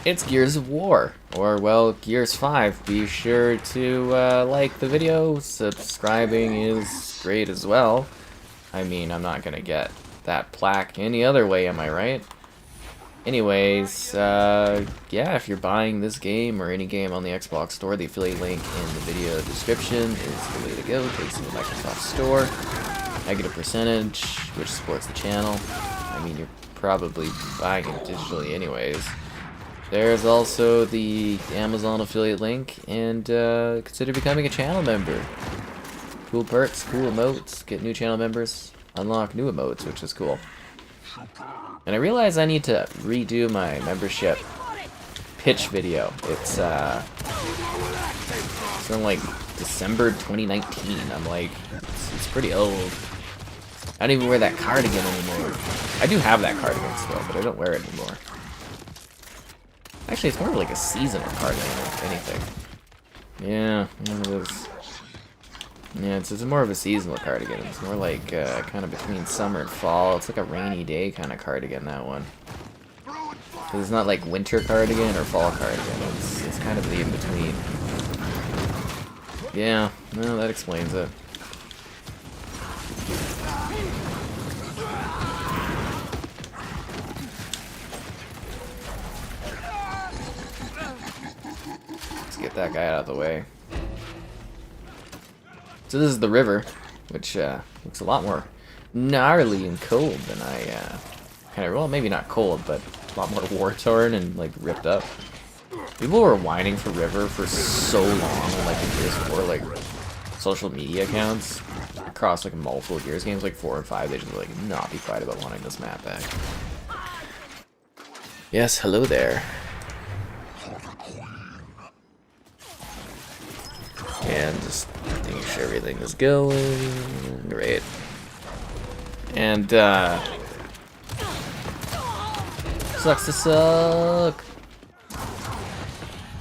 It's Gears of War, or well, Gears 5. Be sure to like the video. Subscribing is great as well. I mean, I'm not gonna get that plaque any other way, am I right? Anyways, yeah, if you're buying this game or any game on the Xbox Store, the affiliate link in the video description is the way to go. It takes you to the Microsoft Store. I get a percentage, which supports the channel. I mean, you're probably buying it digitally anyways. There's also the Amazon affiliate link, and consider becoming a channel member. Cool perks, cool emotes, get new channel members, unlock new emotes, which is cool. And I realize I need to redo my membership pitch video. It's from like December 2019. I'm like, it's pretty old. I don't even wear that cardigan anymore. I do have that cardigan still, but I don't wear it anymore. Actually, it's more like a seasonal cardigan than anything. Yeah, it is. Yeah, it's more of a seasonal cardigan. It's more like kind of between summer and fall. It's like a rainy day kind of cardigan, that one. Because it's not like winter cardigan or fall cardigan. It's kind of the in-between. Yeah, well, that explains it. Let's get that guy out of the way. So this is the river, which looks a lot more gnarly and cold than I kind of, well, maybe not cold, but a lot more war-torn and like ripped up. People were whining for river for so long on like the Gears of War, like social media accounts across like multiple Gears games, like 4 and 5. They just like not be quiet about wanting this map back. Yes, hello there. And just making sure everything is going great. And sucks to suck.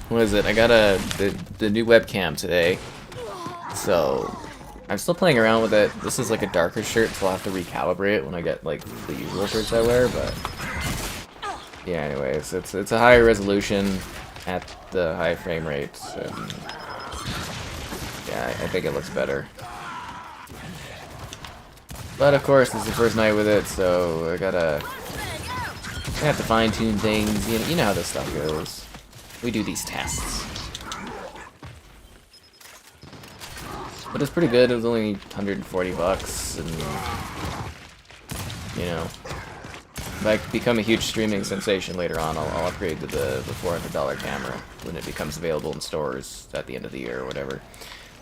What is it? I got the new webcam today, so I'm still playing around with it. This is like a darker shirt, so I'll have to recalibrate it when I get like the usual shirts I wear. But yeah, anyways, it's a higher resolution at the high frame rates. And yeah, I think it looks better. But of course, this is the first night with it, so I have to fine-tune things. You know how this stuff goes. We do these tests. But it's pretty good. It was only 140 bucks, and you know, if I become a huge streaming sensation later on, I'll upgrade to the $400 camera when it becomes available in stores at the end of the year or whatever.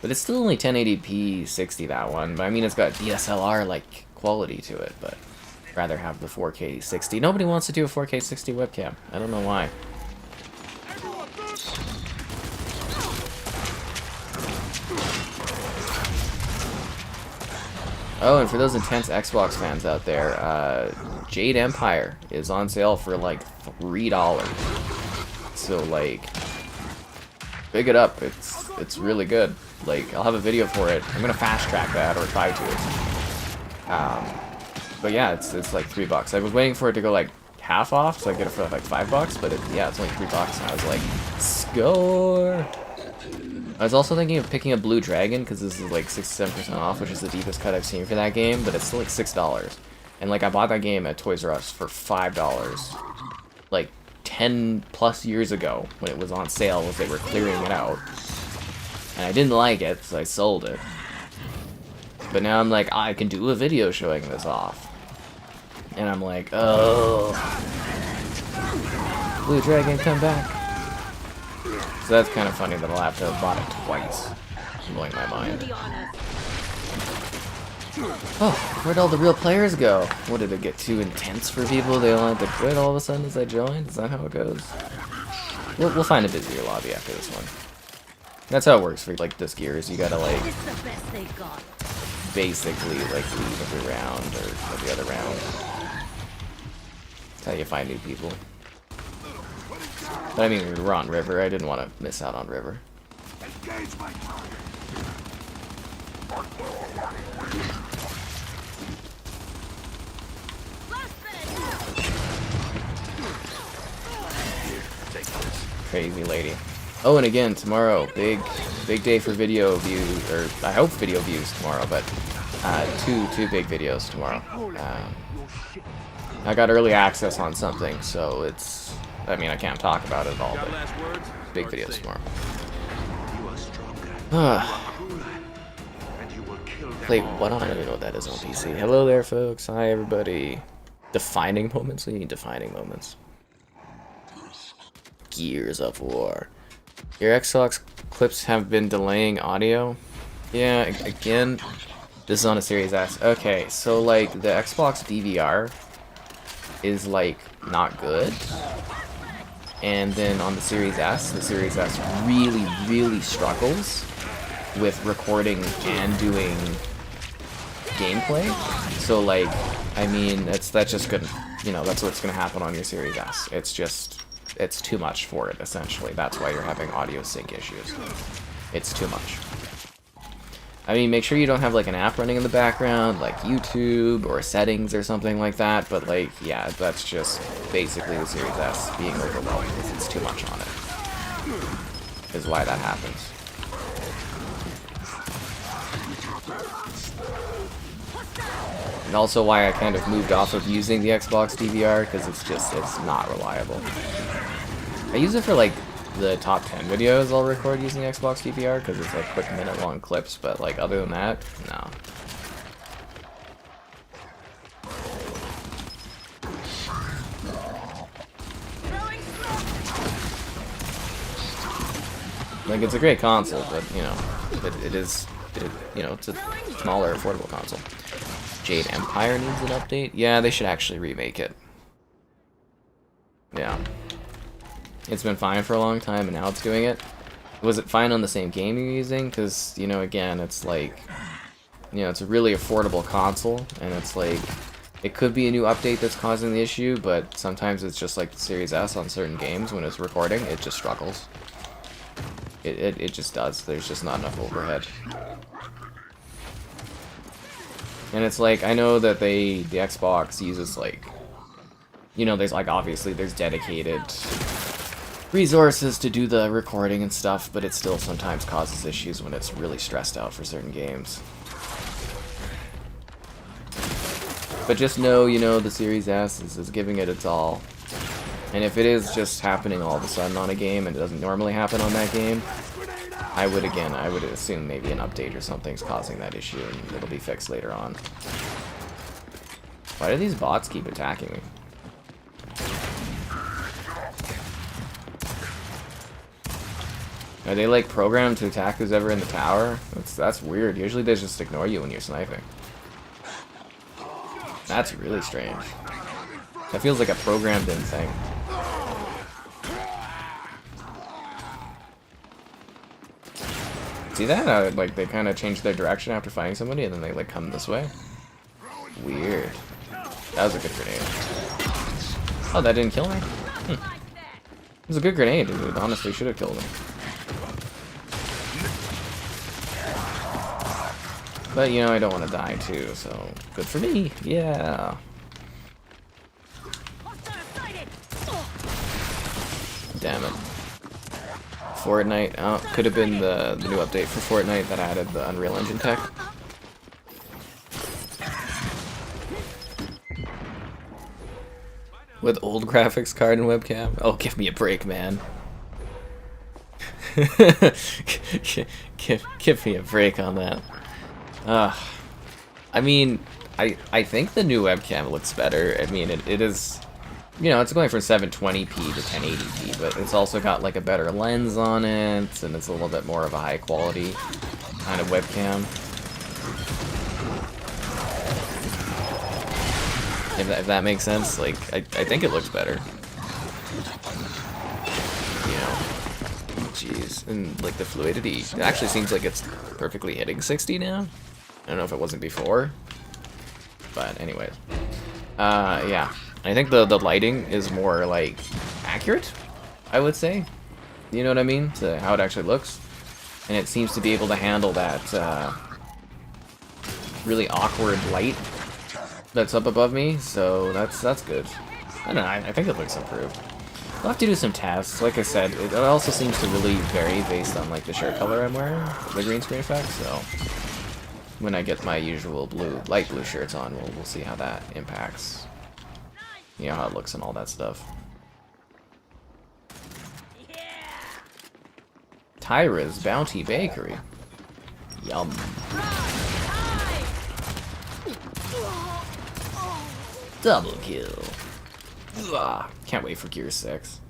But it's still only 1080p 60, that one. But I mean, it's got DSLR like quality to it, but I'd rather have the 4K 60. Nobody wants to do a 4K 60 webcam. I don't know why. Oh, and for those intense Xbox fans out there, Jade Empire is on sale for like $3. So like, pick it up. It's really good. Like, I'll have a video for it. I'm gonna fast track that, or try to. But yeah, it's like $3. I was waiting for it to go like half off, so I get it for like $5. But yeah, it's only $3, and I was like, score. I was also thinking of picking up Blue Dragon because this is like 67% off, which is the deepest cut I've seen for that game. But it's still like $6, and like I bought that game at Toys R Us for $5, like 10+ years ago when it was on sale, as they were clearing it out. And I didn't like it, so I sold it. But now I'm like, I can do a video showing this off. And I'm like, oh. Blue Dragon, come back. So that's kind of funny that I'll have to have bought it twice. It's blowing my mind. Oh, where'd all the real players go? What, did it get too intense for people? They all had to quit all of a sudden as I joined? Is that how it goes? We'll find a busier lobby after this one. That's how it works for like this Gears. You gotta like basically like leave every round or every other round. That's how you find new people. But I mean, we were on River. I didn't want to miss out on River. Crazy lady. Oh, and again, tomorrow, big day for video views, or I hope video views tomorrow, but two big videos tomorrow. I got early access on something, so it's, I mean, I can't talk about it all, but big videos tomorrow. Wait, what? I don't even know what that is on PC. Hello there, folks. Hi, everybody. Defining moments? We need defining moments. Gears of War. Your Xbox clips have been delaying audio? Yeah, again, this is on a Series S. Okay, so like the Xbox DVR is like not good. And then on the Series S really struggles with recording and doing gameplay. So like, I mean, that's just good, you know, that's what's gonna happen on your Series S. It's too much for it, essentially. That's why you're having audio sync issues. It's too much. I mean, make sure you don't have like an app running in the background, like YouTube or settings or something like that, but like, yeah, that's just basically the Series S being overwhelmed because it's too much on it, is why that happens. And also why I kind of moved off of using the Xbox DVR, because it's not reliable. I use it for like the top 10 videos I'll record using Xbox DVR, because it's like quick minute-long clips, but like other than that, no. Like, it's a great console, but you know, you know, it's a smaller, affordable console. Jade Empire needs an update? Yeah, they should actually remake it. Yeah. It's been fine for a long time, and now it's doing it. Was it fine on the same game you're using? Because, you know, again, it's like, you know, it's a really affordable console, and it's like, it could be a new update that's causing the issue, but sometimes it's just like the Series S on certain games when it's recording, it just struggles. It just does. There's just not enough overhead. And it's like, I know that the Xbox uses like, you know, there's like, obviously there's dedicated resources to do the recording and stuff, but it still sometimes causes issues when it's really stressed out for certain games. But just know, you know, the Series S is giving it its all. And if it is just happening all of a sudden on a game and it doesn't normally happen on that game, I would assume maybe an update or something's causing that issue and it'll be fixed later on. Why do these bots keep attacking me? Are they like programmed to attack who's ever in the tower? That's weird. Usually they just ignore you when you're sniping. That's really strange. That feels like a programmed in thing. See that? Like they kind of change their direction after fighting somebody and then they like come this way. Weird. That was a good grenade. Oh, that didn't kill me? It was a good grenade. It honestly should have killed him. But, you know, I don't want to die, too, so good for me. Yeah. Damn it. Fortnite. Oh, could have been the new update for Fortnite that added the Unreal Engine tech. With old graphics card and webcam? Oh, give me a break, man. give me a break on that. I mean, I think the new webcam looks better. I mean, it is, you know, it's going from 720p to 1080p, but it's also got like a better lens on it, and it's a little bit more of a high quality kind of webcam. If that makes sense, like, I think it looks better. You know, jeez, and like the fluidity, it actually seems like it's perfectly hitting 60 now. I don't know if it wasn't before, but anyways, yeah, I think the lighting is more like accurate, I would say. You know what I mean? To how it actually looks, and it seems to be able to handle that really awkward light that's up above me, so that's good. I don't know, I think it looks improved. I'll have to do some tests. Like I said, it also seems to really vary based on like the shirt color I'm wearing, the green screen effect. So when I get my usual light blue shirts on, we'll see how that impacts. You know, how it looks and all that stuff. Tyra's Bounty Bakery. Yum. Double kill. Ugh, can't wait for Gears 6.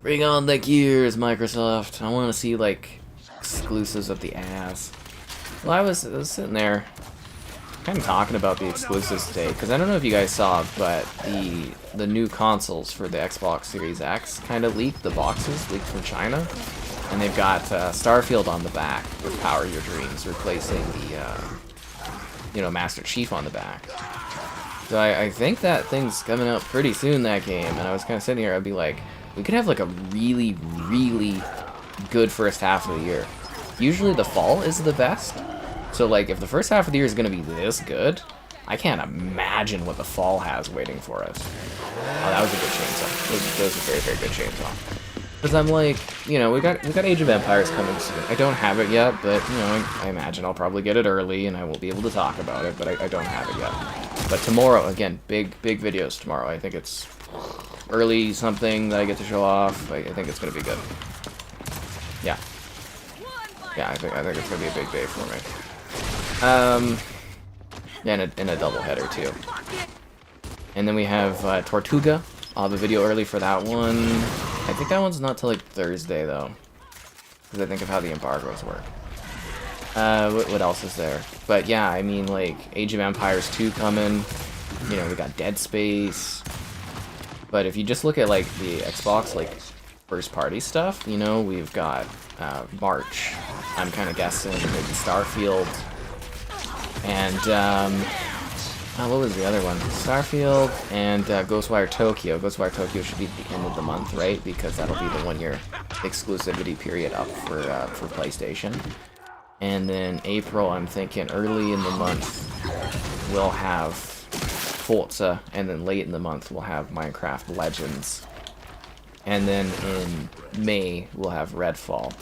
Bring on the Gears, Microsoft. I want to see, like, exclusives of the ass. Well, I was sitting there kind of talking about the exclusives today, because I don't know if you guys saw, but the new consoles for the Xbox Series X kind of leaked. The boxes leaked from China. And they've got Starfield on the back with Power Your Dreams, replacing the, Master Chief on the back. So I think that thing's coming out pretty soon, that game, and I was kind of sitting here, I'd be like, we could have like a really, really good first half of the year. Usually the fall is the best, so like if the first half of the year is going to be this good, I can't imagine what the fall has waiting for us. Oh, that was a good chainsaw. That was a very, very good chainsaw. Because I'm like, we got Age of Empires coming soon. I don't have it yet, but, I imagine I'll probably get it early and I will be able to talk about it, but I don't have it yet. But tomorrow, again, big videos tomorrow. I think it's early something that I get to show off. I think it's going to be good. Yeah. Yeah, I think it's going to be a big day for me. And a doubleheader, too. And then we have Tortuga. I'll have a video early for that one. I think that one's not till like Thursday though, because I think of how the embargoes work. What else is there? But yeah, I mean, like Age of Empires 2 coming. We got Dead Space. But if you just look at like the Xbox like first party stuff, we've got March. I'm kind of guessing maybe Starfield. And what was the other one? Starfield and Ghostwire Tokyo. Ghostwire Tokyo should be at the end of the month, right? Because that'll be the 1-year exclusivity period up for PlayStation. And then April, I'm thinking early in the month, we'll have Forza, and then late in the month, we'll have Minecraft Legends. And then in May, we'll have Redfall,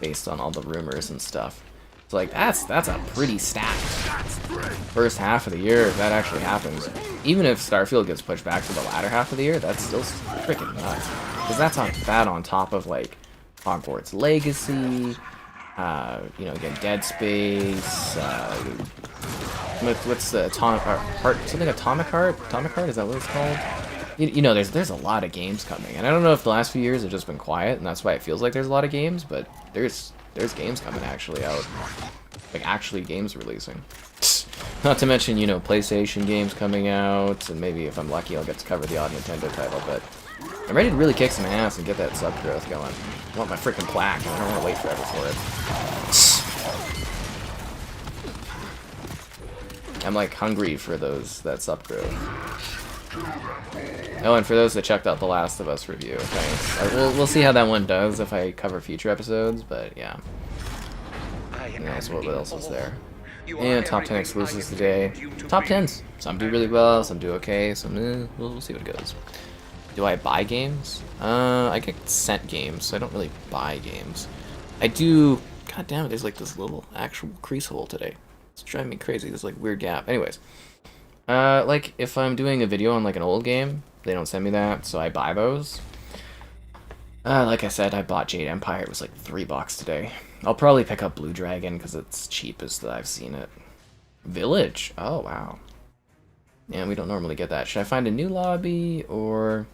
based on all the rumors and stuff. So like that's a pretty stacked first half of the year if that actually happens. Even if Starfield gets pushed back to the latter half of the year, that's still freaking nuts. Because that's on top of like Hogwarts Legacy, again Dead Space. What's the Atomic Heart? Something Atomic Heart? Atomic Heart, is that what it's called? There's a lot of games coming, and I don't know if the last few years have just been quiet, and that's why it feels like there's a lot of games, but there's games coming actually out. Like, actually games releasing. Not to mention, PlayStation games coming out, and maybe if I'm lucky I'll get to cover the odd Nintendo title, but I'm ready to really kick some ass and get that sub growth going. I want my freaking plaque, and I don't want to wait forever for it. I'm like hungry for that sub growth. Oh, and for those that checked out the Last of Us review, thanks. We'll see how that one does if I cover future episodes, but yeah. Nice, what else is there? And top 10 exclusives today. Top 10s. Some do really well, some do okay, some we'll see what goes. Do I buy games? I get sent games, so I don't really buy games. I do. God damn it! There's like this little actual crease hole today. It's driving me crazy. There's like weird gap. Anyways, like if I'm doing a video on like an old game, they don't send me that, so I buy those. Like I said, I bought Jade Empire. It was like $3 today. I'll probably pick up Blue Dragon because it's cheapest that I've seen it. Village. Oh wow. Yeah, we don't normally get that. Should I find a new lobby or?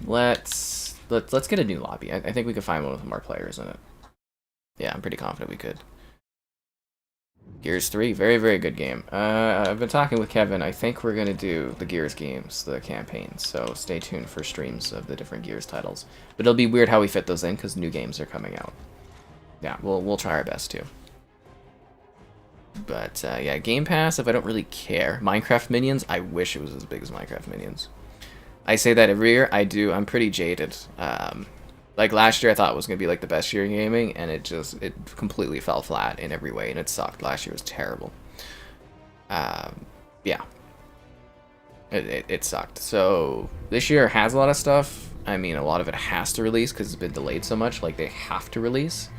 Let's get a new lobby. I think we could find one with more players in it. Yeah, I'm pretty confident we could. Gears 3, very, very good game. I've been talking with Kevin. I think we're going to do the Gears games, the campaigns, so stay tuned for streams of the different Gears titles. But it'll be weird how we fit those in, because new games are coming out. Yeah, we'll try our best, too. But, yeah, Game Pass, if I don't really care. Minecraft Minions, I wish it was as big as Minecraft Minions. I say that every year. I do. I'm pretty jaded. Like last year I thought it was going to be like the best year in gaming, and it completely fell flat in every way, and it sucked. Last year was terrible. Yeah. It sucked. So this year has a lot of stuff. I mean, a lot of it has to release because it's been delayed so much. Like, they have to release.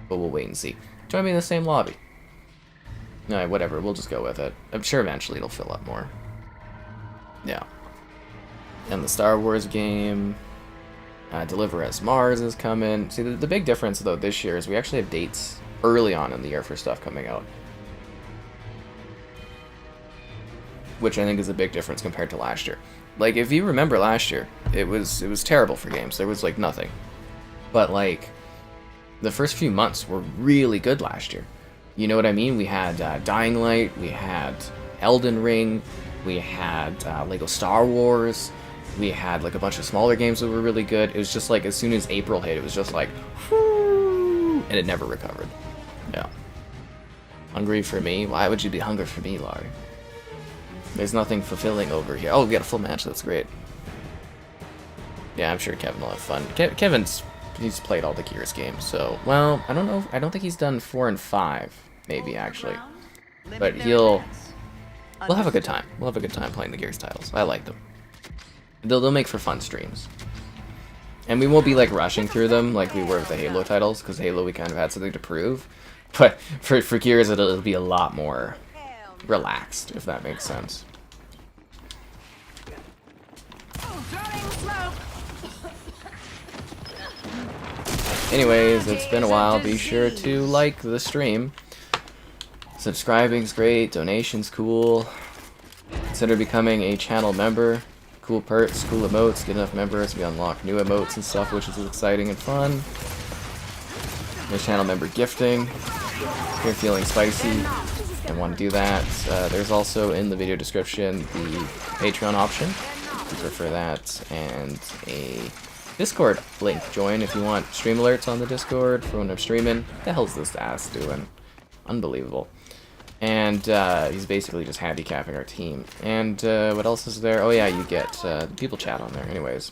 But we'll wait and see. Join me in the same lobby. No, whatever. We'll just go with it. I'm sure eventually it'll fill up more. Yeah. And the Star Wars game. Deliver Us Mars is coming. See, the big difference, though, this year is we actually have dates early on in the year for stuff coming out. Which I think is a big difference compared to last year. Like, if you remember last year, it was terrible for games. There was, like, nothing. But, like, the first few months were really good last year. You know what I mean? We had Dying Light, we had Elden Ring, we had Lego Star Wars, we had, like, a bunch of smaller games that were really good. It was just, like, as soon as April hit, it was just, like, whoo, and it never recovered. Yeah. Hungry for me? Why would you be hungry for me, Laurie? There's nothing fulfilling over here. Oh, we got a full match. That's great. Yeah, I'm sure Kevin will have fun. He's played all the Gears games, so... Well, I don't know. I don't think he's done 4 and 5, maybe, actually. But we'll have a good time. We'll have a good time playing the Gears titles. I like them. They'll make for fun streams. And we won't be, like, rushing through them like we were with the Halo titles, because Halo we kind of had something to prove. But for Gears, it'll be a lot more relaxed, if that makes sense. Anyways, it's been a while. Be sure to like the stream. Subscribing's great, donation's cool. Consider becoming a channel member. Cool perks, cool emotes, get enough members, we unlock new emotes and stuff, which is exciting and fun. There's channel member gifting. If you're feeling spicy and want to do that, there's also in the video description the Patreon option if you prefer that, and a Discord link. Join if you want stream alerts on the Discord for when I'm streaming. What the hell's this ass doing? Unbelievable. And he's basically just handicapping our team. And what else is there? Oh yeah, you get people chat on there. Anyways,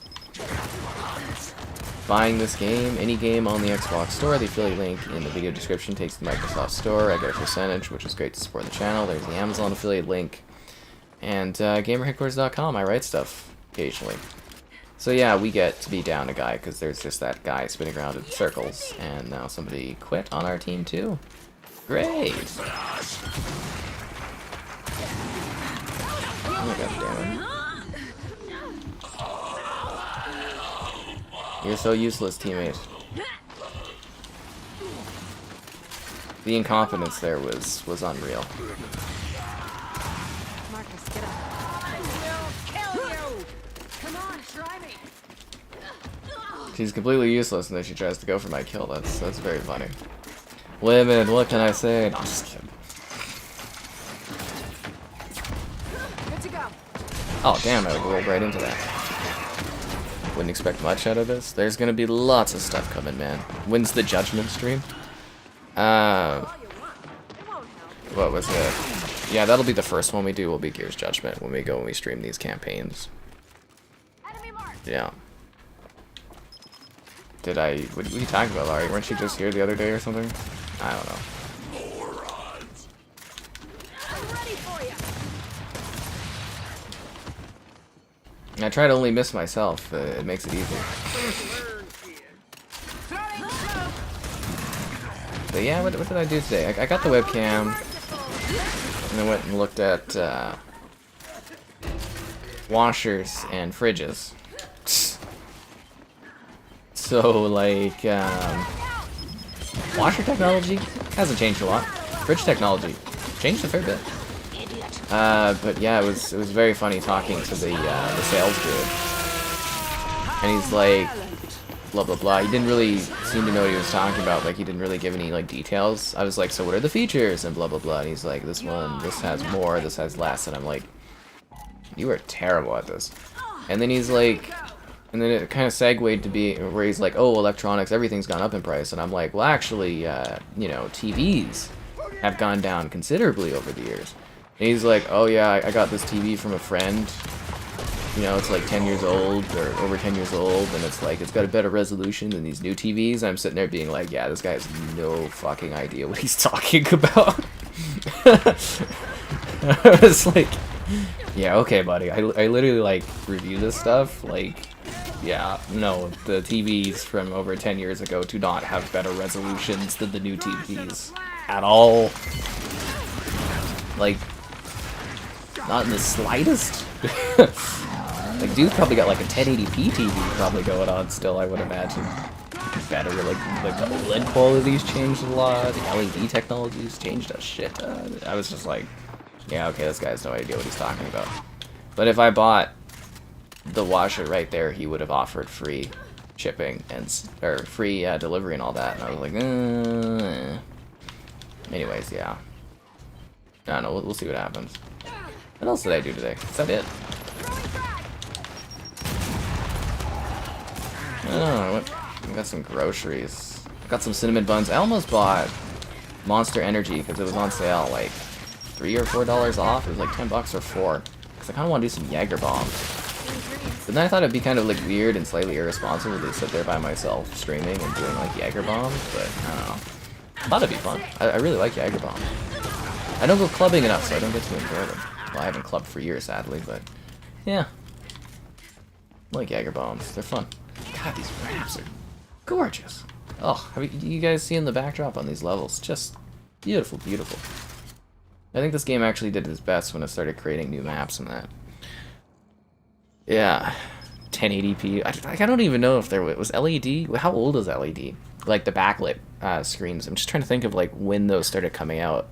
buying this game, any game on the Xbox Store, the affiliate link in the video description takes the Microsoft Store. I get a percentage, which is great to support the channel. There's the Amazon affiliate link. And gamerheadquarters.com, I write stuff occasionally. So yeah, we get to be down a guy, because there's just that guy spinning around in circles. And now somebody quit on our team too. Great! Oh my god damn it. You're so useless, teammate. The incompetence there was unreal. Marcus, get up. I will kill you! Come on, try me! She's completely useless, and then she tries to go for my kill. That's very funny. Women, what can I say? No, I'm just kidding. Good to go. Oh damn, I rolled right into that. Wouldn't expect much out of this. There's gonna be lots of stuff coming, man. When's the Judgment stream? What was it? Yeah, that'll be the first one we do. Will be Gears Judgment when we stream these campaigns. Yeah. What are you talking about, Laurie? Weren't you just here the other day or something? I don't know. I try to only miss myself. It makes it easy. But yeah, what did I do today? I got the webcam, and I went and looked at washers and fridges. So, like, washer technology hasn't changed a lot. Fridge technology changed a fair bit. But yeah, it was very funny talking to the sales dude. And he's like, blah blah blah. He didn't really seem to know what he was talking about. Like, he didn't really give any like details. I was like, so what are the features and blah blah blah. And he's like, this has more, this has less. And I'm like, you are terrible at this. And then he's like, and then it kind of segued to be where he's like, oh, electronics, everything's gone up in price. And I'm like, well, actually, you know, TVs have gone down considerably over the years. And he's like, oh yeah, I got this TV from a friend. You know, it's like 10 years old, or over 10 years old, and it's like, it's got a better resolution than these new TVs. I'm sitting there being like, yeah, this guy has no fucking idea what he's talking about. I was like, Yeah, okay, buddy. I literally, like, review this stuff. Like, yeah, no, the TVs from over 10 years ago do not have better resolutions than the new TVs. At all. Like, not in the slightest. Like, dude probably got like a 1080p TV probably going on still, I would imagine. Better, like the OLED quality's changed a lot, the LED technology's changed a shit ton. I was just like, yeah, okay, this guy has no idea what he's talking about. But if I bought the washer right there, he would have offered free shipping and or free delivery and all that, and I was like, anyways, yeah. I don't know, we'll see what happens. What else did I do today? Is that it? Oh, I got some groceries. I got some cinnamon buns. I almost bought Monster Energy because it was on sale, like $3 or $4 off. It was like $10 or $4. Because I kind of want to do some Jaeger bombs. But then I thought it'd be kind of like weird and slightly irresponsible to sit there by myself streaming and doing like Jaeger bombs. But I don't know. I thought it'd be fun. I really like Jaeger bombs. I don't go clubbing enough, so I don't get to enjoy them. Well, I haven't clubbed for years, sadly, but yeah. I like Jaeger bombs. They're fun. God, these maps are gorgeous. Oh, have you guys seen the backdrop on these levels? Just beautiful, beautiful. I think this game actually did its best when it started creating new maps and that. Yeah, 1080p. I don't even know if there was LED. How old is LED? Like the backlit screens. I'm just trying to think of like when those started coming out.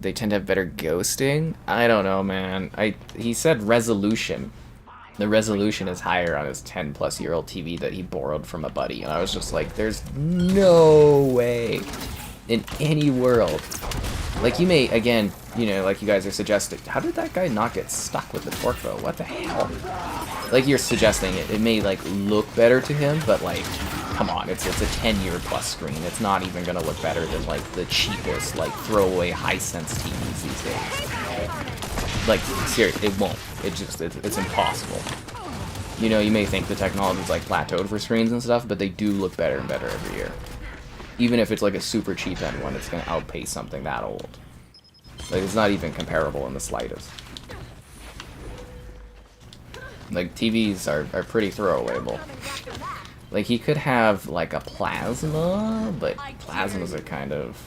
They tend to have better ghosting. I don't know, man. He said resolution. The resolution is higher on his 10-plus-year-old TV that he borrowed from a buddy. And I was just like, there's no way in any world. Like, you may, again, you know, like you guys are suggesting, how did that guy not get stuck with the torque bow? What the hell? Like, you're suggesting it may, like, look better to him, but, like, come on, it's a 10-year-plus screen. It's not even gonna look better than, like, the cheapest, like, throwaway high-sense TVs these days. Like, seriously, it won't. It's impossible. You know, you may think the technology's like plateaued for screens and stuff, but they do look better and better every year. Even if it's like a super cheap end one, it's gonna outpace something that old. Like, it's not even comparable in the slightest. Like, TVs are pretty throwawayable. Like, he could have like a plasma, but plasmas are kind of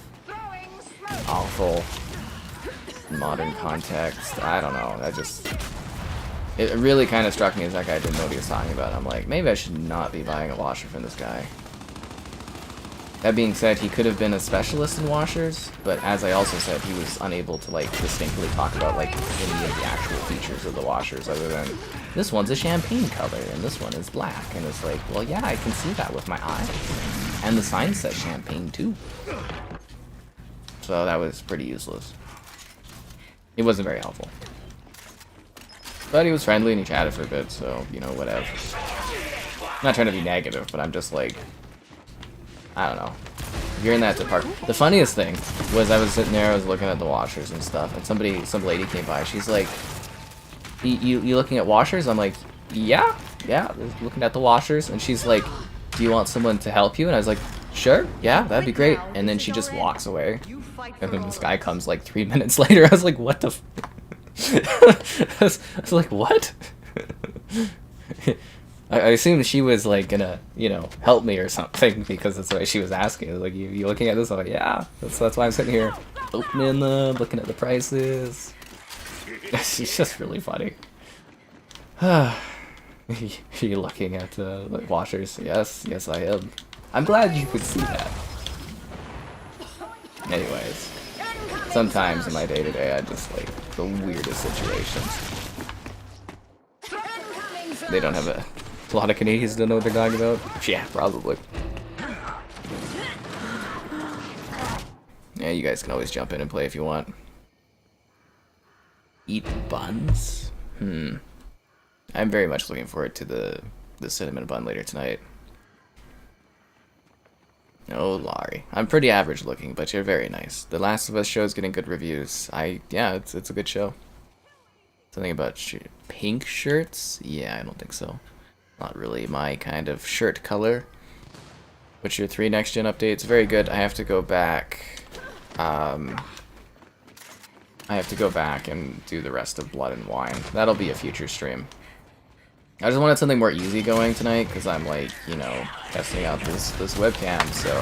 awful. Modern context, I don't know, it really kind of struck me as that guy didn't know what he was talking about. I'm like, maybe I should not be buying a washer from this guy. That being said, he could have been a specialist in washers, but as I also said, he was unable to like distinctly talk about like any of the actual features of the washers other than this one's a champagne color and this one is black, and it's like, well, yeah, I can see that with my eye, and the sign says champagne too. So that was pretty useless. It wasn't very helpful. But he was friendly and he chatted for a bit, so, you know, whatever. I'm not trying to be negative, but I'm just like, I don't know. You're in that department. The funniest thing was I was sitting there, I was looking at the washers and stuff, and some lady came by. She's like, you looking at washers? I'm like, yeah, looking at the washers. And she's like, do you want someone to help you? And I was like, sure, yeah, that'd be great. And then she just walks away. And then this guy comes like 3 minutes later. I was like, what the f I was like, what? I assumed she was like gonna, you know, help me or something because that's the way she was asking. I was like, you looking at this? I'm like, yeah, that's why I'm sitting here opening them, looking at the prices. She's just really funny. You looking at like washers? Yes, I am. I'm glad you could see that. Anyways, sometimes in my day-to-day, I just like the weirdest situations. They don't have a lot of Canadians don't know what they're talking about. Yeah, probably. Yeah, you guys can always jump in and play if you want. Eat buns? I'm very much looking forward to the cinnamon bun later tonight. Oh, Laurie. I'm pretty average looking, but you're very nice. The Last of Us show is getting good reviews. Yeah, it's a good show. Something about pink shirts? Yeah, I don't think so. Not really my kind of shirt color. Witcher 3 next gen updates? Very good. I have to go back. I I have to go back and do the rest of Blood and Wine. That'll be a future stream. I just wanted something more easygoing tonight, because I'm like, you know, testing out this webcam, so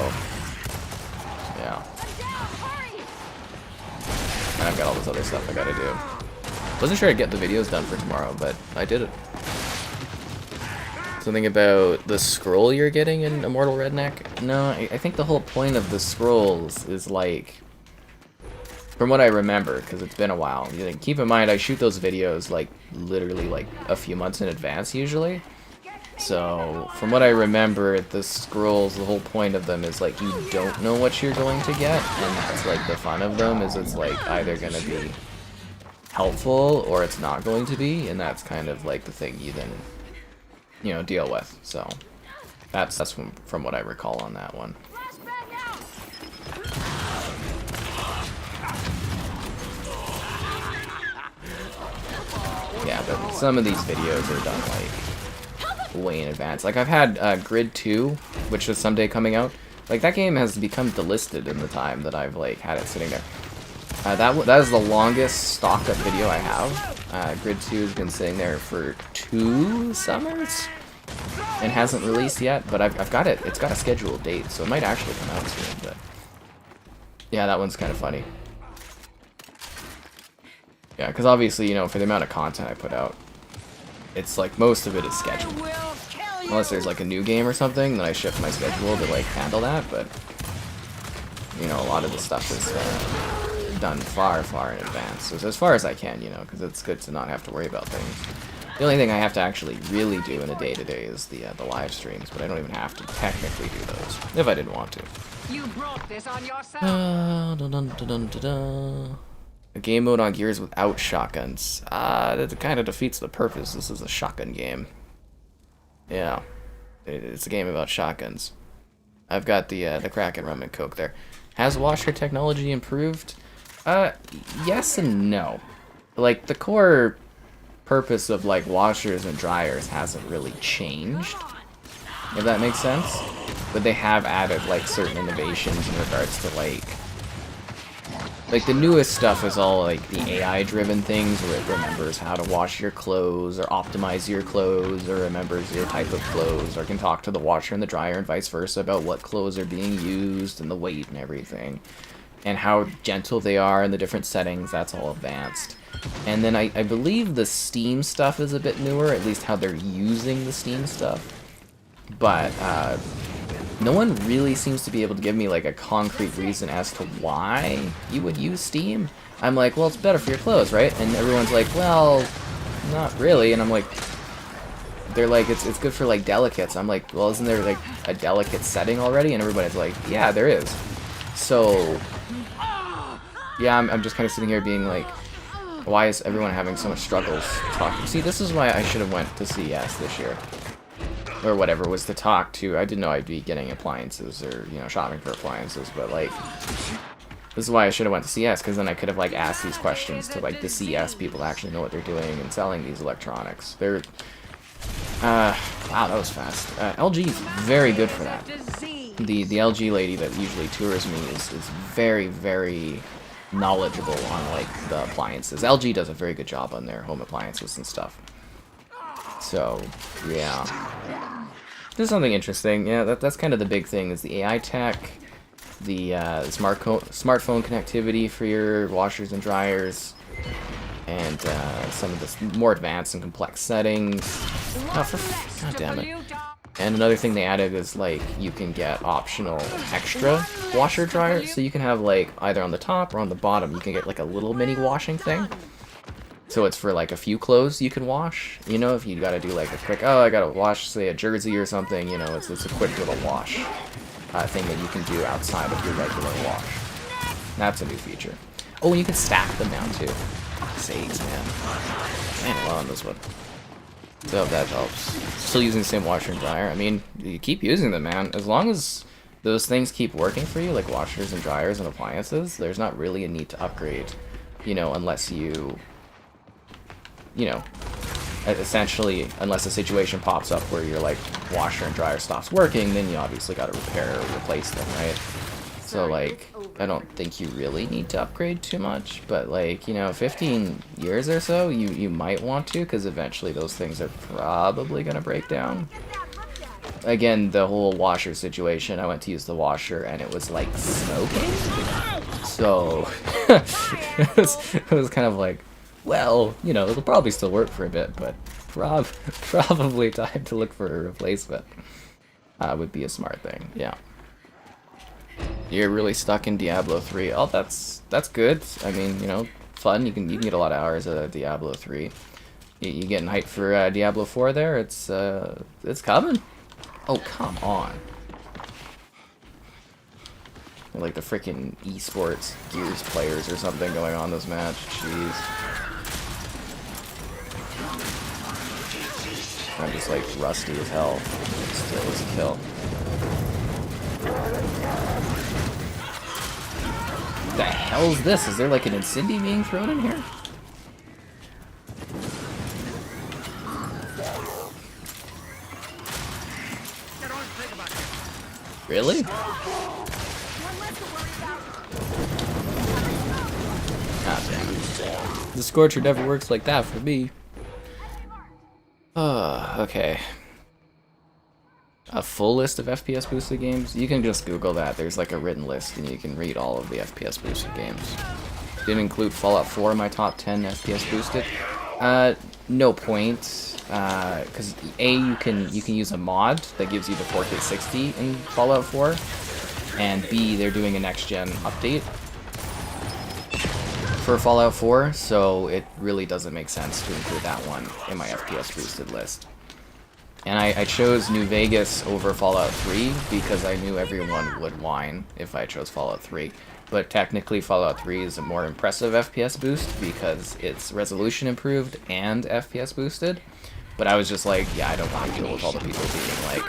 yeah. And I've got all this other stuff I gotta do. Wasn't sure I'd get the videos done for tomorrow, but I did it. Something about the scroll you're getting in Immortal Redneck? No, I think the whole point of the scrolls is like, from what I remember, because it's been a while. Keep in mind, I shoot those videos like literally like a few months in advance usually. So from what I remember, the scrolls, the whole point of them is like you don't know what you're going to get, and that's like the fun of them. Is it's like either gonna be helpful or it's not going to be, and that's kind of like the thing you then, you know, deal with. So that's from what I recall on that one. Yeah, but some of these videos are done like way in advance. Like I've had Grid 2, which is someday coming out. Like that game has become delisted in the time that I've like had it sitting there. That is the longest stock up video I have. Grid 2 has been sitting there for 2 summers and hasn't released yet, but I've got it. It's got a scheduled date, so it might actually come out soon. But yeah, that one's kind of funny. Yeah, because obviously, you know, for the amount of content I put out, it's like most of it is scheduled. Unless there's like a new game or something, then I shift my schedule to like handle that. But you know, a lot of the stuff is done far in advance, so as far as I can, you know, because it's good to not have to worry about things. The only thing I have to actually really do in a day-to-day is the live streams, but I don't even have to technically do those if I didn't want to. You brought this on yourself. A game mode on Gears without shotguns. That kind of defeats the purpose. This is a shotgun game. Yeah, it's a game about shotguns. I've got the Kraken rum and coke there. Has washer technology improved? Yes and no. Like the core purpose of like washers and dryers hasn't really changed, if that makes sense. But they have added like certain innovations in regards to like the newest stuff is all like the AI driven things where it remembers how to wash your clothes or optimize your clothes or remembers your type of clothes or can talk to the washer and the dryer and vice versa about what clothes are being used and the weight and everything and how gentle they are in the different settings. That's all advanced. And then I believe the Steam stuff is a bit newer, at least how they're using the Steam stuff. But no one really seems to be able to give me like a concrete reason as to why you would use Steam. I'm like, well, it's better for your clothes, right? And everyone's like, well, not really. And I'm like, they're like, it's good for like delicates. I'm like, well, isn't there like a delicate setting already? And everybody's like, yeah, there is. So yeah, I'm just kind of sitting here being like, why is everyone having so much struggles talking? See, this is why I should have went to CES this year. Or whatever was to talk to. I didn't know I'd be getting appliances or, you know, shopping for appliances, but like, this is why I should have went to CES, because then I could have like asked these questions to like the CES people that actually know what they're doing and selling these electronics. They're, wow, that was fast. LG is very good for that. The LG lady that usually tours me is very knowledgeable on like the appliances. LG does a very good job on their home appliances and stuff. So, yeah. This is something interesting. Yeah, that's kind of the big thing, is the AI tech, the smartphone connectivity for your washers and dryers, and some of the more advanced and complex settings. Oh, God damn it. And another thing they added is, like, you can get optional extra washer dryer, so you can have, like, either on the top or on the bottom, you can get, like, a little mini washing thing. So it's for like a few clothes you can wash, you know, if you gotta do like a quick, oh, I gotta wash, say, a jersey or something, you know, it's a quick little wash thing that you can do outside of your regular wash. That's a new feature. Oh, and you can stack them down too. Sakes, man. Man, well on this one. So that helps. Still using the same washer and dryer. I mean, you keep using them, man. As long as those things keep working for you, like washers and dryers and appliances, there's not really a need to upgrade, you know, unless you know, essentially, unless a situation pops up where your like washer and dryer stops working, then you obviously got to repair or replace them, right? So like, I don't think you really need to upgrade too much, but like, you know, 15 years or so, you might want to, because eventually those things are probably going to break down. Again, the whole washer situation, I went to use the washer and it was like smoking. So, it was kind of like, well, you know, it'll probably still work for a bit, but probably time to look for a replacement. Would be a smart thing, yeah. You're really stuck in Diablo 3. Oh, that's good. I mean, you know, fun. You can get a lot of hours out of Diablo 3. You getting hyped for Diablo 4 there? It's coming. Oh, come on. They're like the freaking esports Gears players or something going on this match. Jeez. I'm just like rusty as hell. Still is a kill. What the hell is this? Is there like an incendiary being thrown in here? Really? Ah, damn it. The Scorcher never works like that for me. Okay. A full list of FPS boosted games? You can just Google that. There's like a written list and you can read all of the FPS boosted games. Didn't include Fallout 4 in my top 10 FPS boosted. No point. Because you can use a mod that gives you the 4K 60 in Fallout 4, and B, they're doing a next-gen update for Fallout 4, so it really doesn't make sense to include that one in my FPS boosted list. And I chose New Vegas over Fallout 3 because I knew everyone would whine if I chose Fallout 3. But technically Fallout 3 is a more impressive FPS boost because it's resolution improved and FPS boosted. But I was just like, yeah, I don't want to deal with all the people being like,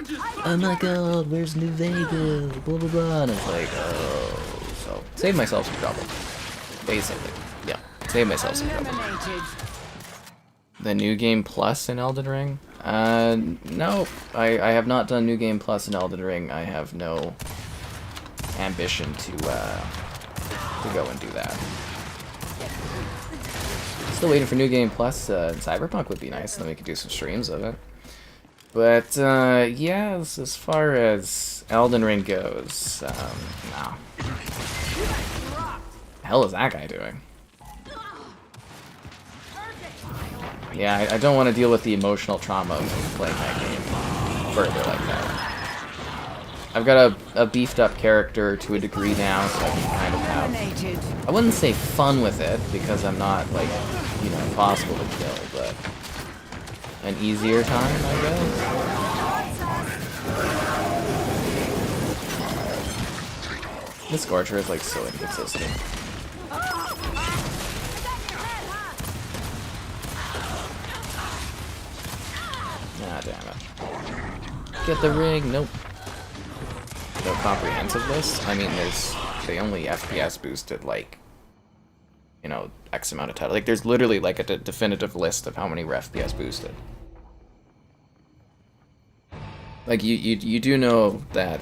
oh my god, where's New Vegas, blah blah blah, and it's like, oh, so save myself some trouble. Basically, yeah, save myself some trouble. The New Game Plus in Elden Ring? No, I have not done New Game Plus in Elden Ring. I have no ambition to go and do that. Still waiting for New Game Plus. Cyberpunk would be nice, then we could do some streams of it. But, yeah, as far as Elden Ring goes, no. The hell is that guy doing? Yeah, I don't want to deal with the emotional trauma of playing that game further like that. I've got a beefed up character to a degree now, so I can kind of have, I wouldn't say fun with it, because I'm not, like, you know, impossible to kill, but an easier time, I guess. This Scorcher is, like, so inconsistent. Ah, damn it. Get the ring, nope. No comprehensive list? I mean, they only FPS boosted, like, you know, X amount of titles. Like, there's literally, like, a definitive list of how many were FPS boosted. Like, you do know that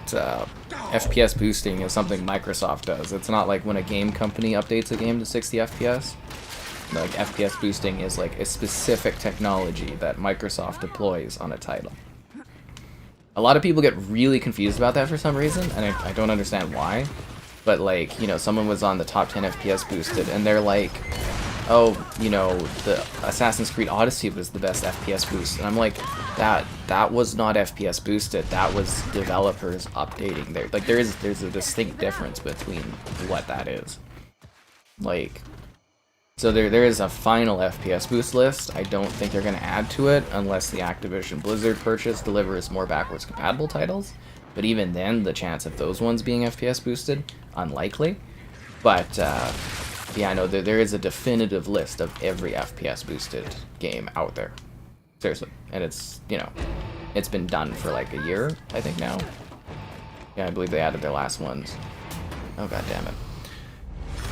FPS boosting is something Microsoft does. It's not like when a game company updates a game to 60 FPS. Like, FPS boosting is, like, a specific technology that Microsoft deploys on a title. A lot of people get really confused about that for some reason, and I don't understand why. But, like, you know, someone was on the top 10 FPS boosted, and they're like, oh, you know, the Assassin's Creed Odyssey was the best FPS boost. And I'm like, that was not FPS boosted. That was developers updating their... Like, there's a distinct difference between what that is. Like... So there is a final FPS boost list. I don't think they're going to add to it unless the Activision Blizzard purchase delivers more backwards compatible titles. But even then, the chance of those ones being FPS boosted, unlikely. But yeah, no, there is a definitive list of every FPS boosted game out there. Seriously. And it's, you know, it's been done for like a year, I think now. Yeah, I believe they added their last ones. Oh, god damn it.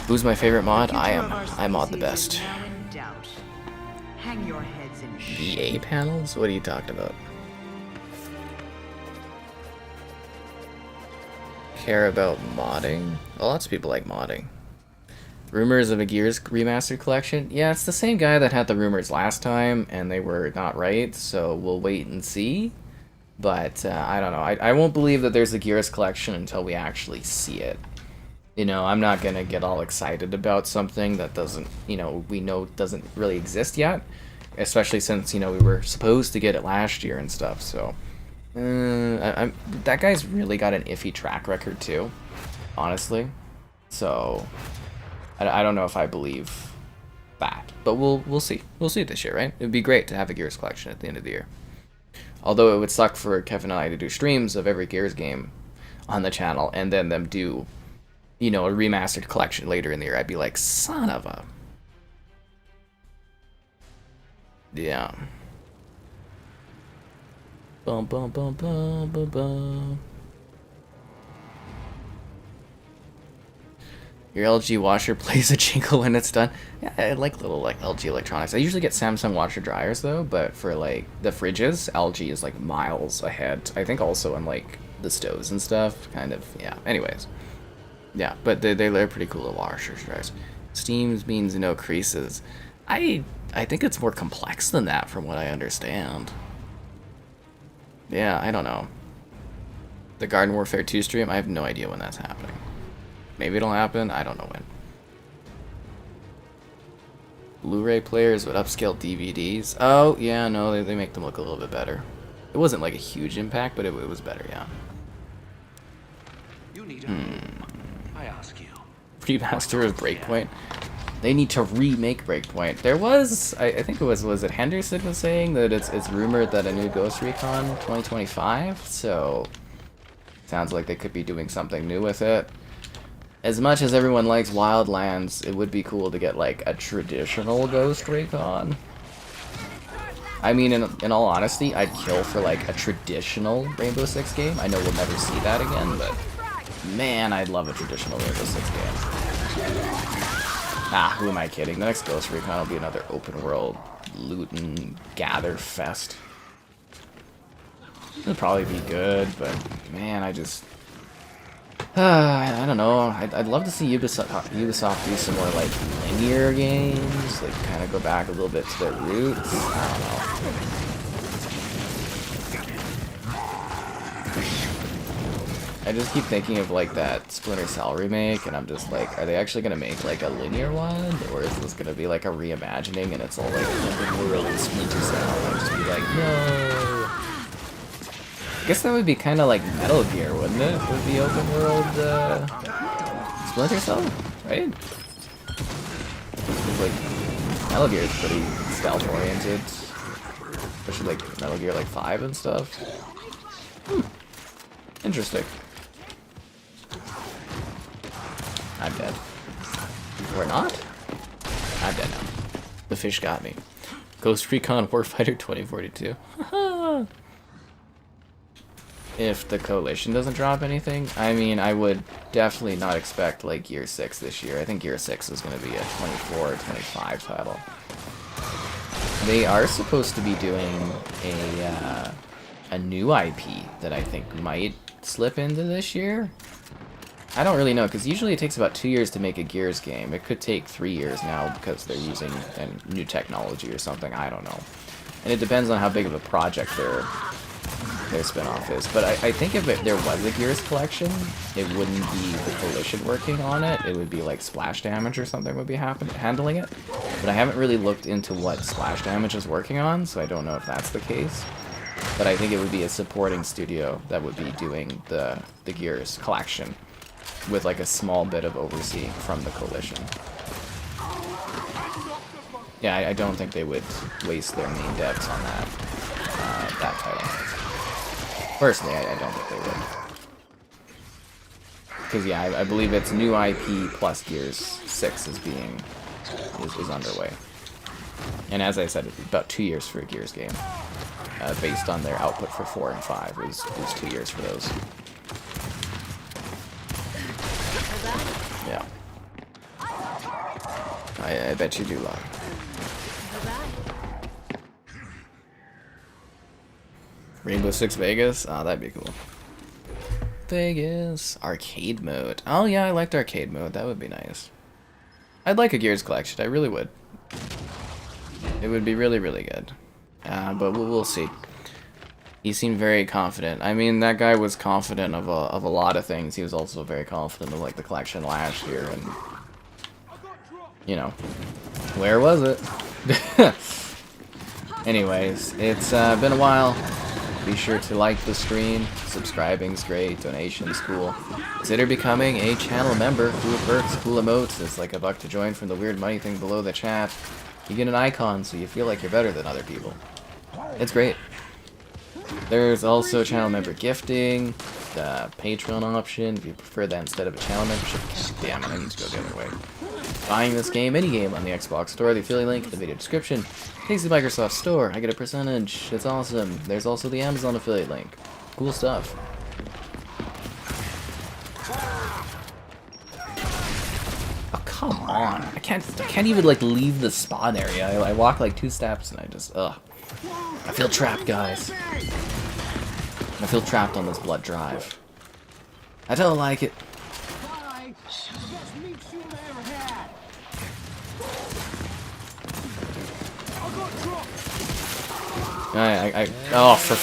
Who's my favorite mod? I mod the best. Hang your heads in EA panels? What are you talking about? care about modding? Well, lots of people like modding. Rumors of a Gears remastered collection? Yeah, it's the same guy that had the rumors last time, and they were not right, so we'll wait and see. But I don't know. I won't believe that there's a Gears collection until we actually see it. You know, I'm not gonna get all excited about something that doesn't, we know doesn't really exist yet. Especially since, we were supposed to get it last year and stuff, so... that guy's really got an iffy track record, too. Honestly. So... I don't know if I believe that. But we'll see. We'll see this year, right? It would be great to have a Gears collection at the end of the year. Although it would suck for Kevin and I to do streams of every Gears game on the channel, and then them do, a remastered collection later in the year. I'd be like, son of a... Yeah. Bum bum bum bum bum bum. Your LG washer plays a jingle when it's done. Yeah, I like little LG electronics. I usually get Samsung washer dryers though, but for the fridges, LG is miles ahead. I think also on the stoves and stuff. Kind of, yeah. Anyways, yeah, but they're pretty cool washer dryers. Steam means no creases. I think it's more complex than that from what I understand. Yeah, I don't know. The Garden Warfare 2 stream, I have no idea when that's happening. Maybe it'll happen, I don't know when. Blu-ray players with upscale DVDs. Oh, yeah, no, they make them look a little bit better. It wasn't a huge impact, but it was better, yeah. You need I ask you. Remaster of Breakpoint. They need to remake Breakpoint. There was, I think it was it Henderson was saying that it's rumored that a new Ghost Recon 2025, so sounds like they could be doing something new with it. As much as everyone likes Wildlands, it would be cool to get a traditional Ghost Recon. I mean, in all honesty, I'd kill for a traditional Rainbow Six game. I know we'll never see that again, but man, I'd love a traditional Rainbow Six game. Ah, who am I kidding? The next Ghost Recon will be another open world loot and gather fest. It'll probably be good, but man, I just... I don't know. I'd love to see Ubisoft do some more linear games, kind of go back a little bit to their roots. I don't know. I just keep thinking of that Splinter Cell remake, and I'm just are they actually gonna make a linear one, or is this gonna be a reimagining and it's all open world Splinter Cell? I'd just be no. I guess that would be kind of like Metal Gear, wouldn't it? Would be open world Splinter Cell, right? Metal Gear is pretty stealth oriented, especially Metal Gear 5 and stuff. Interesting. I'm dead. We're not? I'm dead now. The fish got me. Ghost Recon Warfighter 2042. If the Coalition doesn't drop anything, I mean, I would definitely not expect Gear 6 this year. I think Gear 6 is going to be a 24 or 25 title. They are supposed to be doing a new IP that I think might slip into this year. I don't really know, because usually it takes about 2 years to make a Gears game. It could take 3 years now because they're using new technology or something. I don't know. And it depends on how big of a project their spin-off is. But I think if there was a Gears collection, it wouldn't be the Coalition working on it. It would be Splash Damage or something would be handling it. But I haven't really looked into what Splash Damage is working on, so I don't know if that's the case. But I think it would be a supporting studio that would be doing the Gears collection with a small bit of overseeing from the Coalition. Yeah, I don't think they would waste their main devs on that title. Personally, I don't think they would. Because yeah, I believe it's new IP plus Gears 6 is underway. And as I said, it's about 2 years for a Gears game. Based on their output for 4 and 5, it was 2 years for those. Yeah. I bet you do love. Rainbow Six Vegas? Ah, that'd be cool. Vegas. Arcade mode. Oh yeah, I liked arcade mode. That would be nice. I'd like a Gears collection. I really would. It would be really, really good. But we'll see. He seemed very confident. I mean, that guy was confident of a lot of things. He was also very confident of like the collection last year, and you know, where was it? Anyways, it's been a while. Be sure to like the stream. Subscribing's great. Donations cool. Consider becoming a channel member. Cool perks, cool emotes. It's like $1 to join from the weird money thing below the chat. You get an icon so you feel like you're better than other people. It's great. There's also channel member gifting, the Patreon option if you prefer that instead of a channel membership. God damn it, I need to go the other way. Buying this game, any game on the Xbox Store, the affiliate link in the video description. Takes the Microsoft Store, I get a percentage, it's awesome. There's also the Amazon affiliate link. Cool stuff. Oh, come on. I can't even like leave the spawn area. I walk like 2 steps and I just, ugh. I feel trapped, guys. I feel trapped on this blood drive. I don't like it. Oh, for...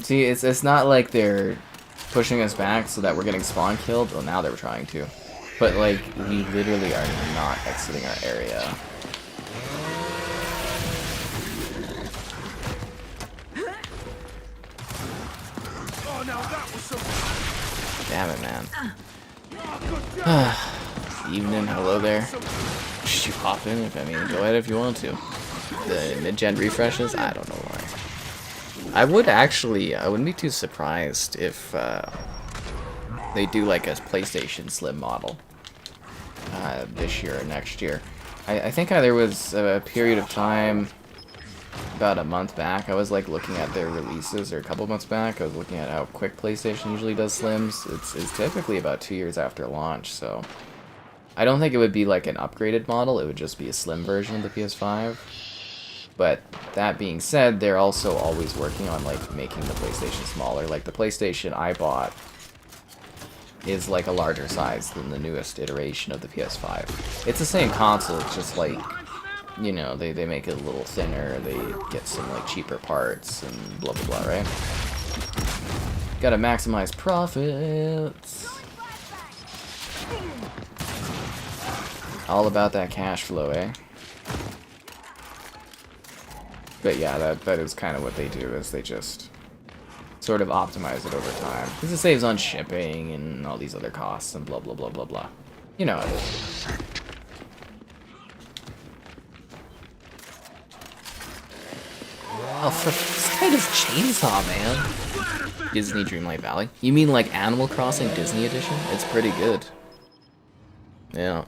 See, it's not like they're pushing us back so that we're getting spawn killed. Well, now they were trying to. But, like, we literally are not exiting our area. Damn it, man. Evening, hello there. Should you hop in? I mean, go ahead if you want to. The mid-gen refreshes? I don't know why. I wouldn't be too surprised if they do like a PlayStation Slim model this year or next year. I think there was a period of time about a month back, I was like looking at their releases, or a couple months back, I was looking at how quick PlayStation usually does Slims. It's typically about 2 years after launch, so I don't think it would be like an upgraded model, it would just be a slim version of the PS5. But that being said, they're also always working on like making the PlayStation smaller. Like the PlayStation I bought is like a larger size than the newest iteration of the PS5. It's the same console, it's just like, you know, they make it a little thinner, they get some like cheaper parts and blah blah blah, right? Gotta maximize profits. All about that cash flow, eh? But yeah, that is kind of what they do, is they just sort of optimize it over time. Because it saves on shipping and all these other costs and blah blah blah blah blah. You know it is. Oh, for this guy does chainsaw, man. Disney Dreamlight Valley. You mean like Animal Crossing Disney Edition? It's pretty good. Yeah.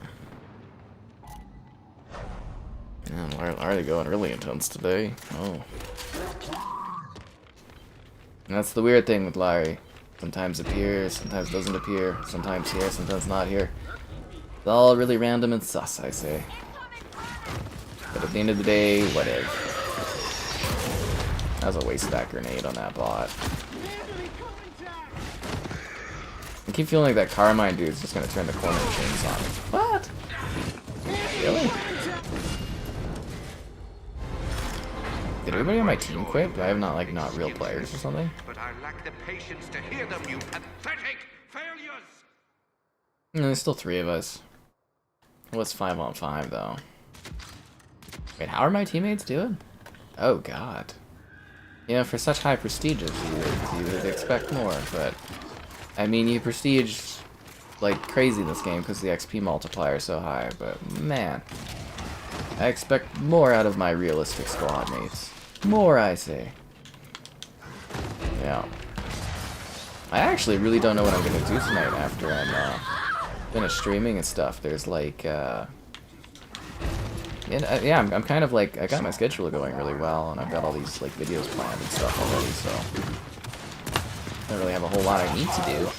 Man, why are they going really intense today? Oh. And that's the weird thing with Larry. Sometimes appears, sometimes doesn't appear, sometimes here, sometimes not here. It's all really random and sus, I say. But at the end of the day, whatever. That was a waste of that grenade on that bot. I keep feeling like that Carmine dude's just gonna turn the corner and chainsaw me. What? Really? Did everybody on my team quit? Do I have not real players or something? But I lack the patience to hear them, you pathetic failures. No, there's still 3 of us. What's 5 on 5 though? Wait, how are my teammates doing? Oh god. You know, for such high prestiges, you would expect more, but I mean, you prestige like crazy in this game because the XP multiplier is so high, but man, I expect more out of my realistic squad mates. More, I say. Yeah. I actually really don't know what I'm gonna do tonight after I'm finished streaming and stuff. There's like, yeah, I'm kind of like, I got my schedule going really well, and I've got all these like videos planned and stuff already, so I don't really have a whole lot I need to do.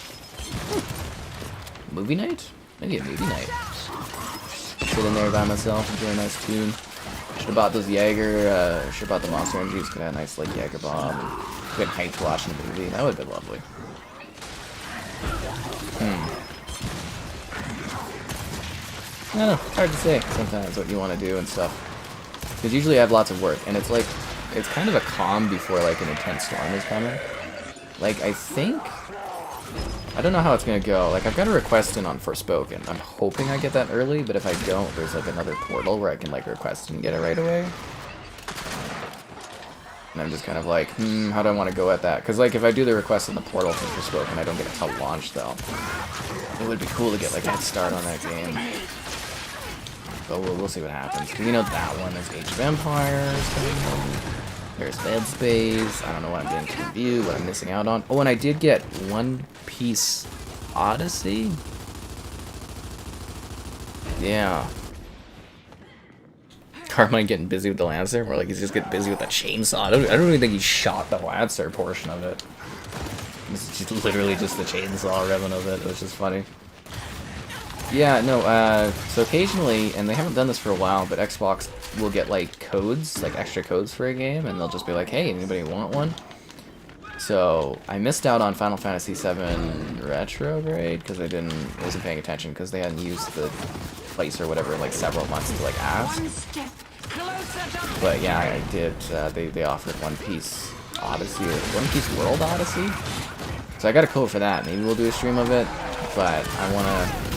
Movie night? Maybe a movie night. sit in there by myself, enjoy a nice tune. Should have bought those Jaeger, should have bought the Monster Energies, could have a nice like Jaeger bomb, and good hype watching the movie. That would have been lovely. I don't know, it's hard to say sometimes what you want to do and stuff. Because usually I have lots of work, and it's like, it's kind of a calm before like an intense storm is coming. Like, I think, I don't know how it's going to go. Like, I've got a request in on Forspoken. I'm hoping I get that early, but if I don't, there's like another portal where I can like request and get it right away. And I'm just kind of like, how do I want to go at that? Because like, if I do the request in the portal for Forspoken, I don't get it till launch though. It would be cool to get like a head start on that game. But we'll see what happens. Because you know that one is Age of Empires. There's Dead Space. I don't know what I'm getting to review, what I'm missing out on. Oh, and I did get One Piece Odyssey. Yeah. Carmine getting busy with the Lancer, or like he's just getting busy with the chainsaw. I don't even think he shot the Lancer portion of it. It's just literally just the chainsaw revving of it. It was just funny. Yeah, no, so occasionally, and they haven't done this for a while, but Xbox will get, like, codes, like, extra codes for a game, and they'll just be like, hey, anybody want one? So, I missed out on Final Fantasy VII Retrograde, because I wasn't paying attention, because they hadn't used the place or whatever in, like, several months to, like, ask. But, yeah, I did, they offered One Piece Odyssey, or One Piece World Odyssey? So I got a code for that, maybe we'll do a stream of it, but I want to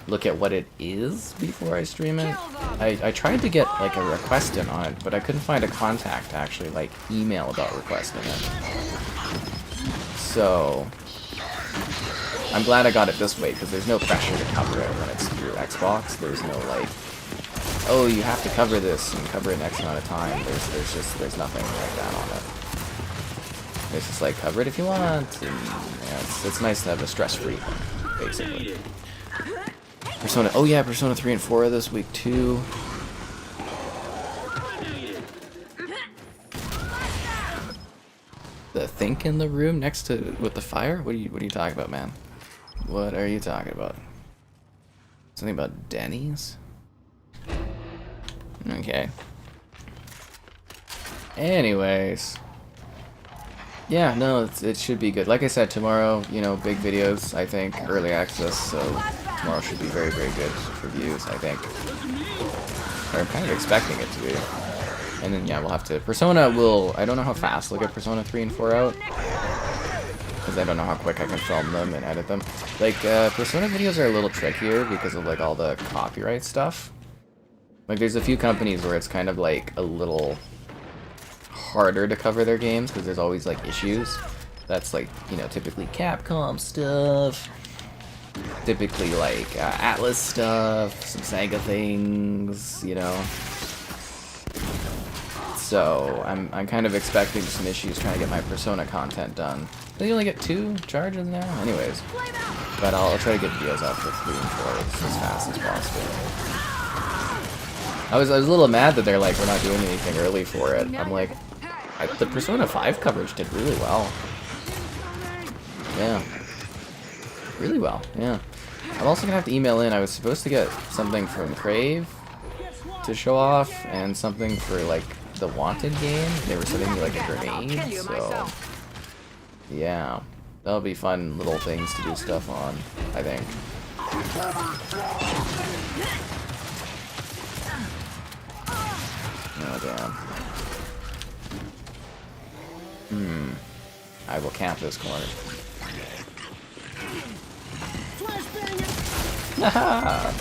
look at what it is before I stream it. I tried to get like a request in on it, but I couldn't find a contact to actually like email about requesting it. So I'm glad I got it this way because there's no pressure to cover it when it's through Xbox. There's no like, oh, you have to cover this and cover it in X amount of time. There's nothing like that on it. It's just like cover it if you want. And, yeah, it's nice to have a stress-free thing, basically. Persona, oh yeah, Persona 3 and 4 this week too. The Think in the room next to with the fire? What are you talking about, man? What are you talking about? Something about Denny's? Okay. Anyways. Yeah, no, it should be good. Like I said, tomorrow, you know, big videos, I think, early access, so tomorrow should be very, very good for views, I think. Or I'm kind of expecting it to be. And then, yeah, we'll have to... Persona will... I don't know how fast we'll get Persona 3 and 4 out. Because I don't know how quick I can film them and edit them. Like, Persona videos are a little trickier because of, like, all the copyright stuff. Like, there's a few companies where it's kind of, like, a little harder to cover their games because there's always, like, issues. That's, like, you know, typically Capcom stuff. Typically, like, Atlas stuff, some Sega things, you know. So, I'm kind of expecting some issues trying to get my Persona content done. But you only get 2 charges now? Anyways. But I'll try to get videos out for 3 and 4 as fast as possible. I was a little mad that they're like, we're not doing anything early for it. I'm like, the Persona 5 coverage did really well. Yeah. Really well, yeah. I'm also gonna have to email in. I was supposed to get something from Crave to show off, and something for, like, the Wanted game. They were sending me, like, a grenade, so... Yeah. That'll be fun little things to do stuff on, I think. Oh, damn. I will camp this corner. Haha!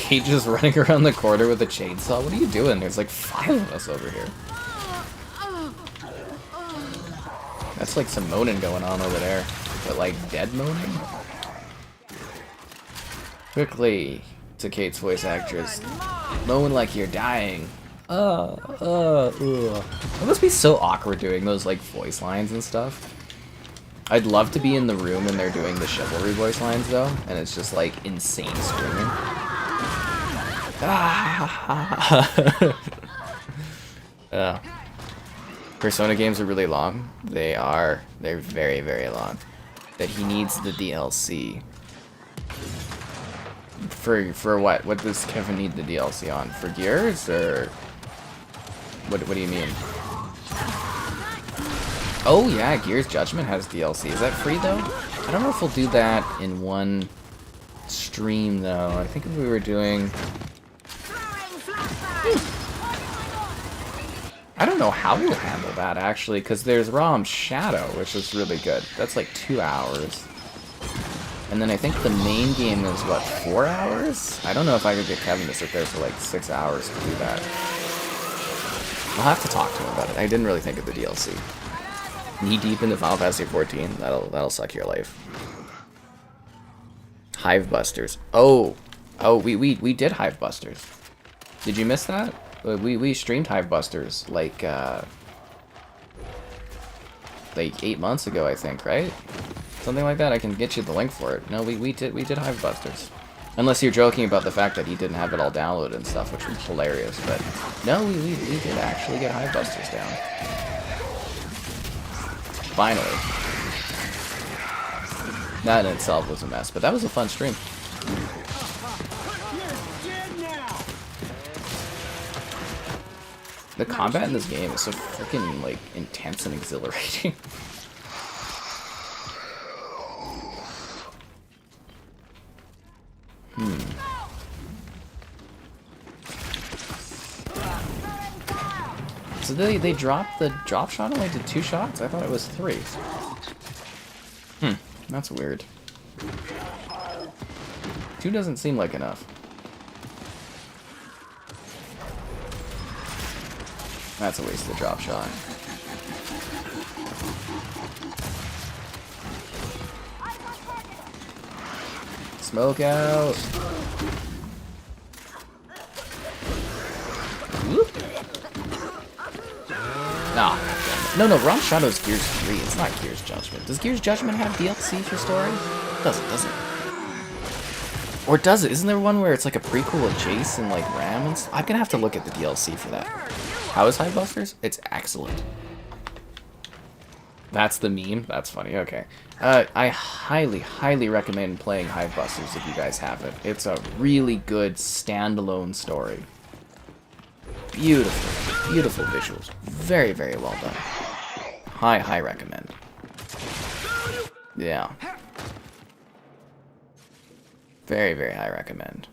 He just running around the corner with a chainsaw. What are you doing? There's like 5 of us over here. That's like some moaning going on over there. But like dead moaning? Quickly, to Kate's voice actress. Moan like you're dying. It must be so awkward doing those like voice lines and stuff. I'd love to be in the room when they're doing the chivalry voice lines though, and it's just like insane screaming. Persona games are really long. They are. They're very, very long. That he needs the DLC. For what? What does Kevin need the DLC on? For Gears or what do you mean? Oh yeah, Gears Judgment has DLC. Is that free though? I don't know if we'll do that in one stream though. I think if we were doing I don't know how we'll handle that actually, because there's ROM Shadow, which is really good. That's like 2 hours. And then I think the main game is, what, 4 hours? I don't know if I could get Kevin to sit there for like 6 hours to do that. I'll have to talk to him about it. I didn't really think of the DLC. Knee deep into Final Fantasy 14? That'll suck your life. Hive Busters. Oh, we did Hive Busters. Did you miss that? We streamed Hive Busters like 8 months ago, I think, right? Something like that. I can get you the link for it. No, we did Hive Busters. Unless you're joking about the fact that he didn't have it all downloaded and stuff, which was hilarious. But no, we did actually get Hive Busters down. Finally. That in itself was a mess, but that was a fun stream. The combat in this game is so freaking, like, intense and exhilarating. So they dropped the drop shot only to 2 shots? I thought it was 3. That's weird. 2 doesn't seem like enough. That's a waste of the drop shot. Smoke out! Whoop. Oh, no, Ron Shadow's Gears 3. It's not Gears Judgment. Does Gears Judgment have DLC for story? It doesn't, does it? Or does it? Isn't there one where it's like a prequel with Jace and like Ram and stuff? I'm gonna have to look at the DLC for that. How is Hive Busters? It's excellent. That's the meme? That's funny, okay. I highly recommend playing Hive Busters if you guys haven't. It's a really good standalone story. Beautiful visuals. Very well done. High recommend. Yeah. Very high recommend.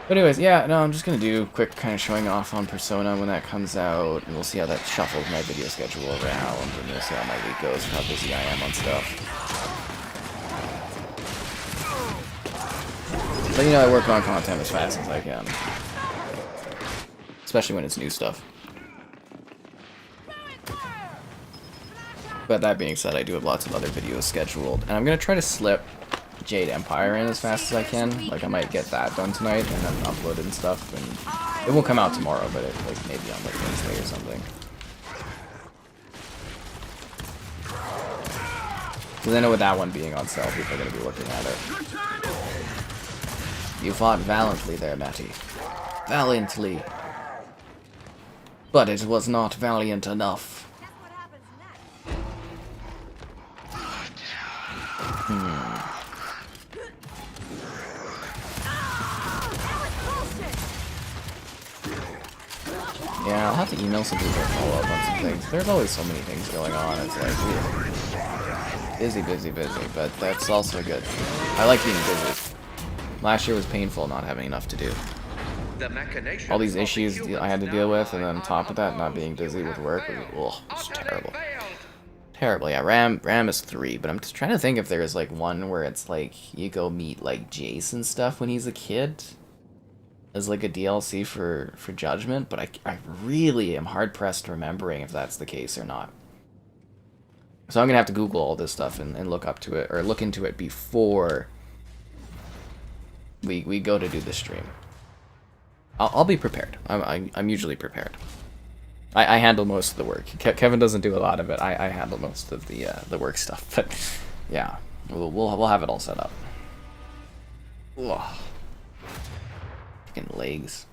Anyways, yeah, no, I'm just gonna do quick kind of showing off on Persona when that comes out, and we'll see how that shuffles my video schedule around, and we'll see how my week goes, how busy I am on stuff. But you know, I work on content as fast as I can. Especially when it's new stuff. But that being said, I do have lots of other videos scheduled, and I'm gonna try to slip Jade Empire in as fast as I can. Like, I might get that done tonight and then upload it and stuff, and it won't come out tomorrow, but it, like, maybe on like Wednesday or something. Because I know with that one being on sale, people are going to be looking at it. You fought valiantly there, Matty. Valiantly. But it was not valiant enough. Yeah, I'll have to email some people to follow up on some things. There's always so many things going on. It's like, busy, but that's also good. I like being busy. Last year was painful not having enough to do. All these issues I had to deal with, and then on top of that, not being busy with work, was terrible. Terrible, yeah. Ram is 3, but I'm just trying to think if there's like one where it's like you go meet like Jace and stuff when he's a kid. as like a DLC for Judgment, but I really am hard pressed remembering if that's the case or not. So I'm gonna have to Google all this stuff and look up to it or look into it before we go to do the stream. I'll be prepared. I'm usually prepared. I handle most of the work. Kevin doesn't do a lot of it. I handle most of the work stuff. But yeah, we'll have it all set up. Ugh. Fucking legs.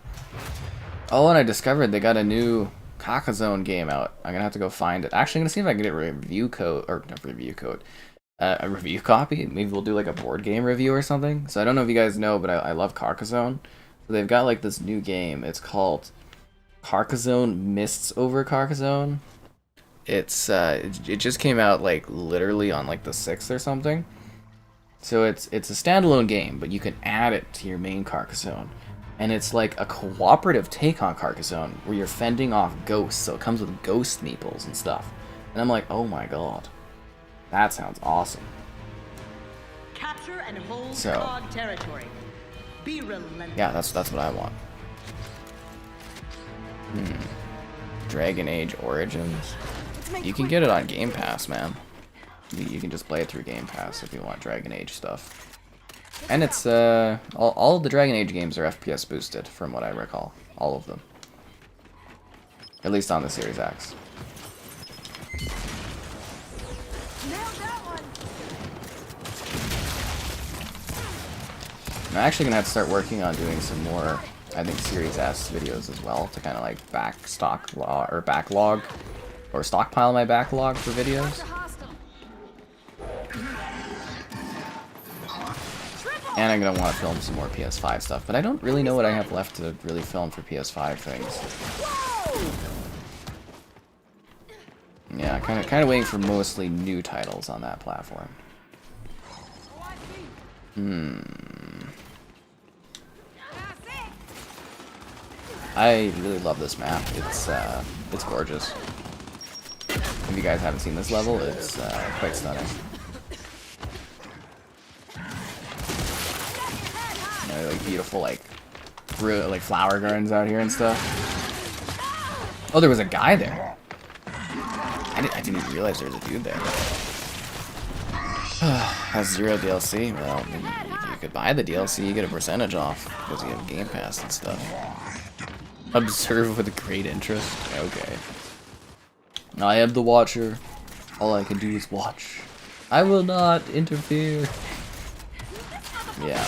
Oh, and I discovered they got a new Carcassonne game out. I'm gonna have to go find it. Actually, I'm gonna see if I can get a review code or not review code. A review copy. Maybe we'll do like a board game review or something. So I don't know if you guys know, but I love Carcassonne. So they've got like this new game. It's called Carcassonne Mists Over Carcassonne. It's it just came out like literally on like the 6th or something. So it's a standalone game, but you can add it to your main Carcassonne. And it's like a cooperative take on Carcassonne where you're fending off ghosts. So it comes with ghost meeples and stuff. And I'm like, oh my god. That sounds awesome. Capture and hold So, Cog territory. Be relentless. yeah, that's what I want. Dragon Age Origins. You can get it on Game Pass, man. You can just play it through Game Pass if you want Dragon Age stuff. And it's all of the Dragon Age games are FPS boosted, from what I recall. All of them. At least on the Series X. I'm actually gonna have to start working on doing some more, I think, Series S videos as well to kind of like backlog or stockpile my backlog for videos. And I'm gonna want to film some more PS5 stuff, but I don't really know what I have left to really film for PS5 things. Yeah, kind of waiting for mostly new titles on that platform. I really love this map. It's gorgeous. If you guys haven't seen this level, it's quite stunning. You know, like beautiful, like flower gardens out here and stuff. Oh, there was a guy there. I didn't even realize there was a dude there. Has 0 DLC. Well, you could buy the DLC, you get a percentage off because you have Game Pass and stuff. Observe with great interest. Okay. I am the watcher. All I can do is watch. I will not interfere. Yeah.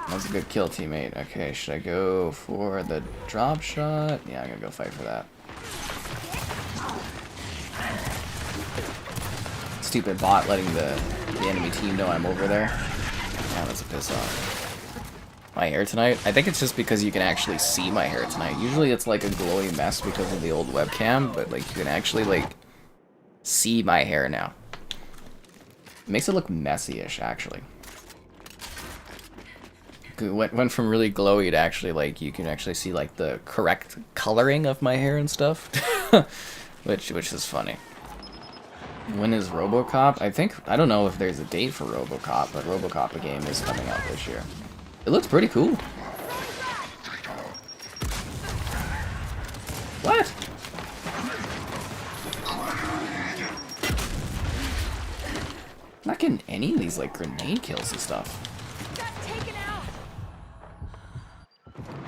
That was a good kill, teammate. Okay, should I go for the drop shot? Yeah, I'm gonna go fight for that. Stupid bot letting the enemy team know I'm over there. Yeah, that's a piss off. My hair tonight? I think it's just because you can actually see my hair tonight. Usually it's like a glowy mess because of the old webcam, but like you can actually like see my hair now. It makes it look messy-ish, actually. It went from really glowy to actually like you can actually see like the correct coloring of my hair and stuff, which is funny. When is RoboCop? I don't know if there's a date for RoboCop, but RoboCop a game is coming out this year. It looks pretty cool. What? I'm not getting any of these like grenade kills and stuff.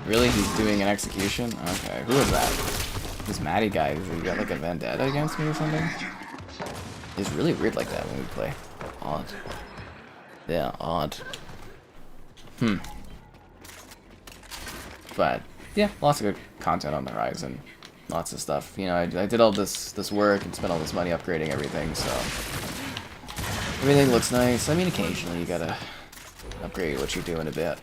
Really? He's doing an execution? Okay, who is that? This Matty guy, has he got like a vendetta against me or something? It's really weird like that when we play. Odd. Yeah, odd. But, yeah, lots of good content on the horizon. Lots of stuff. You know, I did all this work and spent all this money upgrading everything, so... everything looks nice. I mean, occasionally you gotta upgrade what you're doing a bit.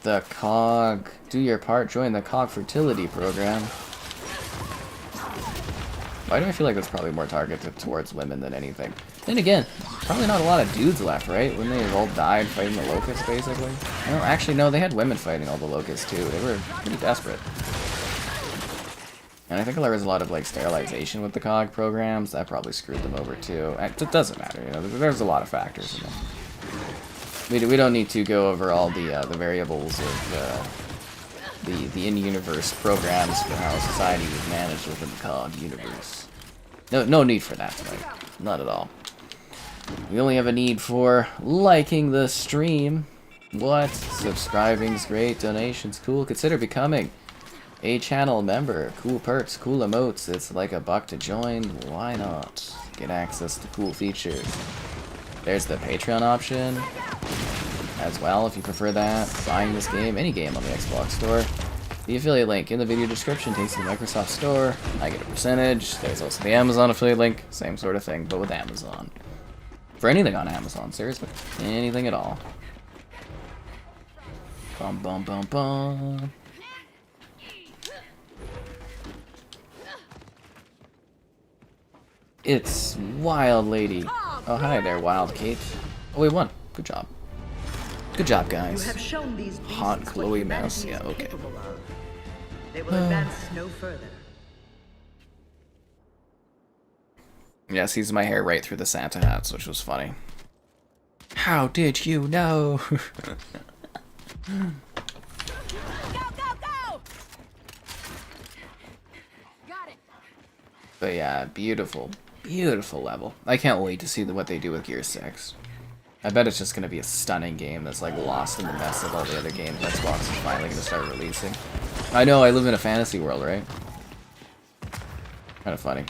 The COG. Do your part. Join the COG fertility program. Why do I feel like that's probably more targeted towards women than anything? Then again, probably not a lot of dudes left, right? When they all died fighting the locusts, basically. No, actually, no, they had women fighting all the locusts too. They were pretty desperate. And I think there was a lot of like sterilization with the COG programs. That probably screwed them over too. It doesn't matter, you know. There's a lot of factors in them. We don't need to go over all the variables of the in-universe programs for how society is managed within the COG universe. No need for that tonight. Not at all. We only have a need for liking the stream. What? Subscribing's great. Donations cool. Consider becoming a channel member. Cool perks, cool emotes. It's like $1 to join. Why not? Get access to cool features. There's the Patreon option as well if you prefer that. Buying this game, any game on the Xbox Store. The affiliate link in the video description takes you to the Microsoft Store. I get a percentage. There's also the Amazon affiliate link. Same sort of thing, but with Amazon. For anything on Amazon, seriously. Anything at all. Bum bum bum bum. It's Wild Lady. Oh, hi there, Wild Kate. Oh, we won. Good job. Good job, guys. You have shown these Hot beasts Chloe what Mouse. humanity Yeah, is okay. capable of. They will advance no further. Yeah, sees my hair right through the Santa hats, which was funny. How did you know? Go, go, go! Got it. But yeah, beautiful, beautiful level. I can't wait to see what they do with Gear 6. I bet it's just going to be a stunning game that's like lost in the mess of all the other games Xbox is finally going to start releasing. I know, I live in a fantasy world, right? Kind of funny.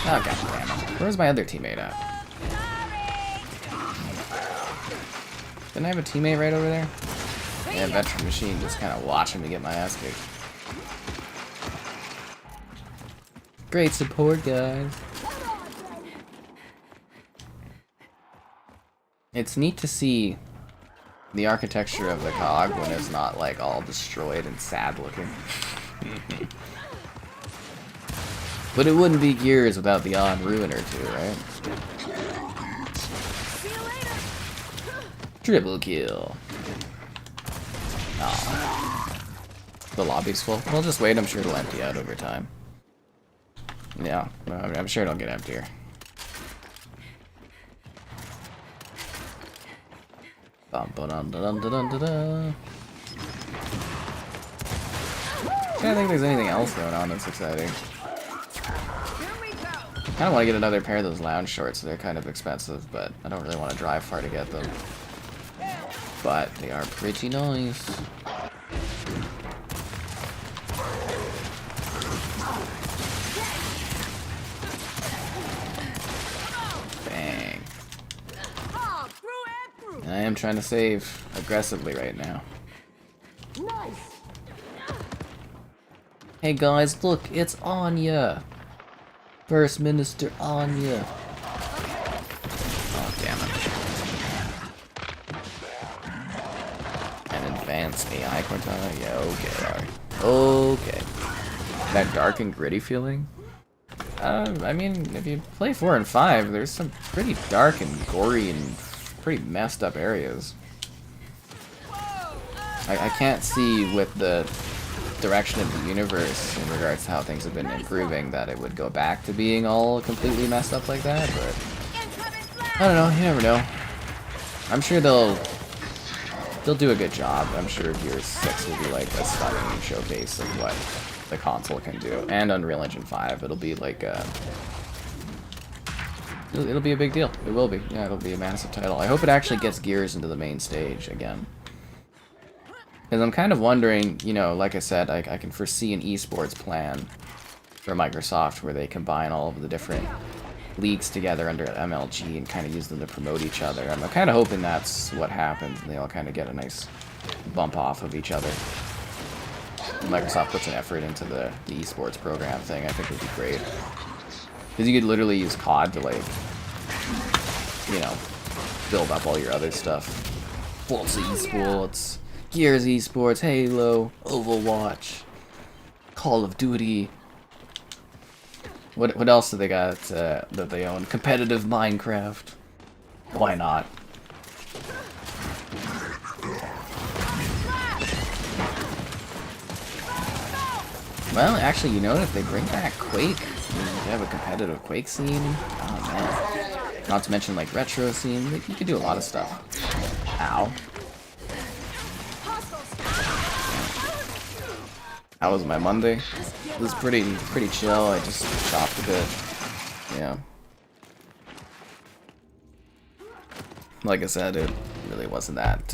Oh, god damn it. Where's my other teammate at? Didn't I have a teammate right over there? Yeah, Veteran Machine just kind of watching me get my ass kicked. Great support, guys. It's neat to see the architecture of the COG when it's not like all destroyed and sad looking. But it wouldn't be Gears without the odd ruin or two, right? Triple kill. Aw. The lobby's full. We'll just wait, I'm sure it'll empty out over time. Yeah, I'm sure it'll get emptier. Bum ba dum da dum da dum da da. I don't think there's anything else going on that's exciting. I kind of want to get another pair of those lounge shorts. They're kind of expensive, but I don't really want to drive far to get them. But they are pretty nice. Bang. I am trying to save aggressively right now. Hey guys, look, it's Anya. First Minister Anya. Oh, damn it. An advanced AI Cortana? Yeah, okay, alright. Okay. That dark and gritty feeling? I mean, if you play 4 and 5, there's some pretty dark and gory and pretty messed up areas. I can't see with the direction of the universe in regards to how things have been improving that it would go back to being all completely messed up like that, but I don't know, you never know. I'm sure they'll do a good job. I'm sure Gears 6 will be like a stunning showcase of what the console can do. And Unreal Engine 5, it'll be like it'll be a big deal. It will be. Yeah, it'll be a massive title. I hope it actually gets Gears into the main stage again. Because I'm kind of wondering, you know, like I said, I can foresee an esports plan for Microsoft where they combine all of the different leagues together under MLG and kind of use them to promote each other. I'm kind of hoping that's what happens and they all kind of get a nice bump off of each other. Microsoft puts an effort into the esports program thing, I think would be great. Because you could literally use COD to, like, you know, build up all your other stuff. Forza esports, Gears esports, Halo, Overwatch, Call of Duty. What else do they got that they own? Competitive Minecraft. Why not? Well, actually, you know, if they bring back Quake, they have a competitive Quake scene. Oh man! Not to mention like retro scene. You could do a lot of stuff. Ow! How was my Monday? It was pretty chill. I just shopped a bit. Yeah. Like I said, it really wasn't that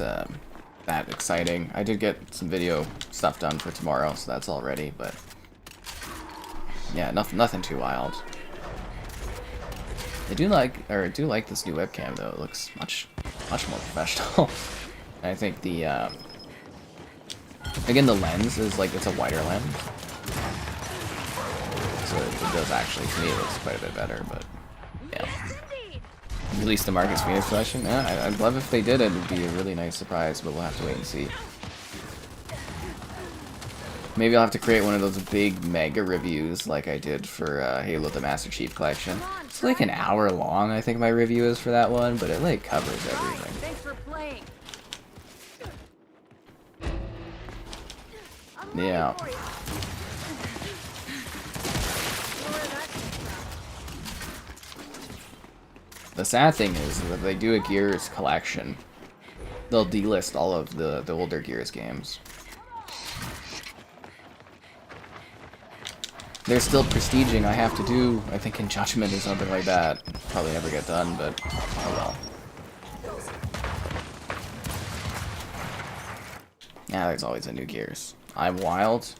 that exciting. I did get some video stuff done for tomorrow, so that's all ready. But yeah, nothing too wild. I do like this new webcam though. It looks much more professional. And I think the again, the lens is like, it's a wider lens, so it does actually, to me, it looks quite a bit better. But yeah, release the Marcus Phoenix collection. Yeah, I'd love if they did. It would be a really nice surprise, but we'll have to wait and see. Maybe I'll have to create one of those big mega reviews like I did for Halo the Master Chief Collection. It's like an hour long, I think my review is for that one, but it like covers everything. Thanks for playing. Yeah. The sad thing is that if they do a Gears collection, they'll delist all of the older Gears games. They're still prestiging. I have to do, I think, in Judgment or something like that. Probably never get done, but oh well. Yeah, there's always a new Gears. I'm wild.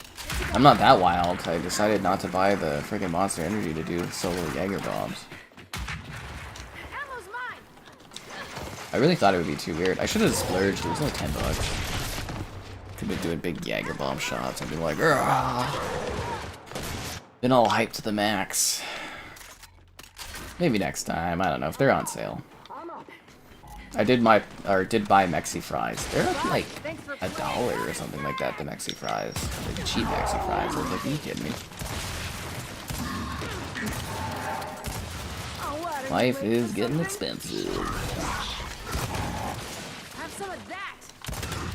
I'm not that wild. I decided not to buy the friggin' Monster Energy to do solo Jaeger bombs. Ammo's mine. I really thought it would be too weird. I should have splurged. It was only $10. Could have been doing big Jaeger bomb shots. I'd be like, "Argh." Been all hyped to the max. Maybe next time. I don't know if they're on sale. I did buy Mexi fries. They're up like $1 or something like that. The Mexi fries, like cheap Mexi fries. I was like, are you kidding me? Life is getting expensive. Have some of that.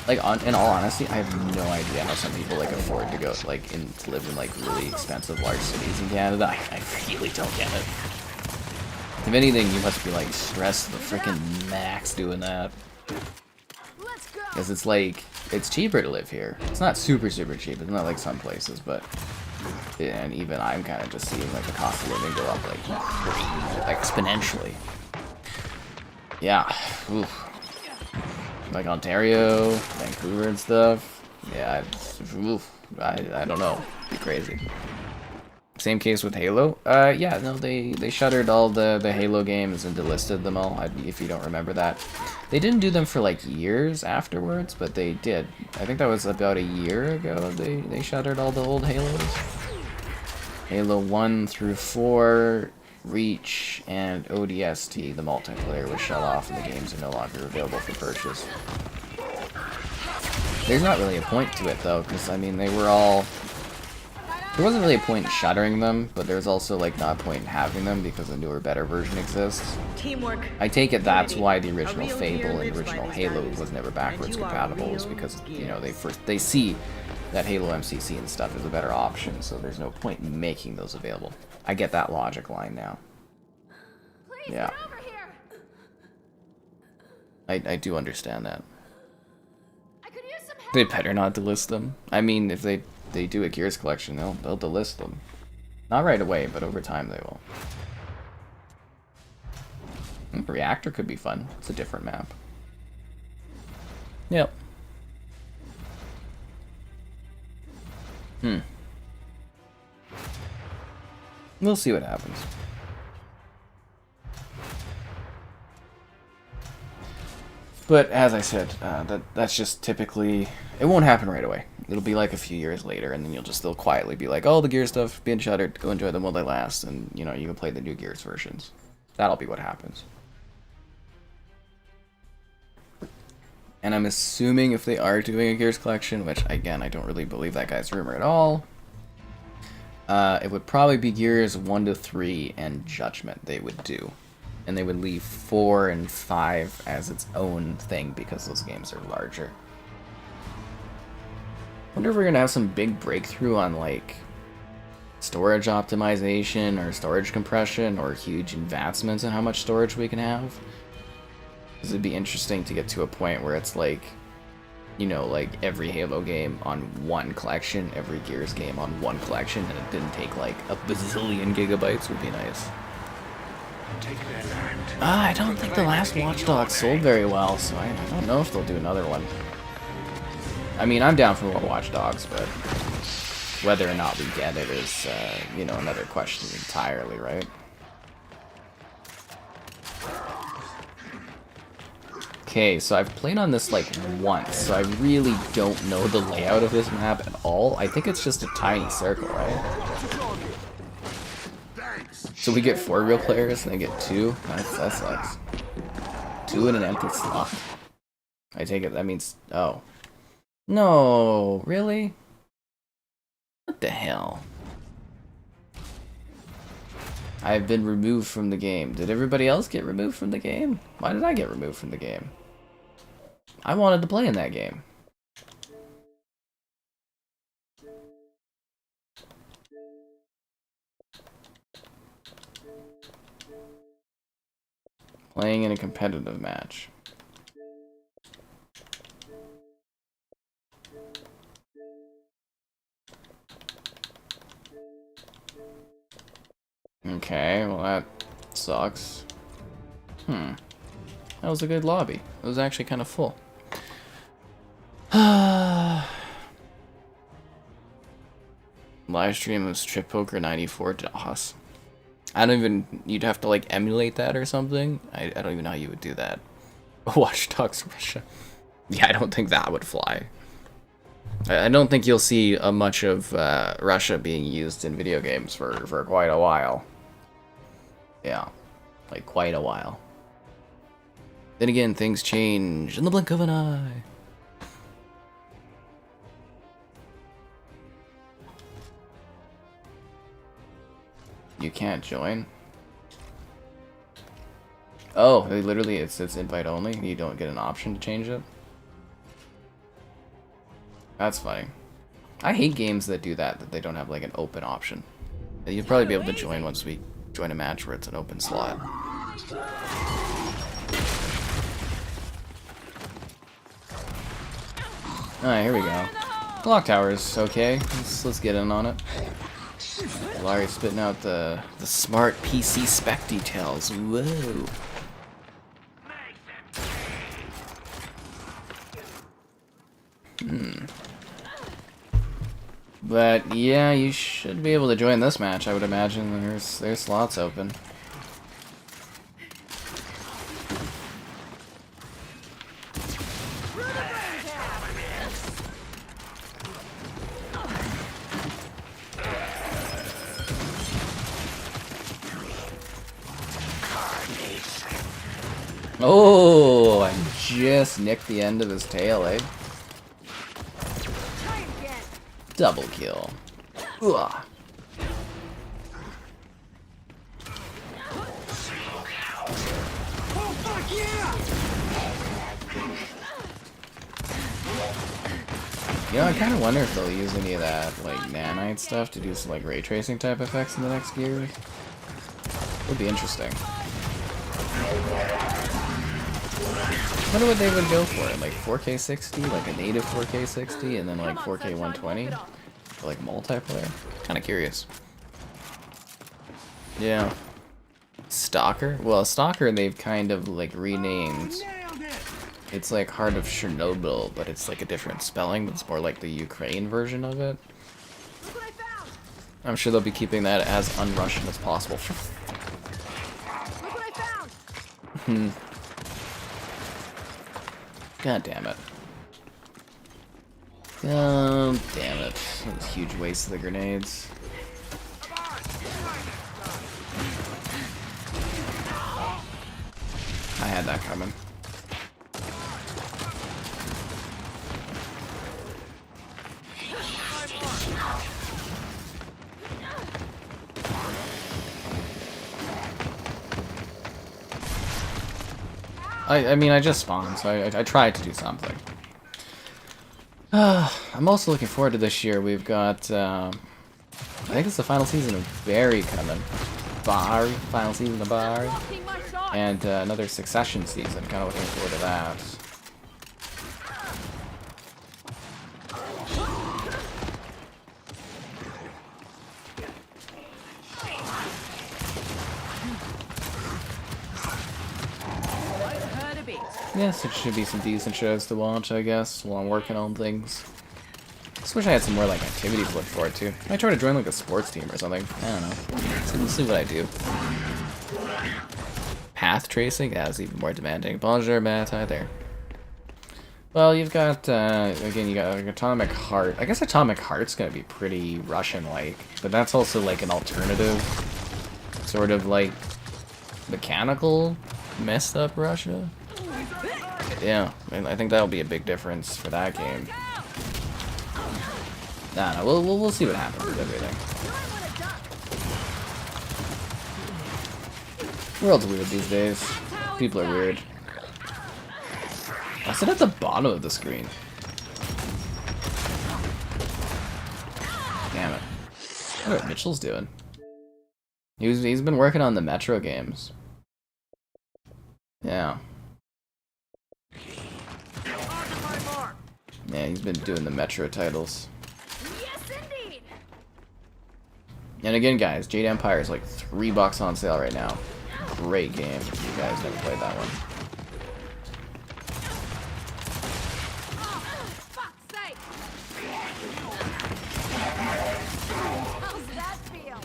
Like, in all honesty, I have no idea how some people like afford to go to live in like really expensive large cities in Canada. I really don't get it. If anything, you must be like stressed to the freaking max doing that. Let's go. Because it's like, it's cheaper to live here. It's not super cheap. It's not like some places, but and even I'm kind of just seeing like the cost of living go up like exponentially. Yeah. Oof. Like Ontario, Vancouver and stuff. Yeah, I don't know. It'd be crazy. Same case with Halo. Yeah, no, they shuttered all the Halo games and delisted them all, if you don't remember that. They didn't do them for like years afterwards, but they did. I think that was about a year ago they shuttered all the old Halos. Halo 1 through 4, Reach, and ODST, the multiplayer, was shut off and the games are no longer available for purchase. There's not really a point to it though, because I mean they were all... There wasn't really a point in shuttering them, but there's also like not a point in having them because a newer, better version exists. Teamwork. I take it that's why the original Fable and the original Halo was never backwards compatible, is because, you know, they see that Halo MCC and stuff is a better option, so there's no point in making those available. I get that logic line now. Please Yeah. get over here. I do understand that. I could use some help. They better not delist them. I mean, if they do a Gears collection, they'll delist them. Not right away, but over time they will. Reactor could be fun. It's a different map. Yep. We'll see what happens. But as I said, that's just typically... It won't happen right away. It'll be like a few years later, and then you'll just still quietly be like, oh, the Gears stuff being shuttered, go enjoy them while they last, and, you know, you can play the new Gears versions. That'll be what happens. And I'm assuming if they are doing a Gears collection, which, again, I don't really believe that guy's rumor at all, It would probably be Gears 1 to 3 and Judgment they would do. And they would leave 4 and 5 as its own thing because those games are larger. Wonder if we're gonna have some big breakthrough on like storage optimization or storage compression or huge advancements in how much storage we can have. Because it'd be interesting to get to a point where it's like, you know, like every Halo game on one collection, every Gears game on one collection, and it didn't take like a bazillion gigabytes would be nice. I don't think the last Watch Dogs sold very well, so I don't know if they'll do another one. I mean, I'm down for more Watch Dogs, but whether or not we get it is, you know, another question entirely, right? Okay, so I've played on this like once, so I really don't know the layout of this map at all. I think it's just a tiny circle, right? So we get 4 real players and they get 2? That sucks. 2 in an empty slot. I take it that means... oh. No, really? What the hell? I've been removed from the game. Did everybody else get removed from the game? Why did I get removed from the game? I wanted to play in that game. Playing in a competitive match. Okay, well that sucks. That was a good lobby. It was actually kind of full. Livestream of Strip Poker 94 DOS. I don't even... you'd have to like emulate that or something? I don't even know how you would do that. Watch Dogs Russia. Yeah, I don't think that would fly. I don't think you'll see much of Russia being used in video games for quite a while. Yeah, like quite a while. Then again, things change in the blink of an eye. You can't join? Oh, literally it's invite only? You don't get an option to change it? That's funny. I hate games that do that they don't have like an open option. You'd probably be able to join once we join a match where it's an open slot. Alright, here we go. Clock towers, okay. Let's get in on it. Larry spitting out the smart PC spec details. Whoa. But yeah, you should be able to join this match. I would imagine there's slots open. Oh, I just nicked the end of his tail, eh? Double kill. Ugh. You know, I kind of wonder if they'll use any of that, like, nanite stuff to do some, like, ray tracing type effects in the next Gears. Would be interesting. I wonder what they would go for it, like 4K 60, like a native 4K 60, and then like 4K 120, for like multiplayer. Kind of curious. Yeah. Stalker? Well, Stalker they've kind of like renamed. It's like Heart of Chernobyl, but it's like a different spelling, but it's more like the Ukraine version of it. I'm sure they'll be keeping that as un-Russian as possible. Look what I found! God damn it. God damn it. That was a huge waste of the grenades. I had that coming. I mean, I just spawned, so I tried to do something. I'm also looking forward to this year. We've got, I think it's the final season of Barry coming. Barry, final season of Barry. And another Succession season. Kind of looking forward to that. Yes, it should be some decent shows to watch, I guess, while I'm working on things. Just wish I had some more, like, activity to look forward to. I might try to join, like, a sports team or something. I don't know. Let's see what I do. Path tracing? Yeah, it's even more demanding. Bonjour, Matt. Hi there. Well, you've got, again, you got, like, Atomic Heart. I guess Atomic Heart's gonna be pretty Russian-like, but that's also, like, an alternative, sort of, like, mechanical, messed up Russia. Yeah, I think that'll be a big difference for that game. Nah, no, we'll see what happens with everything. The world's weird these days. People are weird. I sit at the bottom of the screen. Damn it. I wonder what Mitchell's doing. He's been working on the Metro games. Yeah. Yeah, he's been doing the Metro titles. Yes, indeed. And again, guys, Jade Empire is like $3 on sale right now. Great game if you guys never played that one. Oh, fuck's sake. How's that feel?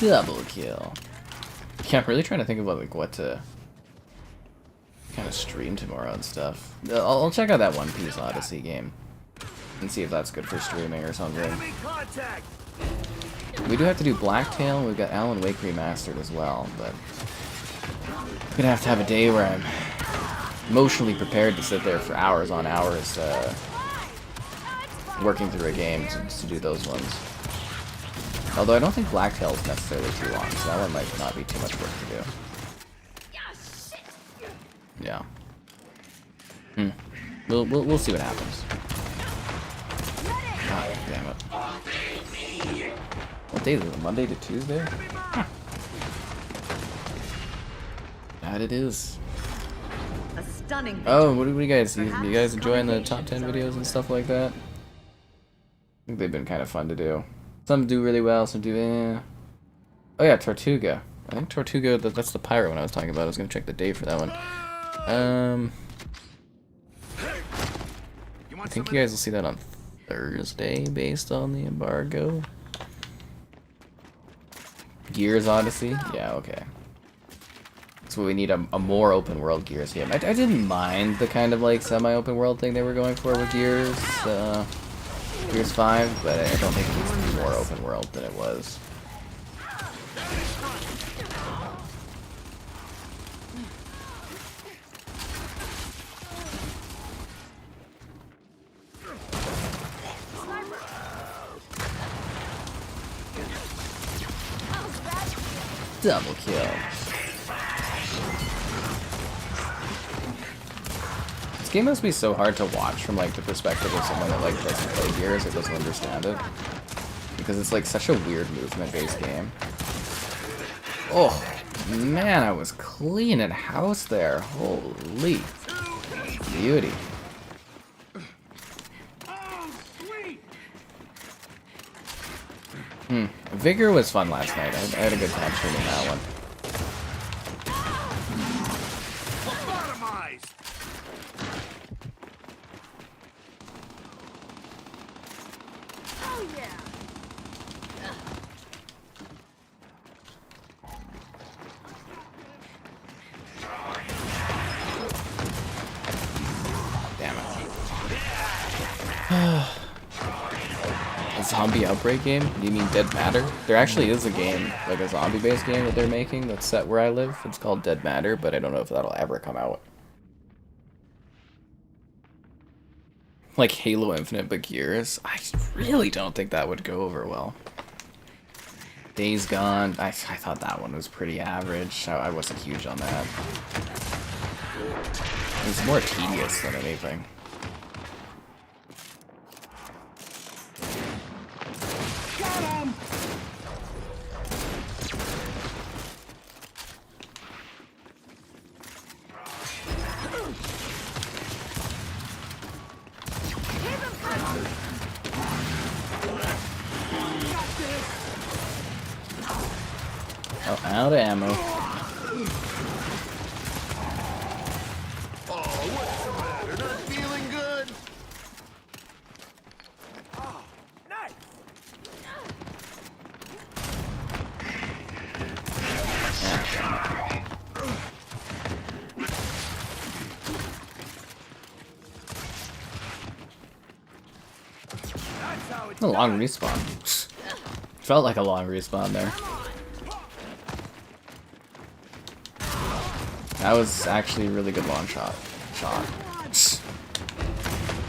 Double kill. Yeah, I'm really trying to think about like what to kind of stream tomorrow and stuff. I'll check out that One Piece Odyssey game and see if that's good for streaming or something. We do have to do Blacktail. We've got Alan Wake Remastered as well, but I'm gonna have to have a day where I'm emotionally prepared to sit there for hours on hours working through a game to do those ones. Although I don't think Blacktail is necessarily too long, so that one might not be too much work to do. Yeah. We'll see what happens. God damn it. What day is it? Monday to Tuesday? Huh. That it is. A stunning Oh, what do you guys? You guys enjoying the top 10 videos and stuff like that? I think they've been kind of fun to do. Some do really well, some do eh. Oh yeah, Tortuga. I think Tortuga, that's the pirate one I was talking about. I was gonna check the date for that one. I think you guys will see that on Thursday based on the embargo. Gears Odyssey? Yeah, okay. So we need a more open world Gears game. I didn't mind the kind of like semi-open world thing they were going for with Gears. Gears 5, but I don't think it needs to be more open world than it was. Double kill. This game must be so hard to watch from like the perspective of someone that like doesn't play Gears or doesn't understand it, because it's like such a weird movement-based game. Oh man, I was cleaning house there. Holy beauty. Vigor was fun last night. I had a good time streaming that one. Oh yeah. Damn it. A zombie outbreak game? Do you mean Dead Matter? There actually is a game, like a zombie-based game that they're making that's set where I live. It's called Dead Matter, but I don't know if that'll ever come out. Like Halo Infinite but Gears. I really don't think that would go over well. Days Gone, I thought that one was pretty average. I wasn't huge on that. It was more tedious than anything. Oh, out of ammo. Oh, what's the matter? Not feeling good? Oh, nice. A long respawn. Felt like a long respawn there. That was actually a really good long shot.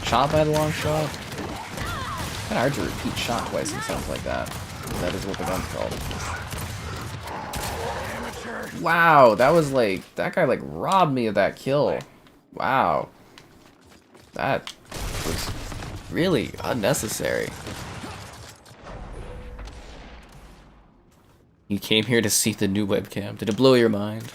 Shot by the long shot? Kinda hard to repeat shot twice and stuff like that. That is what the gun's called. Wow, that was like, that guy like robbed me of that kill. Wow. That was really unnecessary. You came here to see the new webcam. Did it blow your mind?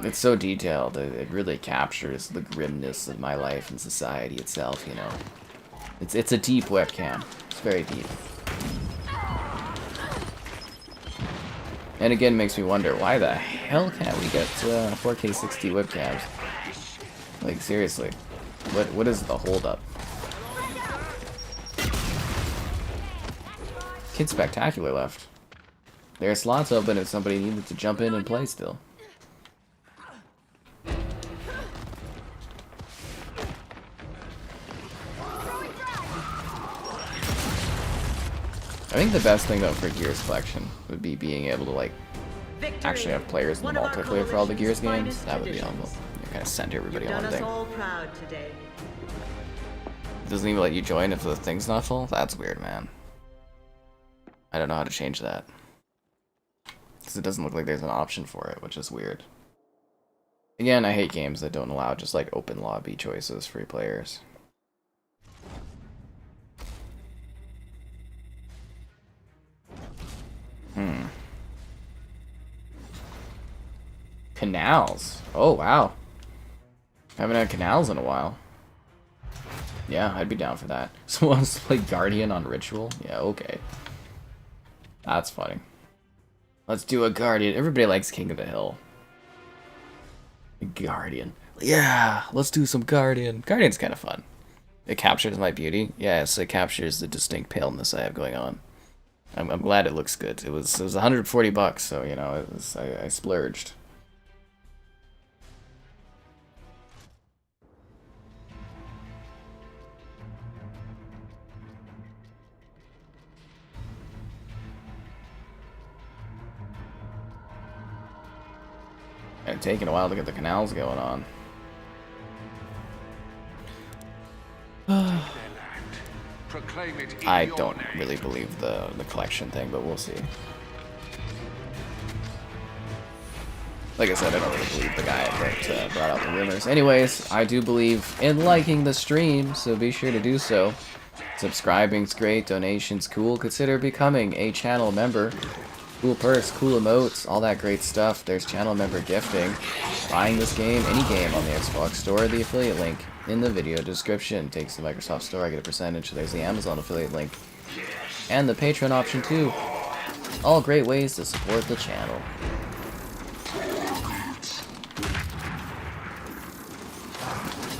It's so detailed. It really captures the grimness of my life and society itself, you know. It's a deep webcam. It's very deep. And again, makes me wonder, why the hell can't we get 4K 60 webcams? Like, seriously. What is the holdup? Kid Spectacular left. There are slots open if somebody needed to jump in and play still. I think the best thing though for Gears Collection would be being able to like actually have players in the multiplayer for all the Gears games. That would be awful. You kind of center everybody on one thing. It doesn't even let you join if the thing's not full. That's weird, man. I don't know how to change that because it doesn't look like there's an option for it, which is weird. Again, I hate games that don't allow just like open lobby choices for players. Canals. Oh, wow. Haven't had canals in a while. Yeah, I'd be down for that. Someone wants to play Guardian on Ritual? Yeah, okay. That's funny. Let's do a Guardian. Everybody likes King of the Hill. Guardian. Yeah, let's do some Guardian. Guardian's kind of fun. It captures my beauty. Yes, it captures the distinct paleness I have going on. I'm glad it looks good. It was $140, so you know I splurged. It's taking a while to get the canals going on. I don't really believe the collection thing, but we'll see. Like I said, I don't really believe the guy that brought out the rumors. Anyways, I do believe in liking the stream, so be sure to do so. Subscribing's great, donations cool. Consider becoming a channel member. Cool perks, cool emotes, all that great stuff. There's channel member gifting. Buying this game, any game on the Xbox Store, the affiliate link in the video description takes the Microsoft Store. I get a percentage. There's the Amazon affiliate link. And the Patreon option too. All great ways to support the channel.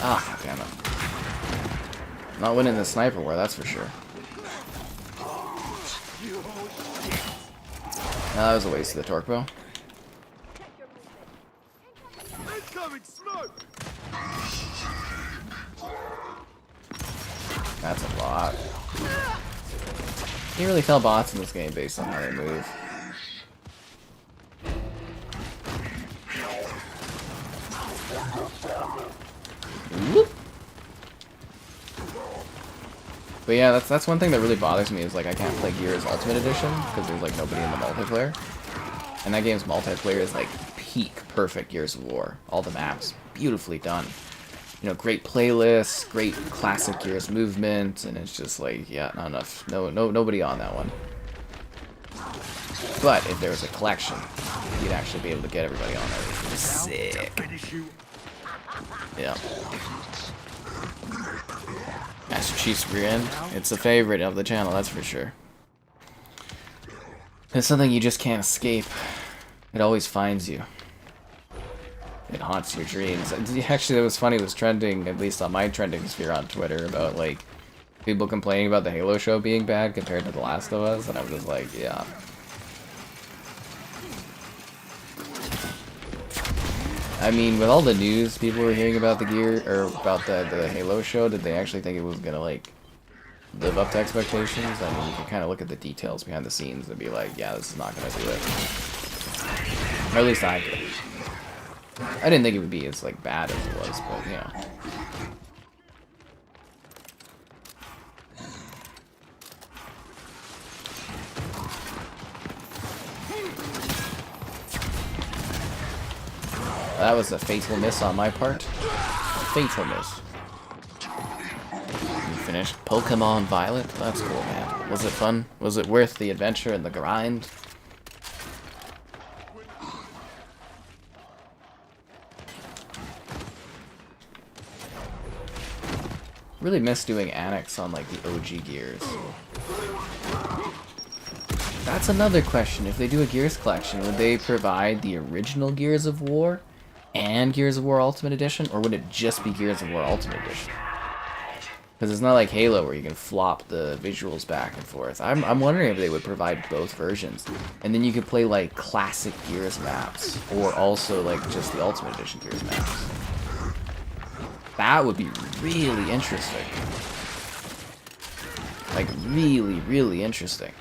Ah, damn it. Not winning the sniper war, that's for sure. No, that was a waste of the torque bow. That's a lot. You really tell bots in this game based on how they move. Whoop. But yeah, that's one thing that really bothers me is like I can't play Gears Ultimate Edition because there's like nobody in the multiplayer. And that game's multiplayer is like peak perfect Gears of War. All the maps beautifully done. You know, great playlists, great classic Gears movement, and it's just like, yeah, not enough. Nobody on that one. But if there was a collection, you'd actually be able to get everybody on there, which is sick. Yeah. Master Chief's rear end. It's a favorite of the channel, that's for sure. It's something you just can't escape. It always finds you. It haunts your dreams. Actually, it was funny. It was trending, at least on my trending sphere on Twitter, about like people complaining about the Halo show being bad compared to The Last of Us, and I was just like, yeah. I mean, with all the news people were hearing about the gear or about the Halo show, did they actually think it was gonna like live up to expectations? I mean, you can kind of look at the details behind the scenes and be like, yeah, this is not gonna do it. Or at least I did. I didn't think it would be as like bad as it was, but you know. That was a fatal miss on my part. Fatal miss. You finished Pokemon Violet? That's cool, man. Was it fun? Was it worth the adventure and the grind? Really miss doing Annex on like the OG Gears. That's another question. If they do a Gears collection, would they provide the original Gears of War and Gears of War Ultimate Edition, or would it just be Gears of War Ultimate Edition? Because it's not like Halo where you can flop the visuals back and forth. I'm wondering if they would provide both versions, and then you could play like classic Gears maps, or also like just the Ultimate Edition Gears maps. That would be really interesting. Like really, really interesting.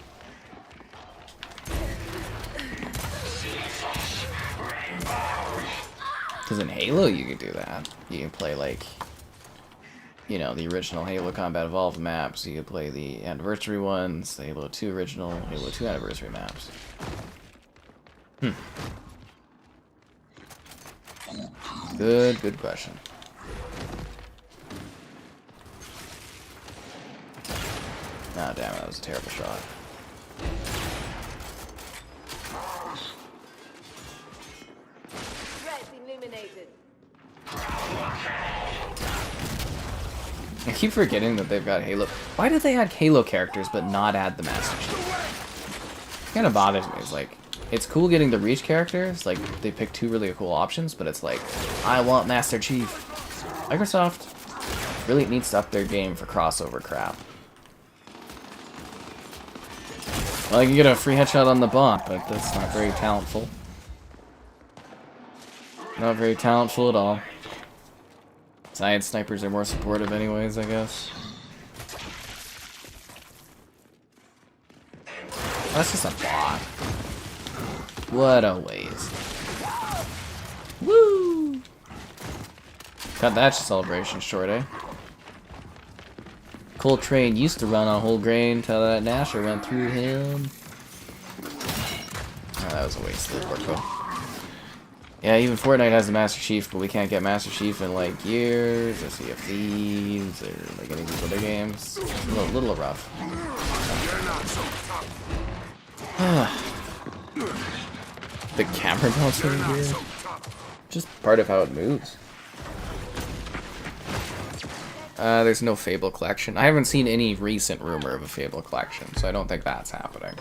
Because in Halo you could do that. You can play like, you know, the original Halo Combat Evolved maps. You could play the Anniversary ones, the Halo 2 original, Halo 2 Anniversary maps. Good question. Ah, damn, that was a terrible shot. I keep forgetting that they've got Halo. Why did they add Halo characters but not add the Master Chief? It kind of bothers me. It's like, it's cool getting the Reach characters. Like, they picked two really cool options, but it's like, I want Master Chief. Microsoft really needs to up their game for crossover crap. Well, I can get a free headshot on the bot, but that's not very talentful. Not very talentful at all. Science snipers are more supportive anyways, I guess. That's just a bot. What a waste. Woo! Cut that celebration short, eh? Coltrane used to run on whole grain till that Nasher went through him. Oh, that was a waste of the Porco. Yeah, even Fortnite has a Master Chief, but we can't get Master Chief in like Gears or Sea of Thieves or like any of these other games. It's a little rough. The camera bouncing here. Just part of how it moves. There's no Fable collection. I haven't seen any recent rumor of a Fable collection, so I don't think that's happening.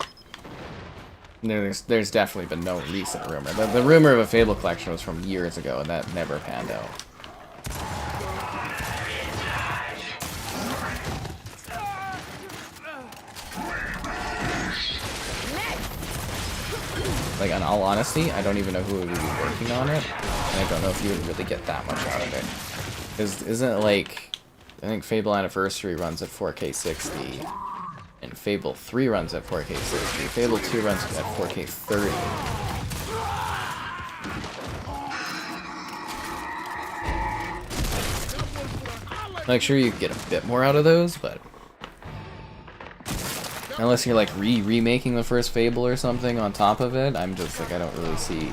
There's definitely been no recent rumor. The rumor of a Fable collection was from years ago, and that never panned out. Like, in all honesty, I don't even know who would be working on it, and I don't know if you would really get that much out of it. Isn't it like, I think Fable Anniversary runs at 4K 60. And Fable 3 runs at 4K 60. Fable 2 runs at 4K 30. Like, sure, you get a bit more out of those, but unless you're like remaking the first Fable or something on top of it, I'm just like, I don't really see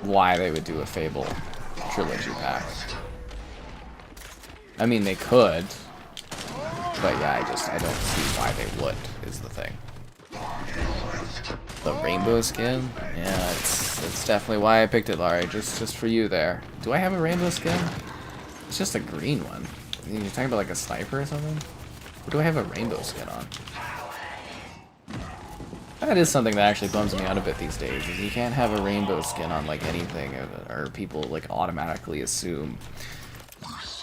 why they would do a Fable trilogy pack. I mean, they could, but yeah, I don't see why they would, is the thing. The rainbow skin? Yeah, it's definitely why I picked it, Laurie, just for you there. Do I have a rainbow skin? It's just a green one. You're talking about like a sniper or something? Or do I have a rainbow skin on? That is something that actually bums me out a bit these days, is you can't have a rainbow skin on like anything, or people like automatically assume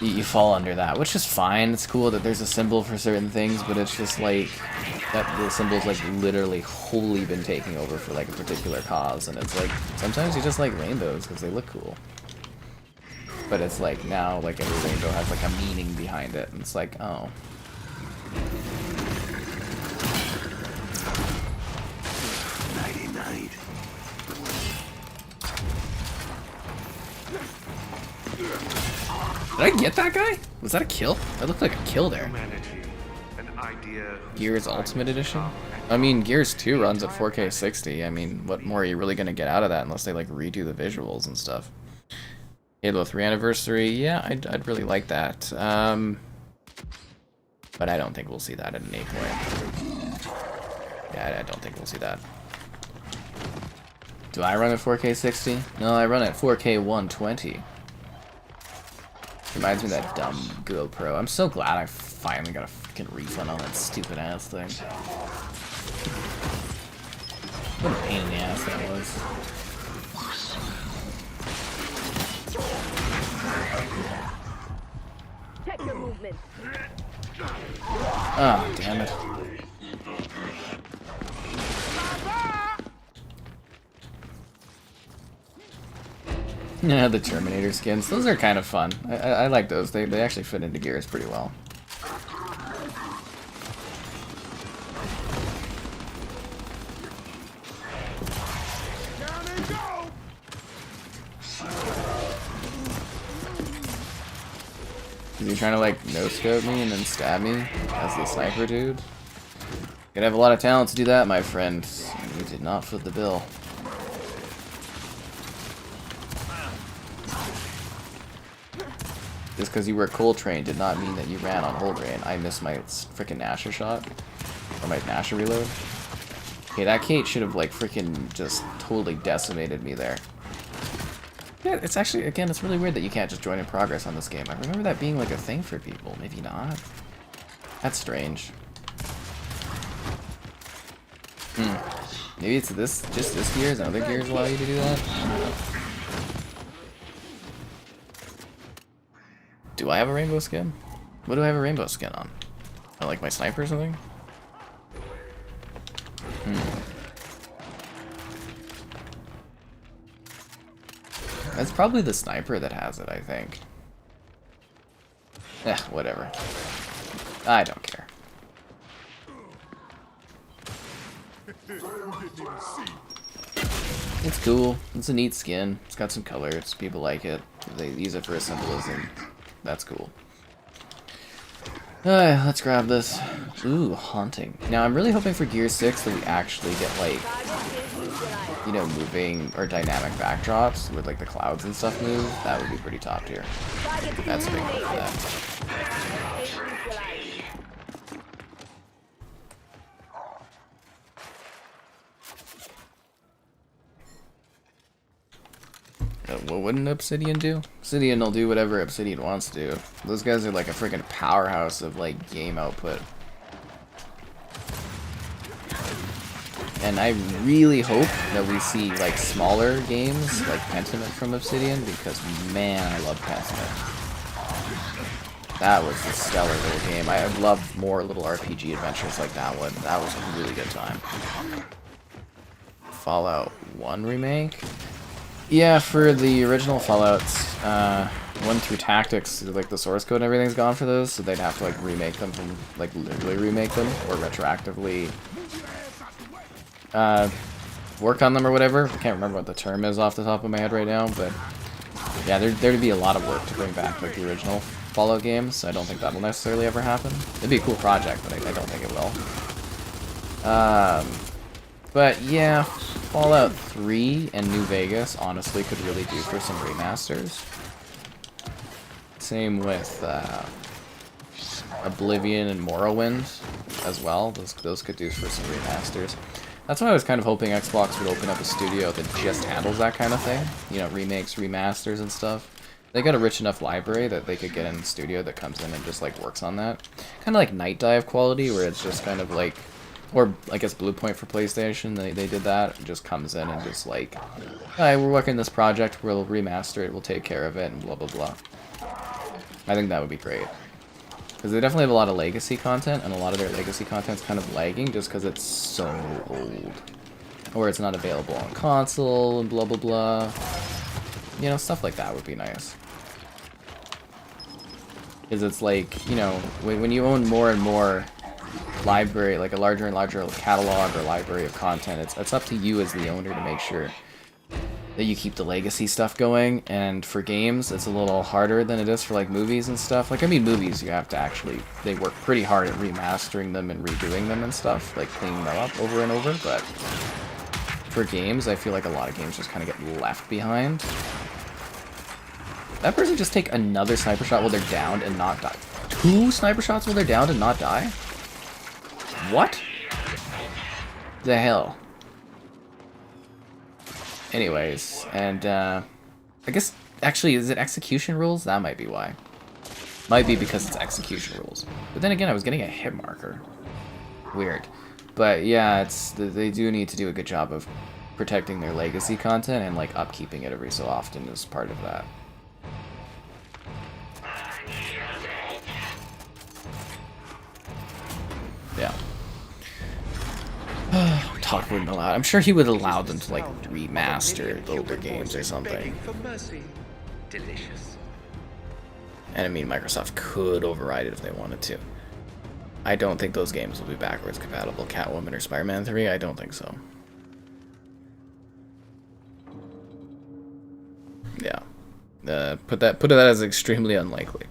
you fall under that, which is fine. It's cool that there's a symbol for certain things, but it's just like that the symbol's like literally wholly been taking over for like a particular cause, and it's like sometimes you just like rainbows because they look cool. But it's like now like every rainbow has like a meaning behind it, and it's like, oh. Nighty-night. Did I get that guy? Was that a kill? That looked like a kill there. Gears Ultimate Edition? I mean, Gears 2 runs at 4K 60. I mean, what more are you really going to get out of that unless they like redo the visuals and stuff? Halo 3 Anniversary, yeah, I'd really like that. But I don't think we'll see that at an 8-point. Yeah, I don't think we'll see that. Do I run at 4K 60? No, I run at 4K 120. Reminds me of that dumb GoPro. I'm so glad I finally got a fucking refund on that stupid ass thing. What a pain in the ass that was. Check your movement. Oh, damn it. Yeah, the Terminator skins. Those are kind of fun. I like those. They actually fit into Gears pretty well. You're trying to like no-scope me and then stab me as the sniper dude? You gotta have a lot of talent to do that, my friend. You did not foot the bill. Just because you were Cold Train did not mean that you ran on Horde Rain. I missed my freaking Nasher shot. Or my Nasher reload. Okay, that Kate should have like freaking just totally decimated me there. Yeah, it's actually, again, it's really weird that you can't just join in progress on this game. I remember that being like a thing for people. Maybe not. That's strange. Maybe it's just this Gears and other Gears allow you to do that? I don't know. Do I have a rainbow skin? What do I have a rainbow skin on? I like my sniper or something? That's probably the sniper that has it, I think. Eh, whatever. I don't care. It's cool. It's a neat skin. It's got some colors. People like it. They use it for a symbolism. That's cool. Let's grab this. Ooh, haunting. Now, I'm really hoping for Gear 6 that we actually get, like, you know, moving or dynamic backdrops with, like, the clouds and stuff move. That would be pretty top tier. That's a big one for that. What wouldn't Obsidian do? Obsidian will do whatever Obsidian wants to do. Those guys are like a freaking powerhouse of like game output. And I really hope that we see like smaller games like Pentiment from Obsidian, because man, I love Pentiment. That was a stellar little game. I love more little RPG adventures like that one. That was a really good time. Fallout 1 remake? Yeah, for the original Fallouts, 1 through Tactics, like the source code and everything's gone for those, so they'd have to like remake them from, like literally remake them, or retroactively work on them or whatever. I can't remember what the term is off the top of my head right now, but yeah, there'd be a lot of work to bring back like the original. Fallout games, so I don't think that'll necessarily ever happen. It'd be a cool project, but I don't think it will. But yeah, Fallout 3 and New Vegas honestly could really do for some remasters. Same with Oblivion and Morrowind as well. Those could do for some remasters. That's why I was kind of hoping Xbox would open up a studio that just handles that kind of thing. You know, remakes, remasters, and stuff. They got a rich enough library that they could get in a studio that comes in and just like works on that. Kind of like Night Dive quality, where it's just kind of like, or I guess Bluepoint for PlayStation, they did that. It just comes in and just like, alright, we're working this project, we'll remaster it, we'll take care of it, and blah blah blah. I think that would be great. Because they definitely have a lot of legacy content, and a lot of their legacy content's kind of lagging just because it's so old. Or it's not available on console, and blah blah blah. You know, stuff like that would be nice. Because it's like, you know, when you own more and more library, like a larger and larger catalog or library of content, it's up to you as the owner to make sure that you keep the legacy stuff going. And for games, it's a little harder than it is for like movies and stuff. Like, I mean, movies, you have to actually, they work pretty hard at remastering them and redoing them and stuff, like cleaning them up over and over. But for games, I feel like a lot of games just kind of get left behind. That person just take another sniper shot while they're downed and not die. 2 sniper shots while they're downed and not die? What the hell? Anyways, and I guess, actually, is it execution rules? That might be why. Might be because it's execution rules. But then again, I was getting a hit marker. Weird. But yeah, they do need to do a good job of protecting their legacy content and like upkeeping it every so often as part of that. Yeah. Talk wouldn't allow it. I'm sure he would allow them to like remaster older games or something. Delicious. And I mean, Microsoft could override it if they wanted to. I don't think those games will be backwards compatible. Catwoman or Spider-Man 3? I don't think so. Yeah. Put that as extremely unlikely.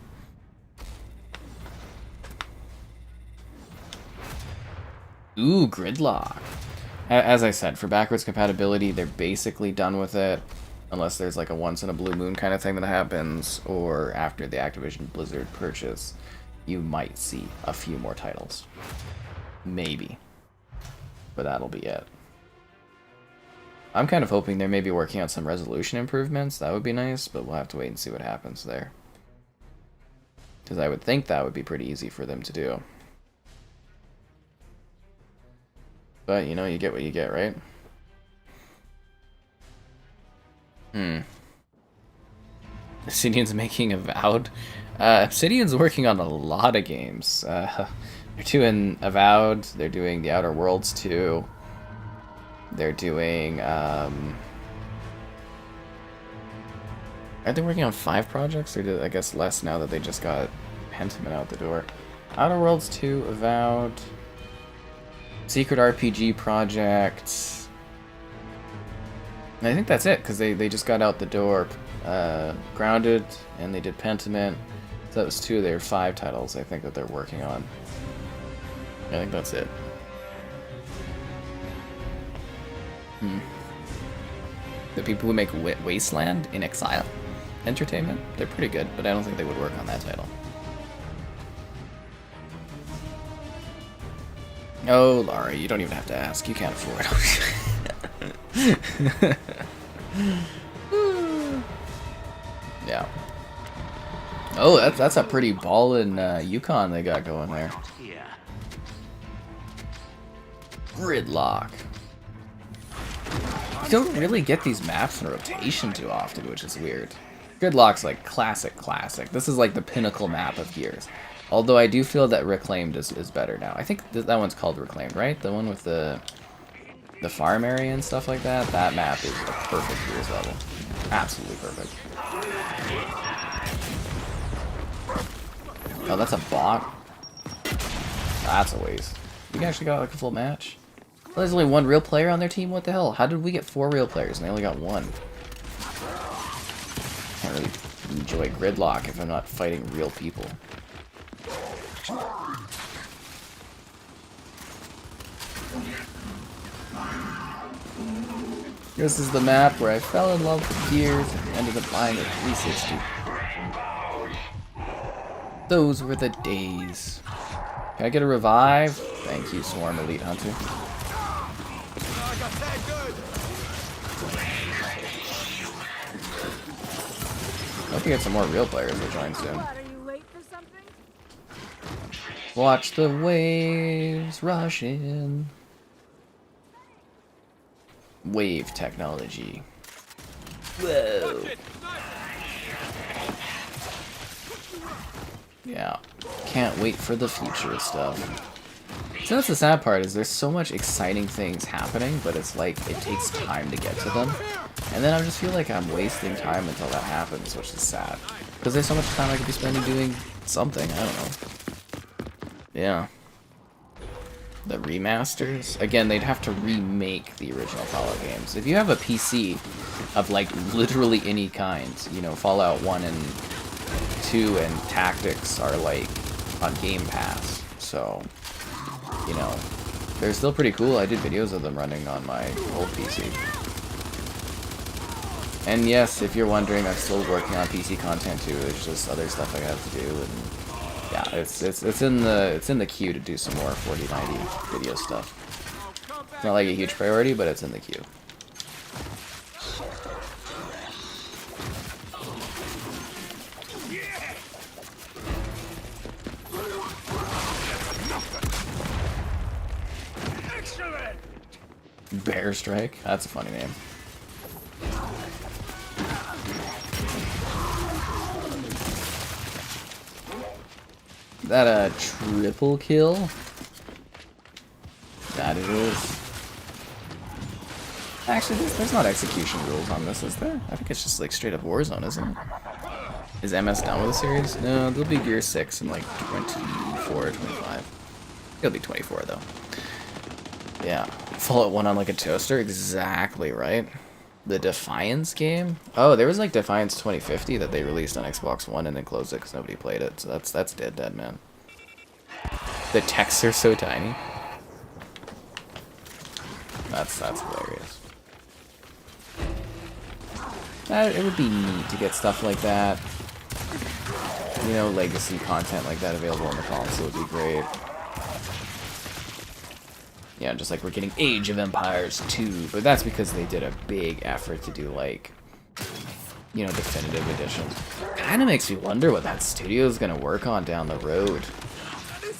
Ooh, Gridlock. As I said, for backwards compatibility, they're basically done with it. Unless there's like a once-in-a-blue moon kind of thing that happens, or after the Activision Blizzard purchase, you might see a few more titles. Maybe. But that'll be it. I'm kind of hoping they're maybe working on some resolution improvements. That would be nice, but we'll have to wait and see what happens there. Because I would think that would be pretty easy for them to do. But, you know, you get what you get, right? Obsidian's making Avowed. Obsidian's working on a lot of games. They're doing Avowed, they're doing The Outer Worlds 2. They're doing, Aren't they working on 5 projects? Or I guess less now that they just got Pentiment out the door. Outer Worlds 2, Avowed... Secret RPG project. And I think that's it, because they just got out the door. Grounded, and they did Pentiment. So that was 2 of their 5 titles, I think, that they're working on. I think that's it. The people who make Wasteland in Exile Entertainment, they're pretty good, but I don't think they would work on that title. Oh, Laurie, you don't even have to ask. You can't afford it. Yeah. Oh, that's a pretty ballin' Yukon they got going there. Gridlock. You don't really get these maps in rotation too often, which is weird. Gridlock's like classic. This is like the pinnacle map of Gears. Although I do feel that Reclaimed is better now. I think that one's called Reclaimed, right? The one with the farm area and stuff like that? That map is a perfect Gears level. Absolutely perfect. Oh, that's a bot? That's a waste. You actually got like a full match? Well, there's only 1 real player on their team? What the hell? How did we get 4 real players and they only got 1? Can't really enjoy gridlock if I'm not fighting real people. This is the map where I fell in love with Gears and ended up buying a 360. Those were the days. Can I get a revive? Thank you, Swarm Elite Hunter. Hope we get some more real players to join soon. What, are you late for something? Watch the waves rush in. Wave technology. Whoa. Yeah. Can't wait for the future stuff. So that's the sad part, is there's so much exciting things happening, but it's like it takes time to get to them. And then I just feel like I'm wasting time until that happens, which is sad. Because there's so much time I could be spending doing something, I don't know. Yeah. The remasters? Again, they'd have to remake the original Fallout games. If you have a PC of, like, literally any kind, you know, Fallout 1 and 2 and Tactics are, like, on Game Pass. So, you know, they're still pretty cool. I did videos of them running on my old PC. And yes, if you're wondering, I'm still working on PC content too. There's just other stuff I have to do, and yeah, it's in the queue to do some more 4090 video stuff. It's not like a huge priority, but it's in the queue. Bear Strike? That's a funny name. That a triple kill? That it is. Actually, there's not execution rules on this, is there? I think it's just like straight up Warzone, isn't it? Is MS done with the series? No, there'll be Gear 6 in like 24 or 25. It'll be 24 though. Yeah. Fallout 1 on like a toaster? Exactly right. The Defiance game? Oh, there was like Defiance 2050 that they released on Xbox One and then closed it because nobody played it. So that's dead, man. The texts are so tiny. That's hilarious. It would be neat to get stuff like that. You know, legacy content like that available on the console would be great. Yeah, just like we're getting Age of Empires 2, but that's because they did a big effort to do, like, you know, definitive editions. Kinda makes me wonder what that studio is gonna work on down the road.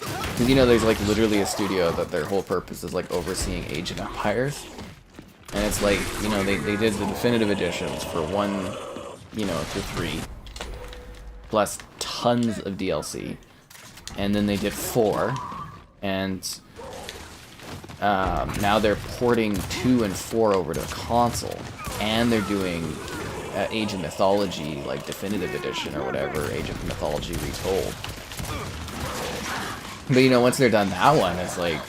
Because, you know, there's, like, literally a studio that their whole purpose is, like, overseeing Age of Empires. And it's like, you know, they did the definitive editions for 1, you know, to 3. Plus tons of DLC. And then they did 4. And now they're porting 2 and 4 over to console, and they're doing Age of Mythology, like Definitive Edition or whatever, Age of Mythology Retold. But you know, once they're done that one, it's like,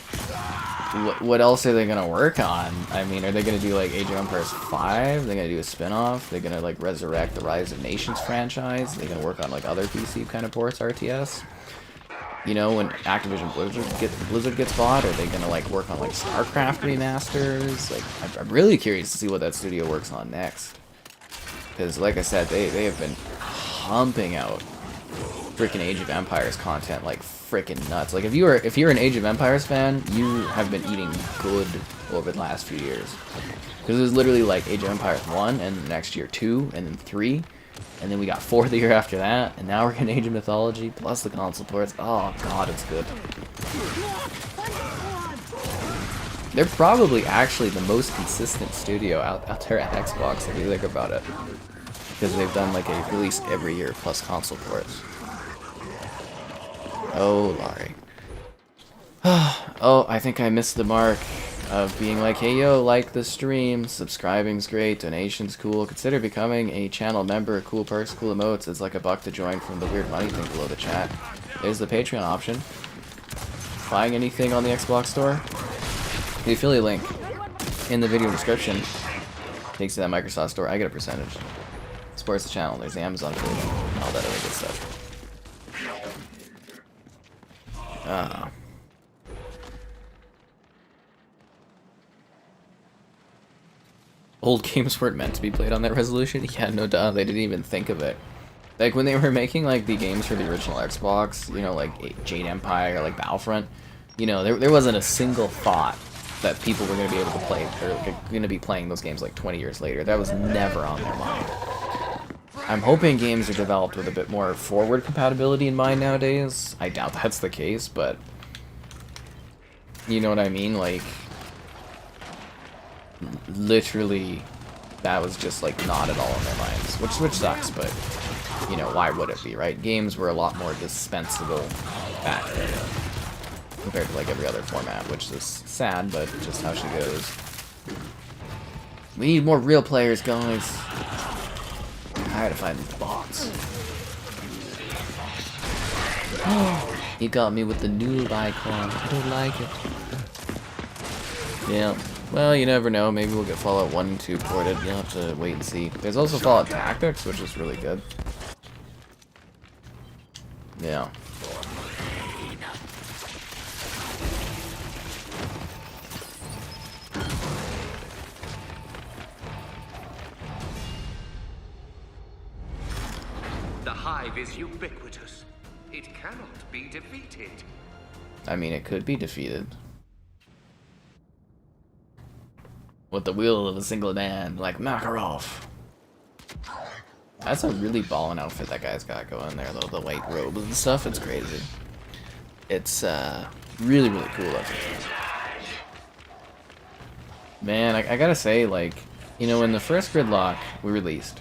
what else are they gonna work on? I mean, are they gonna do like Age of Empires 5? They're gonna do a spin-off? They're gonna like resurrect the Rise of Nations franchise? They're gonna work on like other PC kind of ports, RTS? You know, when Activision Blizzard gets bought, are they gonna like work on like StarCraft remasters? Like, I'm really curious to see what that studio works on next. Because, like I said, they have been pumping out freaking Age of Empires content like freaking nuts. Like, if you're an Age of Empires fan, you have been eating good over the last few years. Because it was literally like Age of Empires 1, and next year 2, and then 3. And then we got 4 the year after that, and now we're getting Age of Mythology, plus the console ports. Oh god, it's good. They're probably actually the most consistent studio out there at Xbox, if you think about it. Because they've done like a release every year, plus console ports. Oh, Laurie. Oh, I think I missed the mark of being like, hey yo, like the stream, subscribing's great, donation's cool, consider becoming a channel member, cool perks, cool emotes, it's like $1 to join from the weird money thing below the chat. There's the Patreon option. Buying anything on the Xbox store? The affiliate link in the video description takes to that Microsoft store. I get a percentage. Supports the channel. There's the Amazon affiliate, and all that other good stuff. Old games weren't meant to be played on that resolution? Yeah, no duh, they didn't even think of it. Like, when they were making, like, the games for the original Xbox, you know, like Jade Empire, or, like, Battlefront, you know, there wasn't a single thought that people were going to be able to play, or going to be playing those games, like, 20 years later. That was never on their mind. I'm hoping games are developed with a bit more forward compatibility in mind nowadays. I doubt that's the case, but... You know what I mean? Like... Literally, that was just, like, not at all in their minds. Which sucks, but... You know, why would it be, right? Games were a lot more dispensable back then. Compared to, like, every other format, which is sad, but just how she goes. We need more real players, guys. I'm tired of fighting these bots. He got me with the noob icon. I don't like it. Yeah. Well, you never know. Maybe we'll get Fallout 1 and 2 ported. You'll have to wait and see. There's also Fallout Tactics, which is really good. Yeah. The hive is ubiquitous. It cannot be defeated. I mean, it could be defeated. With the will of a single man, like Makarov. That's a really ballin' outfit that guy's got going there, though. The white robes and stuff, it's crazy. It's, really, really cool looking. Man, I gotta say, like, you know, when the first Gridlock we released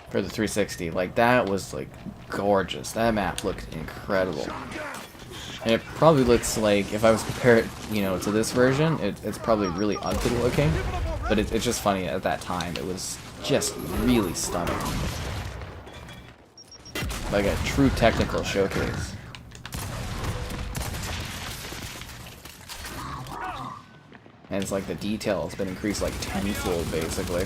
for the 360, like, that was, like, gorgeous. That map looked incredible. And it probably looks like, if I was to compare it, you know, to this version, it's probably really ugly looking. But it's just funny, at that time, it was just really stunning. Like a true technical showcase. And it's like the detail has been increased like tenfold, basically.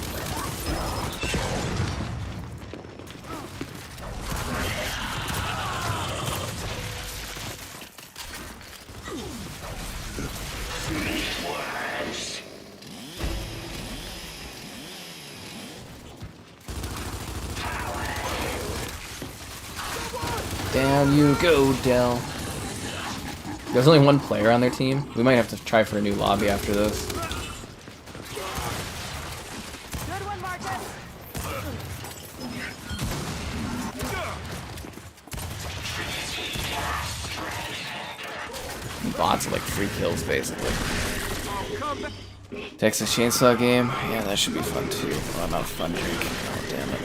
Down you go, Dell. There's only one player on their team. We might have to try for a new lobby after this. Good one, Marcus. Bots are like free kills, basically. Texas Chainsaw game? Yeah, that should be fun too. Well, not fun drinking. Oh, damn it.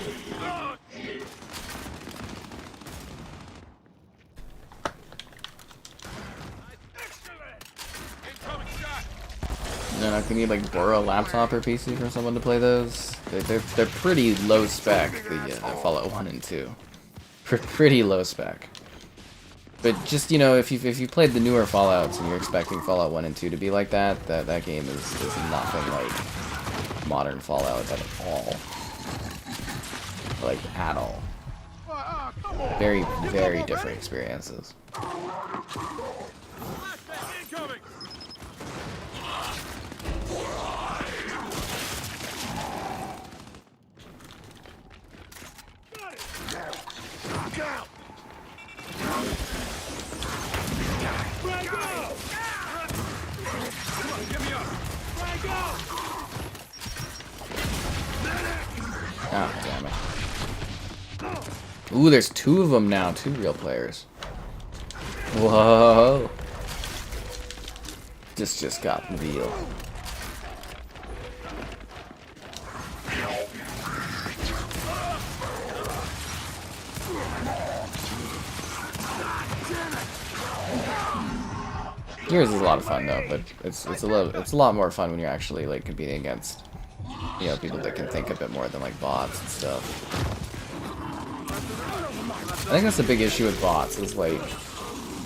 No, can you like borrow a laptop or PC for someone to play those? They're pretty low spec. The Fallout 1 and 2, pretty low spec. But just, you know, if you played the newer Fallouts and you're expecting Fallout 1 and 2 to be like that, that game is nothing like modern Fallout at all. Like at all. Very, very different experiences. Oh, damn it. Ooh, there's two of them now. Two real players. Whoa. This just got real. Gears is a lot of fun though, but it's a lot more fun when you're actually like competing against, you know, people that can think a bit more than like bots and stuff. I think that's the big issue with bots is like,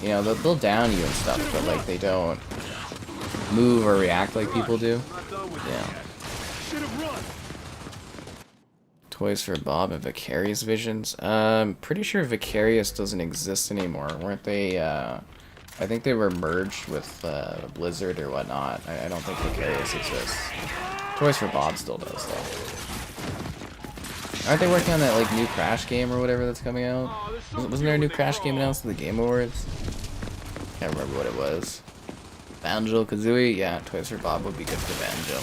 you know, they'll down you and stuff, but like they don't move or react like people do. Yeah. Toys for Bob and Vicarious Visions. Pretty sure Vicarious doesn't exist anymore. Weren't they, I think they were merged with Blizzard or whatnot. I don't think Vicarious exists. Toys for Bob still does, though. Aren't they working on that, like, new Crash game or whatever that's coming out? Wasn't there a new Crash game announced at the Game Awards? Can't remember what it was. Banjo-Kazooie? Yeah, Toys for Bob would be good for Banjo.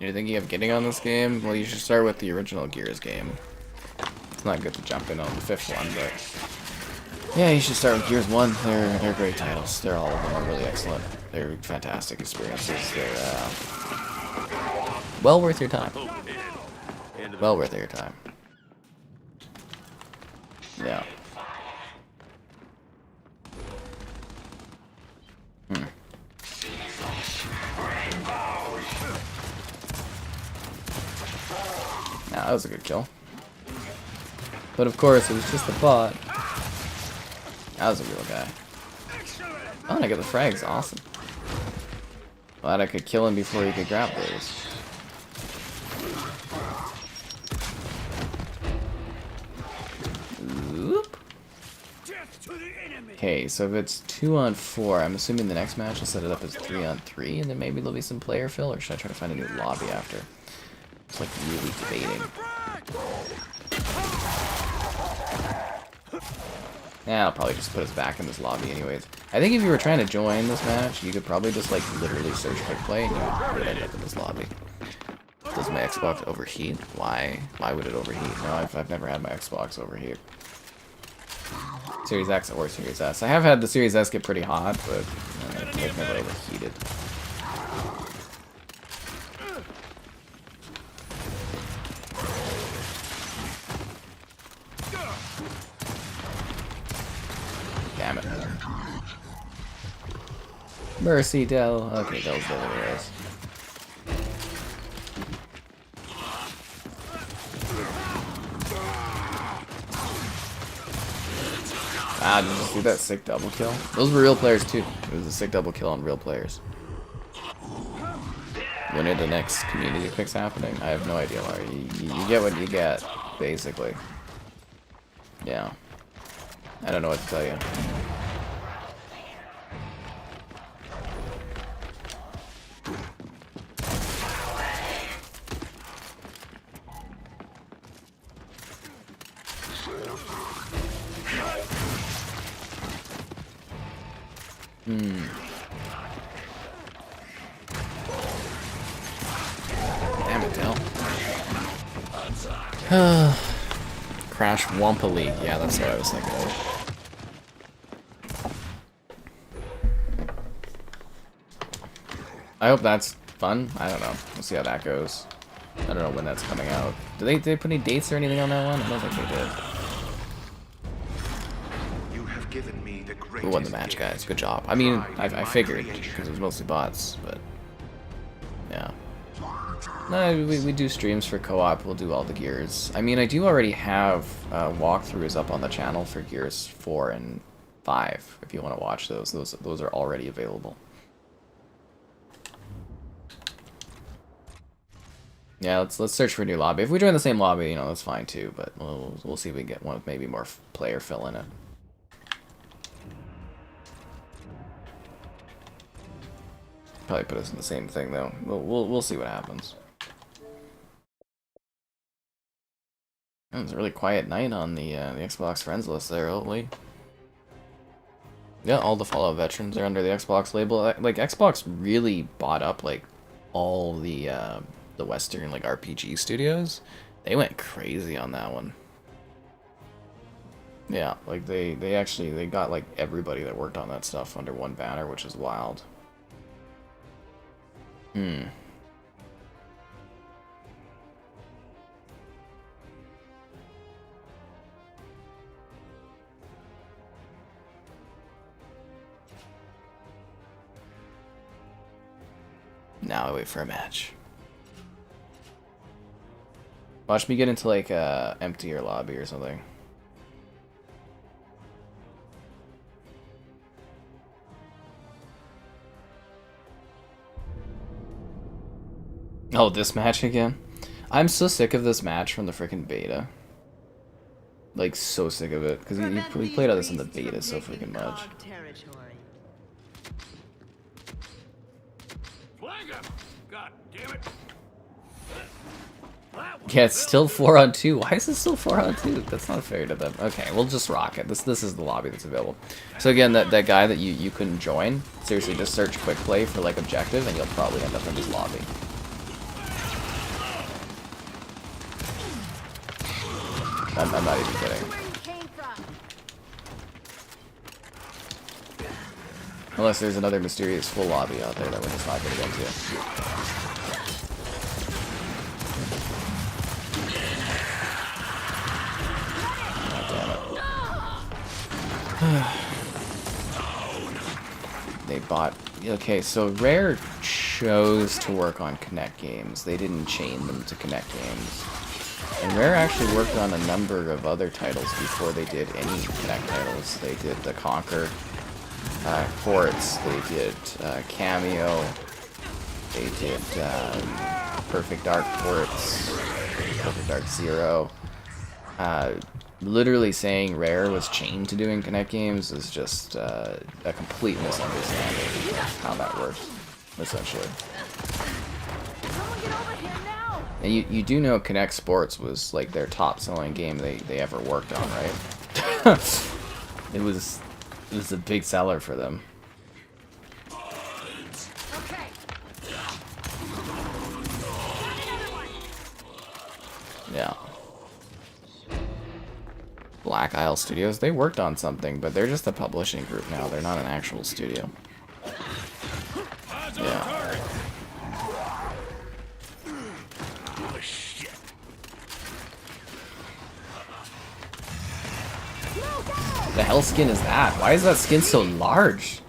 You're thinking of getting on this game? Well, you should start with the original Gears game. It's not good to jump in on the 5th one, but... yeah, you should start with Gears 1. They're great titles. They're all of them are really excellent. They're fantastic experiences. They're, well worth your time. Well worth your time. Yeah. Nah, that was a good kill. But of course, it was just a bot. That was a real guy. Oh, and I got the frags. Awesome. Glad I could kill him before he could grab those. Oop. Okay, so if it's 2-on-4, I'm assuming the next match will set it up as 3-on-3, and then maybe there'll be some player fill, or should I try to find a new lobby after? It's like really debating. Yeah, I'll probably just put us back in this lobby anyways. I think if you were trying to join this match, you could probably just like literally search quick play and you would end up in this lobby. Does my Xbox overheat? Why? Why would it overheat? No, I've never had my Xbox overheat. Series X or Series S. I have had the Series S get pretty hot, but I've never overheated. Damn it. Mercy, Dell. Okay, Dell's dead anyways. Ah, did you see that sick double kill? Those were real players too. It was a sick double kill on real players. When are the next community picks happening? I have no idea, Larry. You get what you get, basically. Yeah. I don't know what to tell you. Damn it, Dell. Crash Wampa League. Yeah, that's what I was thinking of. I hope that's fun. I don't know. We'll see how that goes. I don't know when that's coming out. Did they put any dates or anything on that one? I don't think they did. You have given me the Who won the match, guys? Good job. I mean, I figured, because it was mostly bots, but... yeah. No, we do streams for co-op. We'll do all the Gears. I mean, I do already have walkthroughs up on the channel for Gears 4 and 5, if you want to watch those. Those are already available. Yeah, let's search for a new lobby. If we join the same lobby, you know, that's fine too, but we'll see if we can get one with maybe more player fill in it. Probably put us in the same thing though. We'll see what happens. It was a really quiet night on the Xbox friends list there, holy. Yeah, all the Fallout veterans are under the Xbox label. Like Xbox really bought up like all the Western like RPG studios. They went crazy on that one. Yeah, like they got like everybody that worked on that stuff under one banner, which is wild. Now I wait for a match. Watch me get into like a emptier lobby or something. Oh, this match again? I'm so sick of this match from the freaking beta. Like, so sick of it. Because we played all this in the beta so freaking much. God damn it. Yeah, it's still 4-on-2. Why is it still 4-on-2? That's not fair to them. Okay, we'll just rock it. This is the lobby that's available. So again, that guy that you couldn't join, seriously, just search quick play for like objective and you'll probably end up in this lobby. I'm not even kidding. Unless there's another mysterious full lobby out there that we're just not going to get to. They bought... Okay, so Rare chose to work on Connect games. They didn't chain them to Connect games. And Rare actually worked on a number of other titles before they did any Connect titles. They did the Conquer ports, they did Cameo, they did Perfect Dark ports, Perfect Dark Zero. Literally saying Rare was chained to doing Connect games is just a complete misunderstanding of how that works, essentially. And you do know Connect Sports was like their top selling game they ever worked on, right? It was a big seller for them. Okay. Yeah. Black Isle Studios, they worked on something, but they're just a publishing group now. They're not an actual studio. Yeah. The hell skin is that? Why is that skin so large?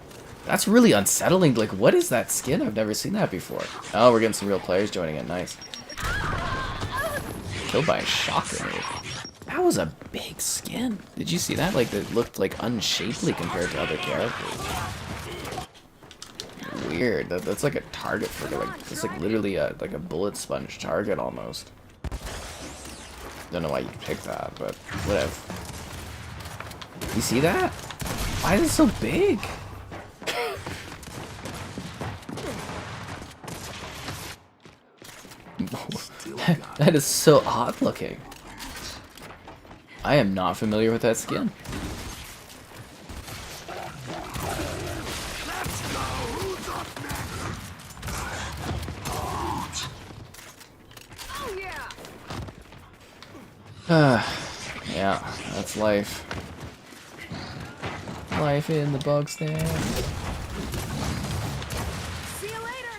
That's really unsettling. Like, what is that skin? I've never seen that before. Oh, we're getting some real players joining it. Nice. Killed by a shock grenade. That was a big skin. Did you see that? Like, it looked like unshapely compared to other characters. Weird. That's like a target for like, it's like literally like a bullet sponge target almost. Don't know why you picked that, but whatever. You see that? Why is it so big? That is so odd looking. I am not familiar with that skin. Yeah, that's life. Life in the bug stand. See you later.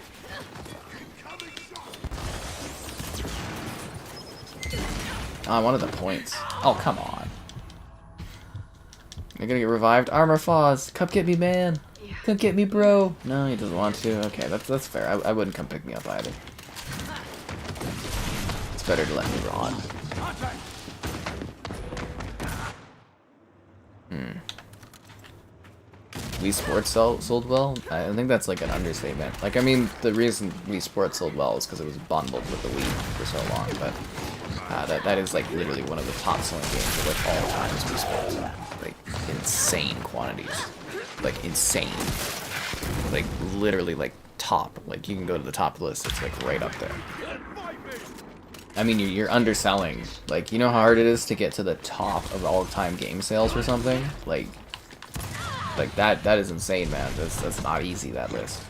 Oh, I wanted the points. Oh, come on. You're gonna get revived. Armor Foz, come get me, man. Come get me, bro. No, he doesn't want to. Okay, that's fair. I wouldn't come pick me up either. It's better to let me rot. Wii Sports sold well? I think that's like an understatement. Like, I mean, the reason Wii Sports sold well is because it was bundled with the Wii for so long, but that is like literally one of the top selling games of like all time is Wii Sports. Like, insane quantities. Like, insane. Like, literally like top. Like, you can go to the top of the list, it's like right up there. I mean, you're underselling. Like, you know how hard it is to get to the top of all-time game sales or something? Like that is insane, man. That's not easy, that list.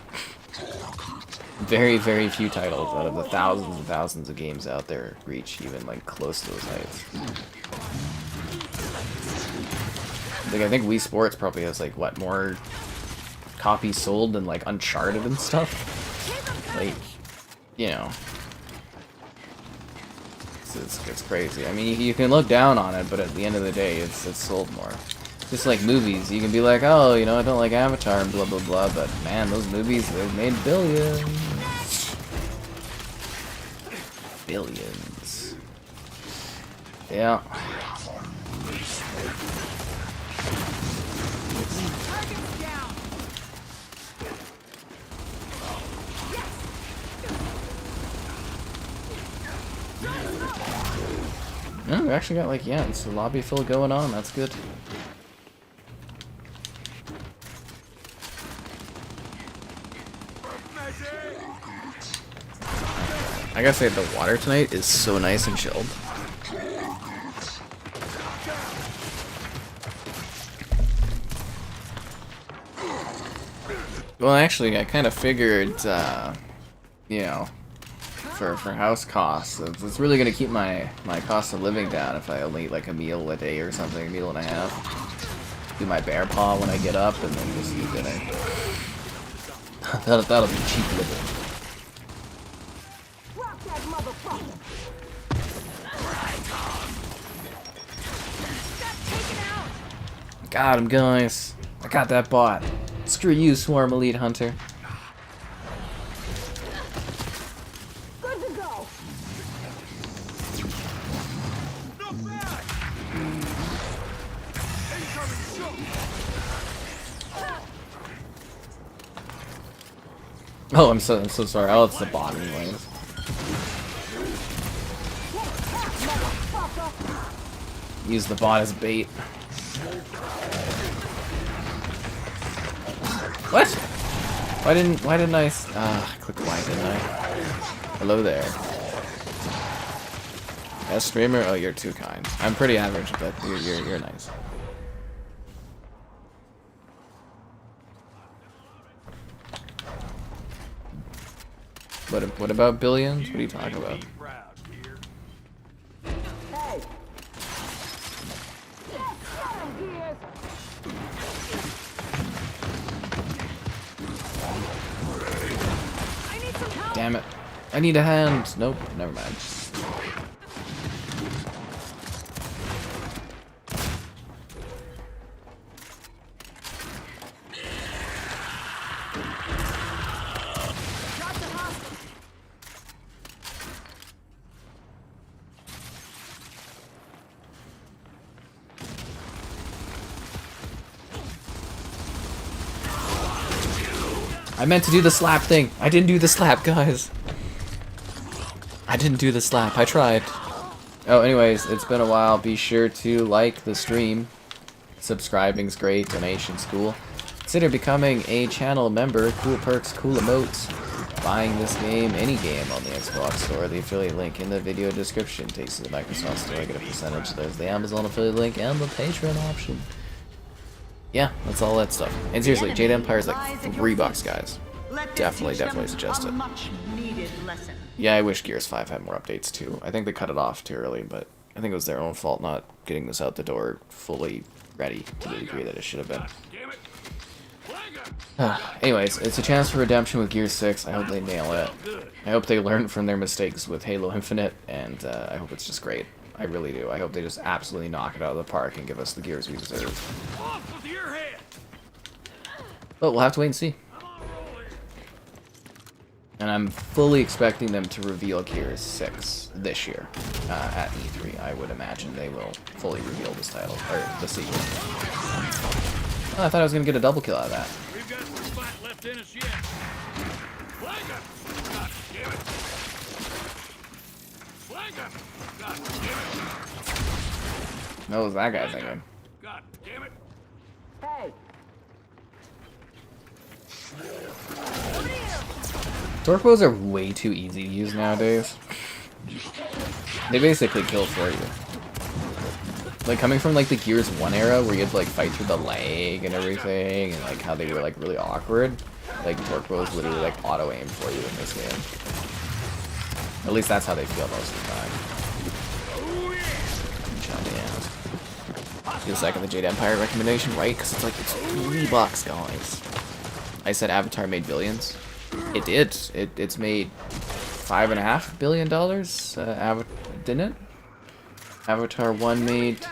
Very, very few titles out of the thousands and thousands of games out there reach even like close to those heights. Like, I think Wii Sports probably has like what, more copies sold than like Uncharted and stuff. Like, you know, it's crazy. I mean, you can look down on it, but at the end of the day, it's sold more. Just like movies, you can be like, oh, you know, I don't like Avatar and blah blah blah, but man, those movies, they've made billions. Billions. Yeah. No, we actually got like, yeah, it's a lobby full going on. That's good. I gotta say, the water tonight is so nice and chilled. Well, actually, I kind of figured, you know, for house costs, it's really gonna keep my cost of living down if I only eat like a meal a day or something, a meal and a half. Do my bear paw when I get up, and then just eat dinner. that'll be cheap living. Got him, guys. I got that bot. Screw you, Swarm Elite Hunter. Good to go. Oh, I'm so sorry. Oh, it's the bot anyways. Use the bot as bait. What? Why didn't I click Y, didn't I? Hello there. As streamer? Oh, you're too kind. I'm pretty average, but you're nice. What about billions? What are you talking about? Damn it. I need a hand. Nope, never mind. I meant to do the slap thing. I didn't do the slap, guys. I didn't do the slap. I tried. Oh, anyways, it's been a while. Be sure to like the stream. Subscribing's great. Donation's cool. Consider becoming a channel member. Cool perks, cool emotes. Buying this game, any game on the Xbox Store. The affiliate link in the video description takes you to the Microsoft Store. I get a percentage. There's the Amazon affiliate link and the Patreon option. Yeah, that's all that stuff. And seriously, Jade Empire's like $3, guys. Definitely suggest it. Yeah, I wish Gears 5 had more updates too. I think they cut it off too early, but I think it was their own fault not getting this out the door fully ready to the degree that it should have been. Anyways, it's a chance for redemption with Gears 6. I hope they nail it. I hope they learn from their mistakes with Halo Infinite, and I hope it's just great. I really do. I hope they just absolutely knock it out of the park and give us the Gears we deserve. But we'll have to wait and see. And I'm fully expecting them to reveal Gears 6 this year at E3. I would imagine they will fully reveal this title, or the sequel. Oh, I thought I was going to get a double kill out of that. We've got some fight left in us yet. Flanker! God damn it! Flanker! God damn it! What was that guy thinking? God damn it! Hey. Torque bows are way too easy to use nowadays. They basically kill for you. Like, coming from like the Gears 1 era where you had to like fight through the lag and everything, and like how they were like really awkward, like torque bows literally like auto aim for you in this game. At least that's how they feel most of the time. Feel second the Jade Empire recommendation, right? Because it's like, it's $3, guys. I said Avatar made billions. It did. It's made $5.5 billion. Didn't it? Avatar 1 made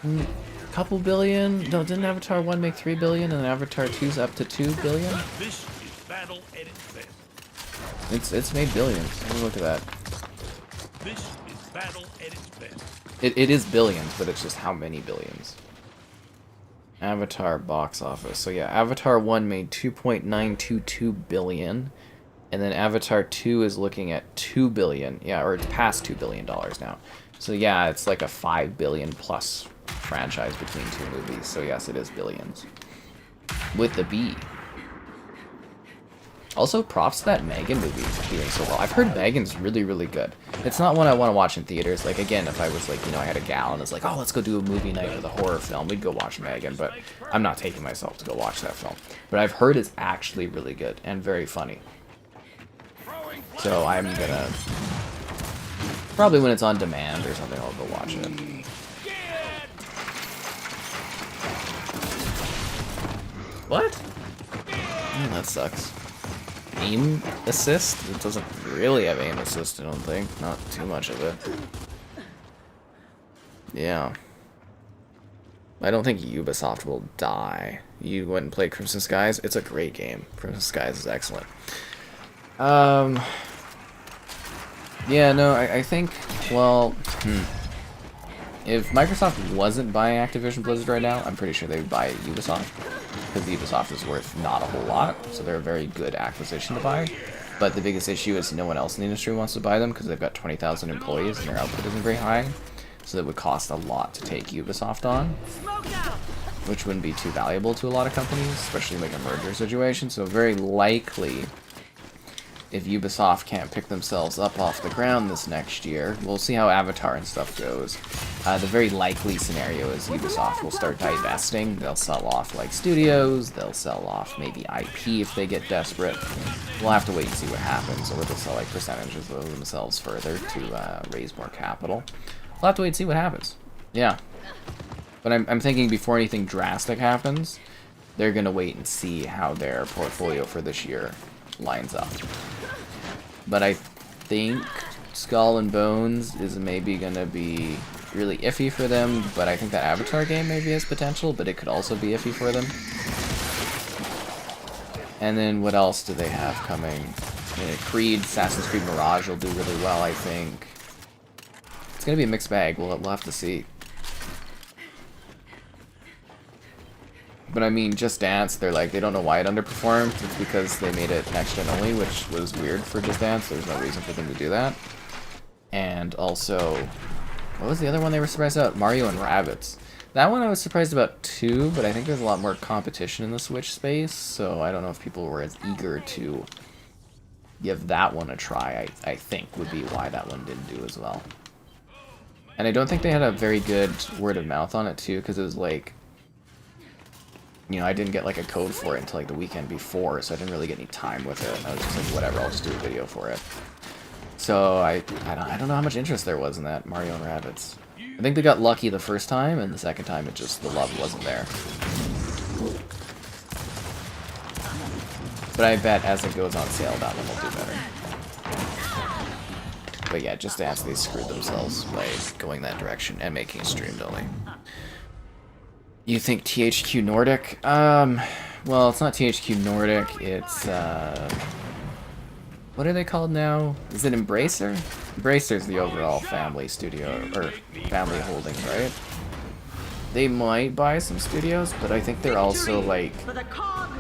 a couple billion. No, didn't Avatar 1 make 3 billion, and Avatar 2's up to 2 billion? This is battle at its best. It's made billions. Let me look at that. This is battle at its best. It is billions, but it's just how many billions. Avatar box office. So yeah, Avatar 1 made 2.922 billion, And then Avatar 2 is looking at $2 billion. Yeah, or it's past $2 billion now. So yeah, it's like a $5 billion plus franchise between two movies. So yes, it is billions. With the B. Also, props to that Megan movie doing so well. I've heard Megan's really, really good. It's not one I want to watch in theaters. Like, again, if I was like, you know, I had a gal and was like, oh, let's go do a movie night with a horror film, we'd go watch Megan, but I'm not taking myself to go watch that film. But I've heard it's actually really good and very funny. So I'm gonna... Probably when it's on demand or something, I'll go watch it. What? That sucks. Aim assist? It doesn't really have aim assist, I don't think. Not too much of it. Yeah. I don't think Ubisoft will die. You went and played Crimson Skies? It's a great game. Crimson Skies is excellent. Yeah, no, I think, well, if Microsoft wasn't buying Activision Blizzard right now, I'm pretty sure they would buy Ubisoft, because Ubisoft is worth not a whole lot, so they're a very good acquisition to buy. But the biggest issue is no one else in the industry wants to buy them, because they've got 20,000 employees and their output isn't very high, so it would cost a lot to take Ubisoft on, which wouldn't be too valuable to a lot of companies, especially like a merger situation, so very likely... If Ubisoft can't pick themselves up off the ground this next year, we'll see how Avatar and stuff goes. The very likely scenario is Ubisoft will start divesting. They'll sell off like studios, they'll sell off maybe IP if they get desperate. We'll have to wait and see what happens, or they'll sell like percentages of themselves further to raise more capital. We'll have to wait and see what happens. Yeah. But I'm thinking before anything drastic happens, they're going to wait and see how their portfolio for this year lines up. But I think Skull and Bones is maybe going to be really iffy for them, but I think that Avatar game maybe has potential, but it could also be iffy for them. And then what else do they have coming? Creed, Assassin's Creed Mirage will do really well, I think. It's going to be a mixed bag. We'll have to see. But I mean, Just Dance, they're like, they don't know why it underperformed. It's because they made it next-gen only, which was weird for Just Dance. There's no reason for them to do that. And also, what was the other one they were surprised about? Mario and Rabbids. That one I was surprised about too, but I think there's a lot more competition in the Switch space, so I don't know if people were as eager to give that one a try, I think would be why that one didn't do as well. And I don't think they had a very good word of mouth on it too, because it was like, you know, I didn't get like a code for it until like the weekend before, so I didn't really get any time with it. I was just like, whatever, I'll just do a video for it. So I don't know how much interest there was in that Mario and Rabbids. I think they got lucky the first time, and the second time it just, the love wasn't there. But I bet as it goes on sale, that one will do better. But yeah, Just Dance, they screwed themselves by going that direction and making it streamed only. You think THQ Nordic? Well, it's not THQ Nordic, it's, what are they called now? Is it Embracer? Embracer's the overall family studio, or family holdings, right? They might buy some studios, but I think they're also, like,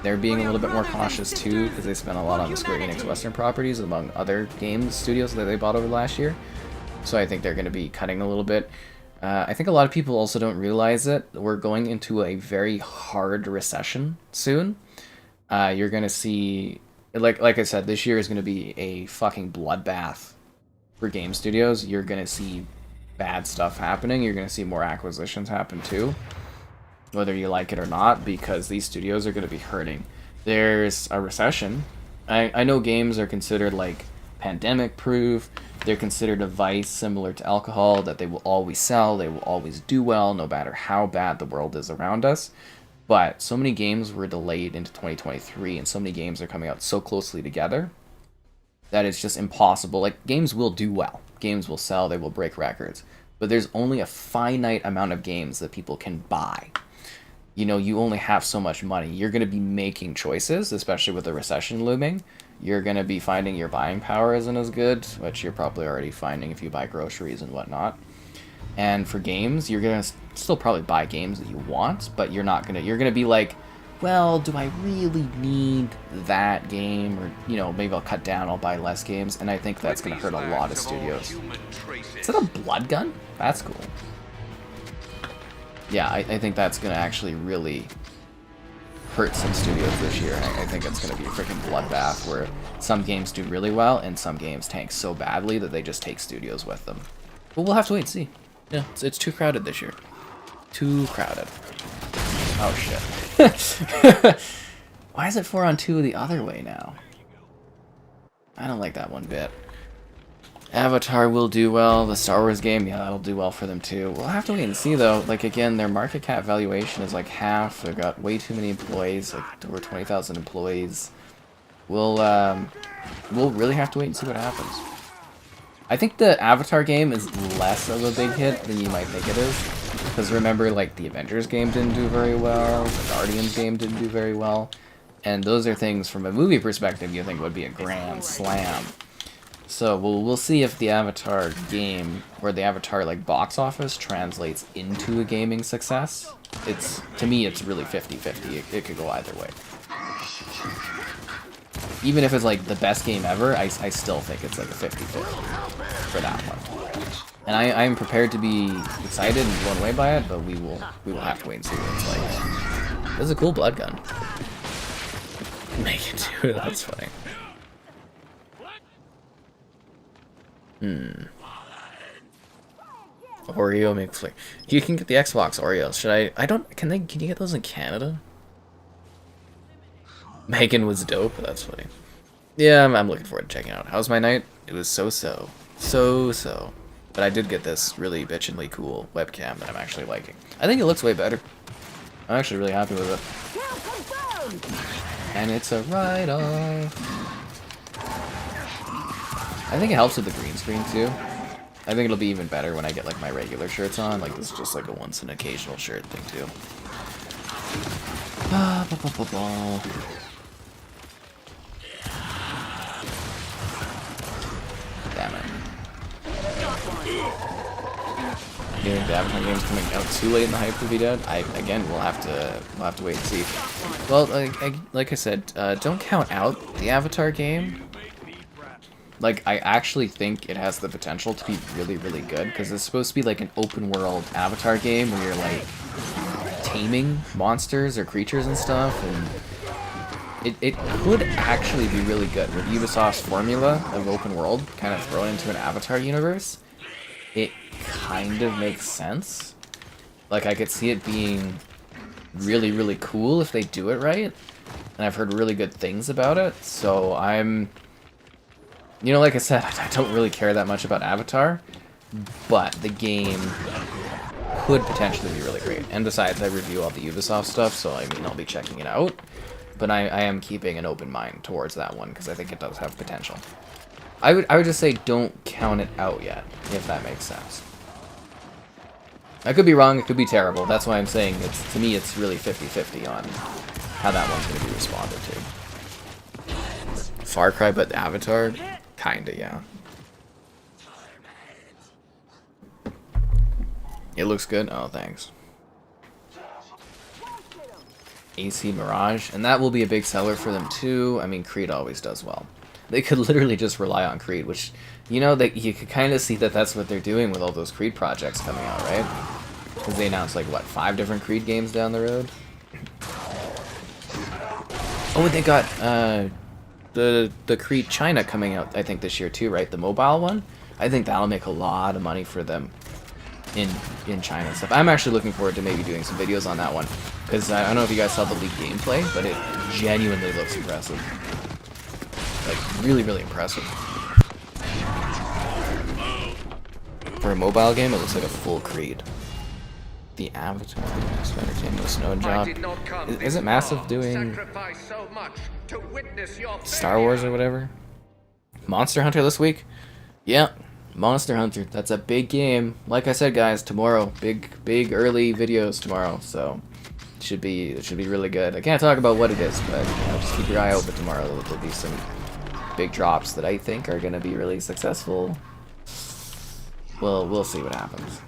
they're being a little bit more cautious, too, because they spent a lot on the Square Enix Western properties, among other games studios that they bought over the last year. So I think they're going to be cutting a little bit. I think a lot of people also don't realize it. We're going into a very hard recession soon. You're going to see, like I said, this year is going to be a fucking bloodbath for game studios. You're going to see bad stuff happening. You're going to see more acquisitions happen too, whether you like it or not, because these studios are going to be hurting. There's a recession. I know games are considered like pandemic proof. They're considered a vice similar to alcohol, that they will always sell, they will always do well, no matter how bad the world is around us. But so many games were delayed into 2023, and so many games are coming out so closely together that it's just impossible. Like, games will do well. Games will sell, they will break records. But there's only a finite amount of games that people can buy. You know, you only have so much money. You're going to be making choices, especially with the recession looming. You're going to be finding your buying power isn't as good, which you're probably already finding if you buy groceries and whatnot. And for games, you're going to still probably buy games that you want, but you're not going to, you're going to be like, well, do I really need that game? Or, you know, maybe I'll cut down, I'll buy less games, and I think that's going to hurt a lot of studios. Is that a blood gun? That's cool. Yeah, I think that's going to actually really hurt some studios this year. I think it's going to be a freaking bloodbath where some games do really well and some games tank so badly that they just take studios with them. But we'll have to wait and see. Yeah, it's too crowded this year. Too crowded. Oh shit. Why is it 4-on-2 the other way now? I don't like that one bit. Avatar will do well. The Star Wars game, yeah, that'll do well for them too. We'll have to wait and see though. Like again, their market cap valuation is like half. They've got way too many employees, like over 20,000 employees. We'll really have to wait and see what happens. I think the Avatar game is less of a big hit than you might think it is. Because remember, like, the Avengers game didn't do very well, the Guardians game didn't do very well, and those are things from a movie perspective you think would be a grand slam. So we'll see if the Avatar game, or the Avatar, like, box office translates into a gaming success. To me, it's really 50-50. It could go either way. Even if it's like the best game ever, I still think it's like a 50-50 for that one. And I am prepared to be excited and blown away by it, but we will have to wait and see what it's like. This is a cool blood gun. Make it too, that's funny. Oreo McFlurry. You can get the Xbox Oreos. Can you get those in Canada? Megan was dope. That's funny. Yeah, I'm looking forward to checking it out. How's my night? It was so-so. So-so. But I did get this really bitchin'ly cool webcam that I'm actually liking. I think it looks way better. I'm actually really happy with it. And it's a write-off. I think it helps with the green screen too. I think it'll be even better when I get like my regular shirts on. Like this is just like a once in occasional shirt thing too. Damn it. You think the Avatar game's coming out too late in the hype to be dead? Again, we'll have to wait and see. Well, like I said, don't count out the Avatar game. Like, I actually think it has the potential to be really, really good, because it's supposed to be like an open world Avatar game where you're like taming monsters or creatures and stuff, and it could actually be really good with Ubisoft's formula of open world kind of thrown into an Avatar universe. It kind of makes sense. Like, I could see it being really, really cool if they do it right, and I've heard really good things about it, so I'm... You know, like I said, I don't really care that much about Avatar, but the game could potentially be really great. And besides, I review all the Ubisoft stuff, so I mean, I'll be checking it out. But I am keeping an open mind towards that one, because I think it does have potential. I would just say don't count it out yet, if that makes sense. I could be wrong, it could be terrible. That's why I'm saying, to me, it's really 50-50 on how that one's going to be responded to. Far Cry, but Avatar? Kinda, yeah. It looks good? Oh, thanks. AC Mirage, and that will be a big seller for them too. I mean, Creed always does well. They could literally just rely on Creed, which, you know, that you could kind of see that that's what they're doing with all those Creed projects coming out, right? Because they announced, like, what, 5 different Creed games down the road? Oh, they got, the Creed China coming out, I think, this year too, right? The mobile one? I think that'll make a lot of money for them in China and stuff. I'm actually looking forward to maybe doing some videos on that one, because I don't know if you guys saw the leaked gameplay, but it genuinely looks impressive. Like, really, really impressive. For a mobile game, it looks like a full Creed. The Avatar, Entertainment with Snow Job. Isn't Massive doing Star Wars or whatever? Monster Hunter this week? Yeah, Monster Hunter. That's a big game. Like I said, guys, tomorrow, big early videos tomorrow. So it should be really good. I can't talk about what it is, but you know, just keep your eye open tomorrow. There'll be some big drops that I think are gonna be really successful. Well, we'll see what happens.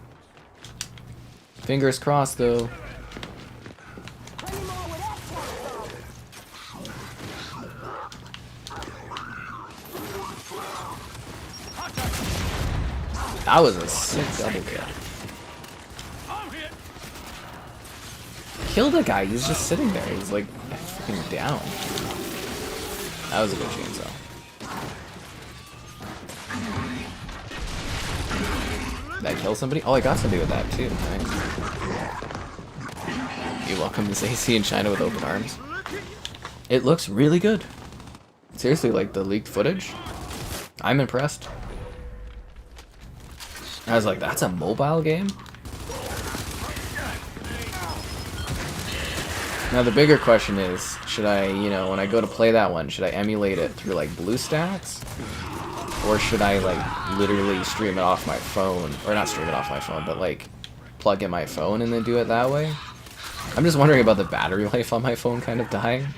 Fingers crossed, though. That was a sick double kill. I'm hit. Killed a guy, he's just sitting there. He's like freaking down. That was a good chainsaw. Did that kill somebody? Oh, I got somebody with that too. Nice. You welcome this AC in China with open arms. It looks really good. Seriously, like the leaked footage, I'm impressed. I was like, that's a mobile game? Now the bigger question is, should I, you know, when I go to play that one, should I emulate it through like BlueStacks? Or should I like literally stream it off my phone? Or not stream it off my phone, but like plug in my phone and then do it that way? I'm just wondering about the battery life on my phone kind of dying.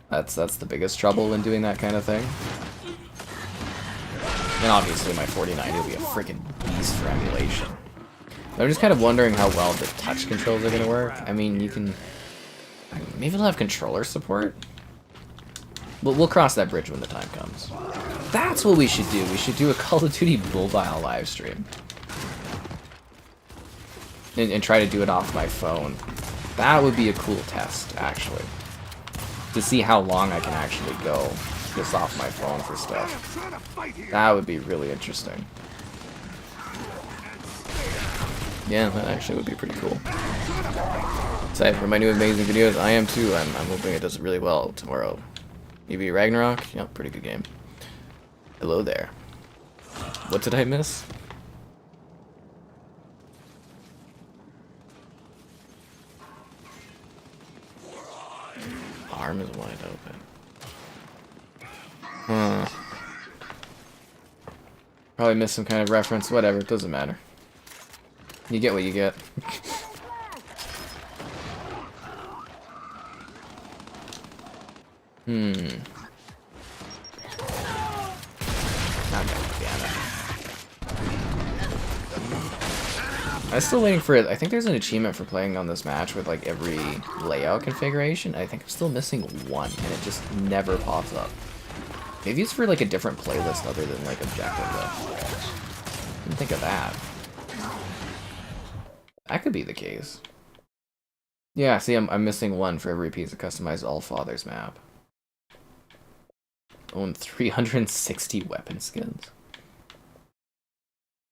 That's the biggest trouble when doing that kind of thing. And obviously my 4090 will be a freaking beast for emulation. But I'm just kind of wondering how well the touch controls are going to work. I mean, you can... Maybe they'll have controller support? We'll cross that bridge when the time comes. That's what we should do. We should do a Call of Duty mobile live stream. And try to do it off my phone. That would be a cool test, actually. To see how long I can actually go just off my phone for stuff. That would be really interesting. Yeah, that actually would be pretty cool. Excited for my new amazing videos. I am too. I'm hoping it does really well tomorrow. Maybe Ragnarok? Yep, pretty good game. Hello there. What did I miss? Arm is wide open. Probably missed some kind of reference. Whatever, it doesn't matter. You get what you get. Okay, damn it. I'm still waiting for it. I think there's an achievement for playing on this match with like every layout configuration. I think I'm still missing one, and it just never pops up. Maybe it's for like a different playlist other than like objective though. Didn't think of that. That could be the case. Yeah, see, I'm missing one for every piece of customized Allfather's map. Own 360 weapon skins.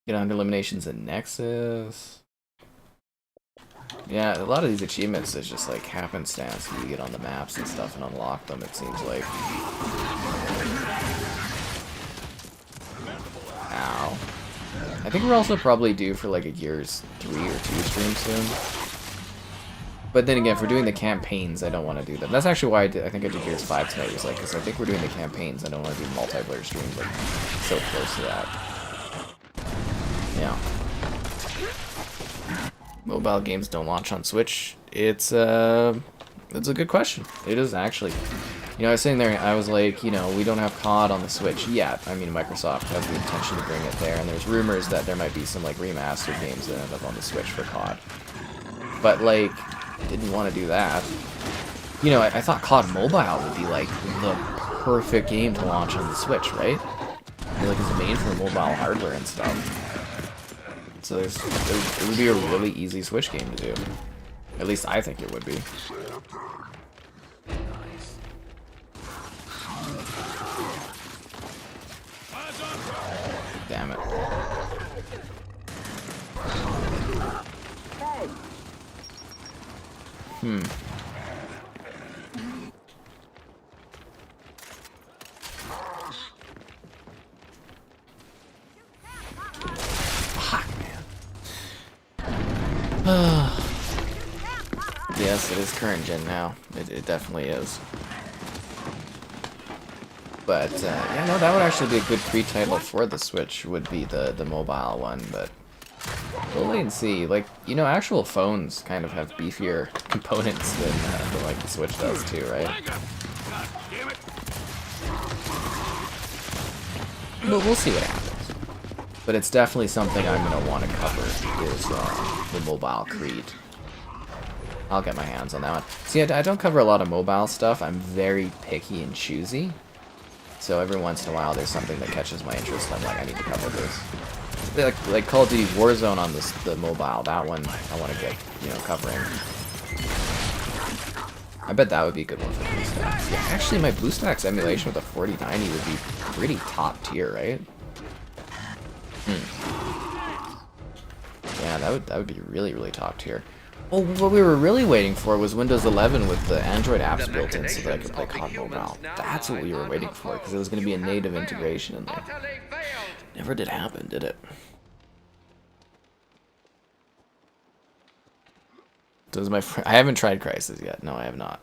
Get under eliminations in Nexus. Yeah, a lot of these achievements is just like happenstance. You get on the maps and stuff and unlock them, it seems like. Ow. I think we're also probably due for like a Gears 3 or 2 stream soon. But then again, if we're doing the campaigns, I don't want to do them. That's actually why I think I did Gears 5 tonight, was like, because I think we're doing the campaigns. I don't want to do multiplayer streams like so close to that. Yeah. Mobile games don't launch on Switch. It's a good question. It is actually. You know, I was sitting there, I was like, you know, we don't have COD on the Switch yet. I mean, Microsoft has the intention to bring it there, and there's rumors that there might be some like remastered games that end up on the Switch for COD. But like, didn't want to do that. You know, I thought COD Mobile would be like the perfect game to launch on the Switch, right? I feel like it's made for mobile hardware and stuff. So it would be a really easy Switch game to do. At least I think it would be. Damn it. Fuck, man. Yes, it is current gen now. It definitely is. But, yeah, no, that would actually be a good pre-title for the Switch, would be the mobile one, but we'll wait and see. Like, you know, actual phones kind of have beefier components than like the Switch does too, right? But we'll see what happens. But it's definitely something I'm going to want to cover, is the mobile Creed. I'll get my hands on that one. See, I don't cover a lot of mobile stuff. I'm very picky and choosy. So every once in a while there's something that catches my interest. I'm like, I need to cover this. Like Call of Duty Warzone on the mobile. That one I want to get, you know, covering. I bet that would be a good one for BlueStacks. Yeah, actually, my BlueStacks emulation with a 4090 would be pretty top tier, right? Yeah, that would be really top tier. Well, what we were really waiting for was Windows 11 with the Android apps built in so that I could play COD Mobile. That's what we were waiting for, because it was going to be a native integration in there. Never did happen, did it? Does my I haven't tried Crysis yet. No, I have not.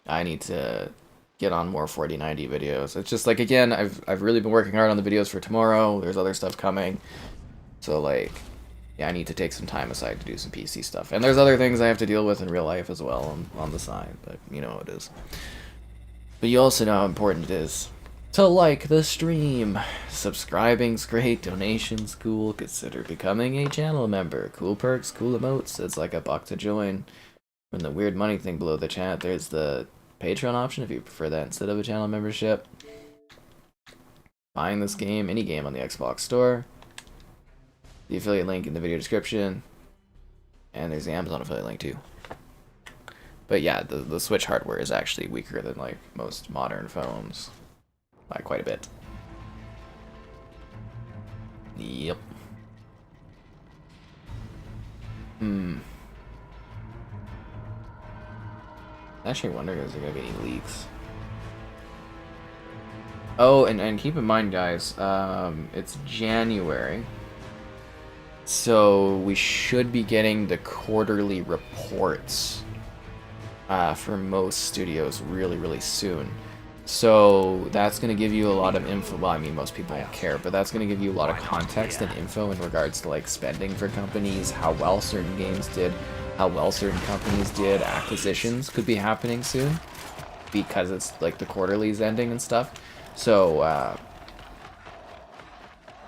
I need to get on more 4090 videos. It's just like, again, I've really been working hard on the videos for tomorrow. There's other stuff coming. So like, yeah, I need to take some time aside to do some PC stuff. And there's other things I have to deal with in real life as well on the side, but you know how it is. But you also know how important it is to like the stream. Subscribing's great, donations cool, consider becoming a channel member. Cool perks, cool emotes, it's like $1 to join. And the weird money thing below the chat, there's the Patreon option if you prefer that instead of a channel membership. Buying this game, any game on the Xbox store. The affiliate link in the video description. And there's the Amazon affiliate link too. But yeah, the Switch hardware is actually weaker than like most modern phones. By quite a bit. Yep. I actually wonder if there's gonna be any leaks. Oh, and keep in mind, guys, it's January. So we should be getting the quarterly reports for most studios really soon. So that's going to give you a lot of info. Well, I mean, most people don't care, but that's going to give you a lot of context and info in regards to like spending for companies, how well certain games did, how well certain companies did. Acquisitions could be happening soon because it's like the quarterly's ending and stuff. So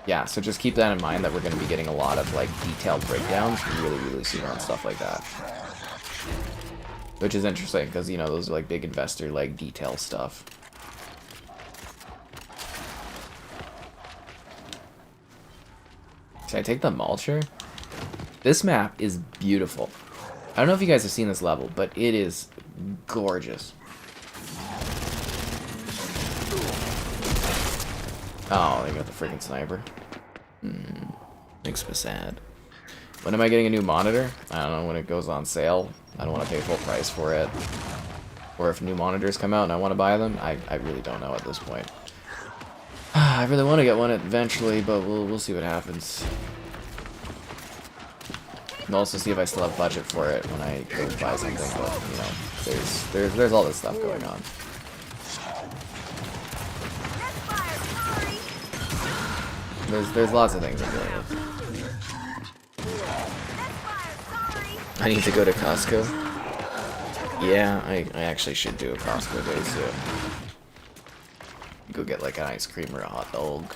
yeah, so just keep that in mind, that we're going to be getting a lot of like detailed breakdowns really soon on stuff like that. Which is interesting because, you know, those are like big investor like detail stuff. Should I take the mulcher? This map is beautiful. I don't know if you guys have seen this level, but it is gorgeous. Oh, they got the freaking sniper. Makes me sad. When am I getting a new monitor? I don't know, when it goes on sale. I don't want to pay full price for it. Or if new monitors come out and I want to buy them, I really don't know at this point. I really want to get one eventually, but we'll see what happens. And also see if I still have budget for it when I go buy something, but you know, there's all this stuff going on. There's lots of things I'm dealing with. I need to go to Costco. Yeah, I actually should do a Costco day soon. Go get like an ice cream or a hot dog.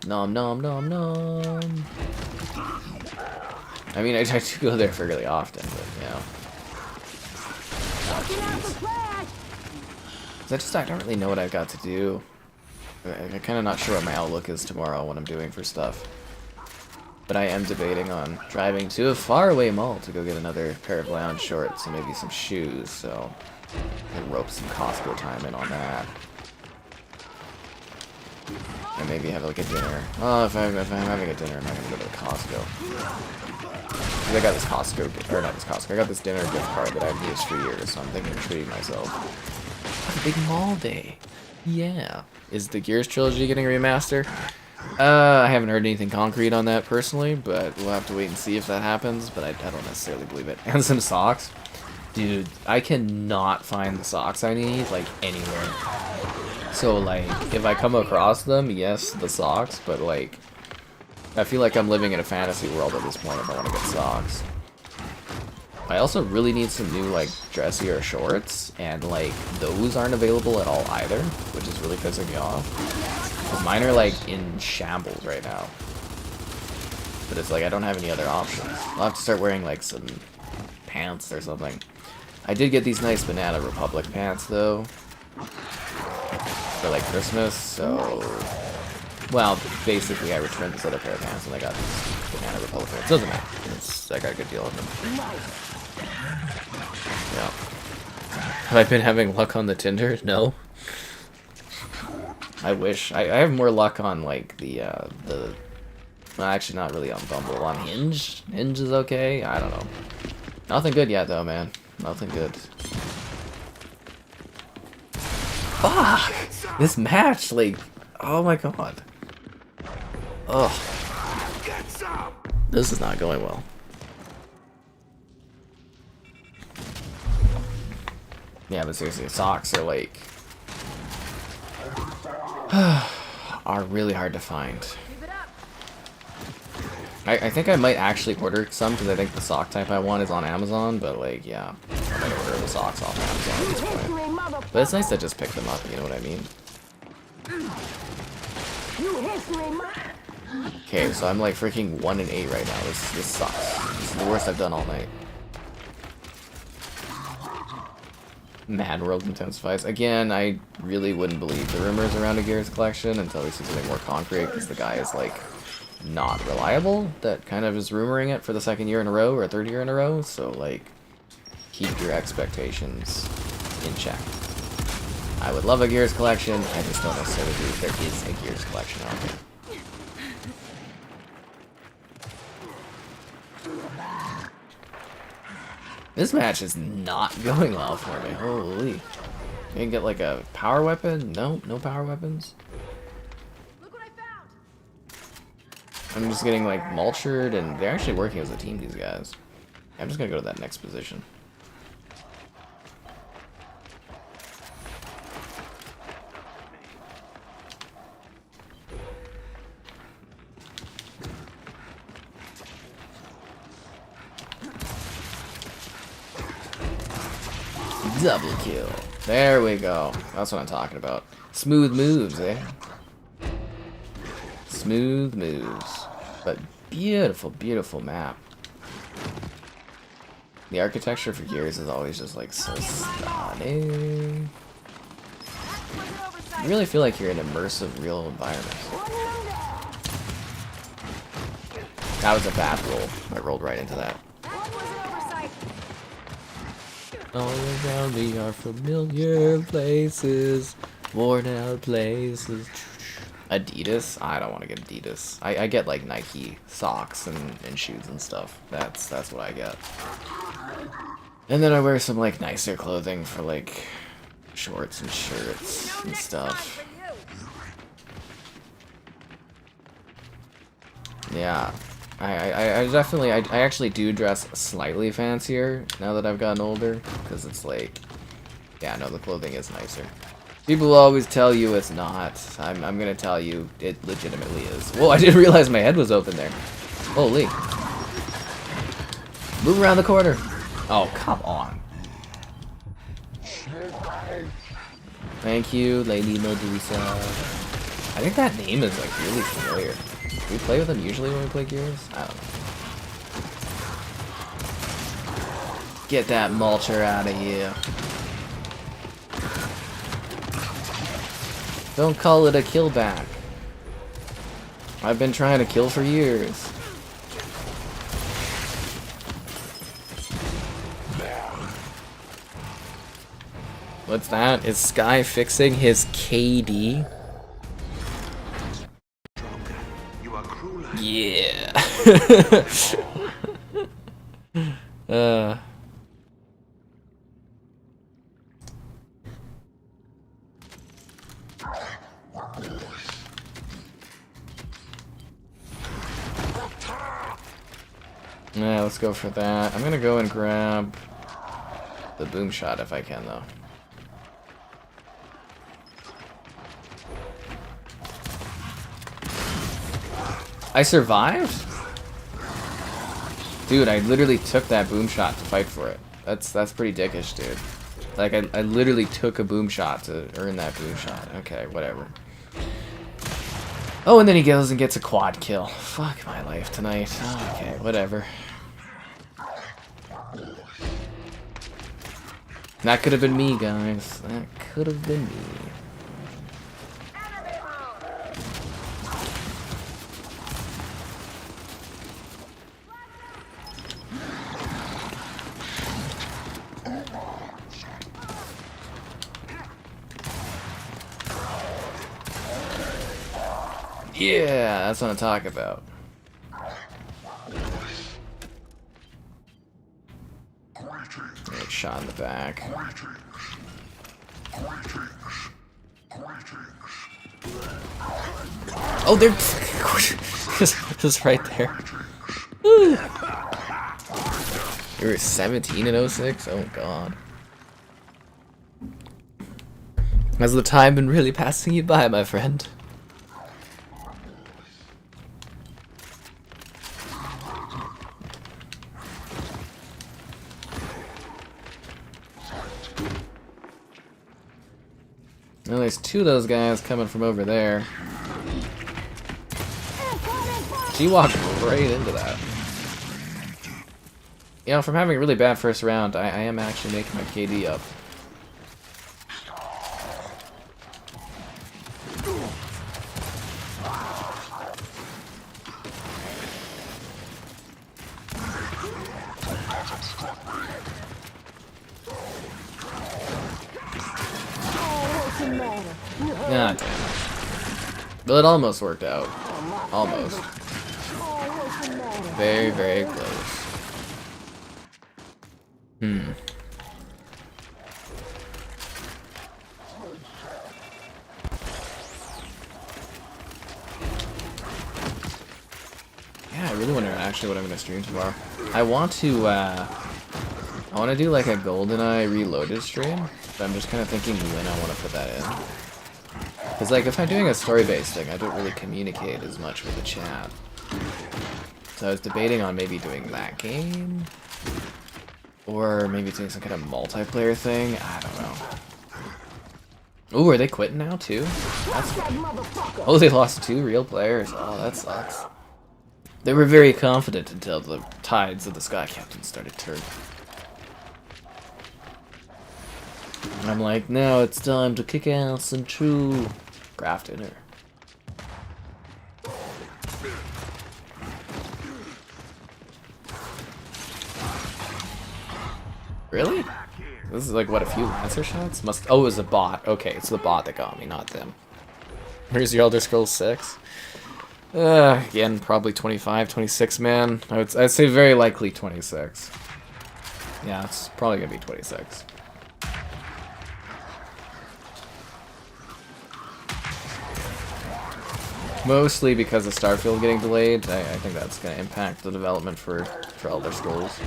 Nom nom nom nom. I mean, I do go there fairly often, but you know. I don't really know what I've got to do. I'm kind of not sure what my outlook is tomorrow, what I'm doing for stuff. But I am debating on driving to a faraway mall to go get another pair of lounge shorts and maybe some shoes, so I'll rope some Costco time in on that. And maybe have like a dinner. Well, if I'm having a dinner, I'm not gonna go to the Costco. Because I got this Costco, or not this Costco, I got this dinner gift card that I've used for years, so I'm thinking of treating myself. A big mall day. Yeah. Is the Gears trilogy getting a remaster? I haven't heard anything concrete on that personally, but we'll have to wait and see if that happens, but I don't necessarily believe it. And some socks. Dude, I cannot find the socks I need, like, anywhere. So, like, if I come across them, yes, the socks, but, like, I feel like I'm living in a fantasy world at this point if I want to get socks. I also really need some new, like, dressier shorts, and, like, those aren't available at all either, which is really pissing me off. Because mine are, like, in shambles right now. But it's like, I don't have any other options. I'll have to start wearing, like, some pants or something. I did get these nice Banana Republic pants, though. For, like, Christmas, so Well, basically I returned this other pair of pants and I got these Banana Republic pants. Doesn't matter. I got a good deal on them. Yeah. Have I been having luck on the Tinder? No. I wish. I have more luck on like the well, actually not really on Bumble. On Hinge? Hinge is okay? I don't know. Nothing good yet though, man. Nothing good. Fuck! This match, like, oh my god. Ugh. This is not going well. Yeah, but seriously, socks are like are really hard to find. I think I might actually order some because I think the sock type I want is on Amazon, but like, yeah, I might order the socks off Amazon at this point. But it's nice to just pick them up, you know what I mean? Okay, so I'm like freaking 1 and 8 right now. This sucks. This is the worst I've done all night. Mad World intensifies. Again, I really wouldn't believe the rumors around a Gears collection until we see something more concrete, because the guy is like not reliable. That kind of is rumoring it for the 2nd year in a row or 3rd year in a row. So like, keep your expectations in check. I would love a Gears collection. I just don't necessarily believe there is a Gears collection out there. This match is not going well for me. Holy. You can get like a power weapon? No, no power weapons. Look what I found. I'm just getting like mulchered, and they're actually working as a team, these guys. I'm just gonna go to that next position. Double kill. There we go. That's what I'm talking about. Smooth moves, eh? Smooth moves. But beautiful, beautiful map. The architecture for Gears is always just like so stunning. You really feel like you're in an immersive, real environment. That was a bad roll. I rolled right into that. All around me are familiar places, worn out places. Adidas? I don't want to get Adidas. I get like Nike socks and shoes and stuff. That's what I get. And then I wear some like nicer clothing for like shorts and shirts and stuff. Yeah. I definitely, I actually do dress slightly fancier now that I've gotten older, because it's like, yeah, no, the clothing is nicer. People always tell you it's not. I'm gonna tell you it legitimately is. Whoa, I didn't realize my head was open there. Holy. Move around the corner. Oh, come on. Thank you, Lady Medusa. I think that name is like really familiar. Do we play with them usually when we play Gears? I don't know. Get that mulcher out of here. Don't call it a kill back. I've been trying to kill for years. What's that? Is Sky fixing his KD? Yeah. Yeah, let's go for that. I'm gonna go and grab the boom shot if I can, though. I survived? Dude, I literally took that boom shot to fight for it. That's pretty dickish, dude. Like, I literally took a boom shot to earn that boom shot. Okay, whatever. Oh, and then he goes and gets a quad kill. Fuck my life tonight. Okay, whatever. That could have been me, guys. That could have been me. Yeah, that's what I'm talking about. Get shot in the back. Oh, they're just right there. Woo. You were 17 and 06? Oh god. Has the time been really passing you by, my friend? Well, there's two of those guys coming from over there. She walked right into that. You know, from having a really bad first round, I am actually making my KD up. God damn it. Well, it almost worked out. Almost. Very, very close. Hmm. Yeah, I really wonder actually what I'm gonna stream tomorrow. I want to do like a GoldenEye Reloaded stream, but I'm just kind of thinking when I want to put that in. Because like if I'm doing a story-based thing, I don't really communicate as much with the chat. So I was debating on maybe doing that game, or maybe doing some kind of multiplayer thing. I don't know. Ooh, are they quitting now too? That's... Oh, they lost 2 real players. Oh, that sucks. They were very confident until the tides of the Sky Captain started turning. And I'm like, no, it's time to kick out some true craft inner. Really? This is like, what, a few Lancer shots? Oh, it was a bot. Okay, it's the bot that got me, not them. Where's your Elder Scrolls 6? Again, probably 25, 26, man. I'd say very likely 26. Yeah, it's probably gonna be 26. Mostly because of Starfield getting delayed. I think that's going to impact the development for Elder Scrolls.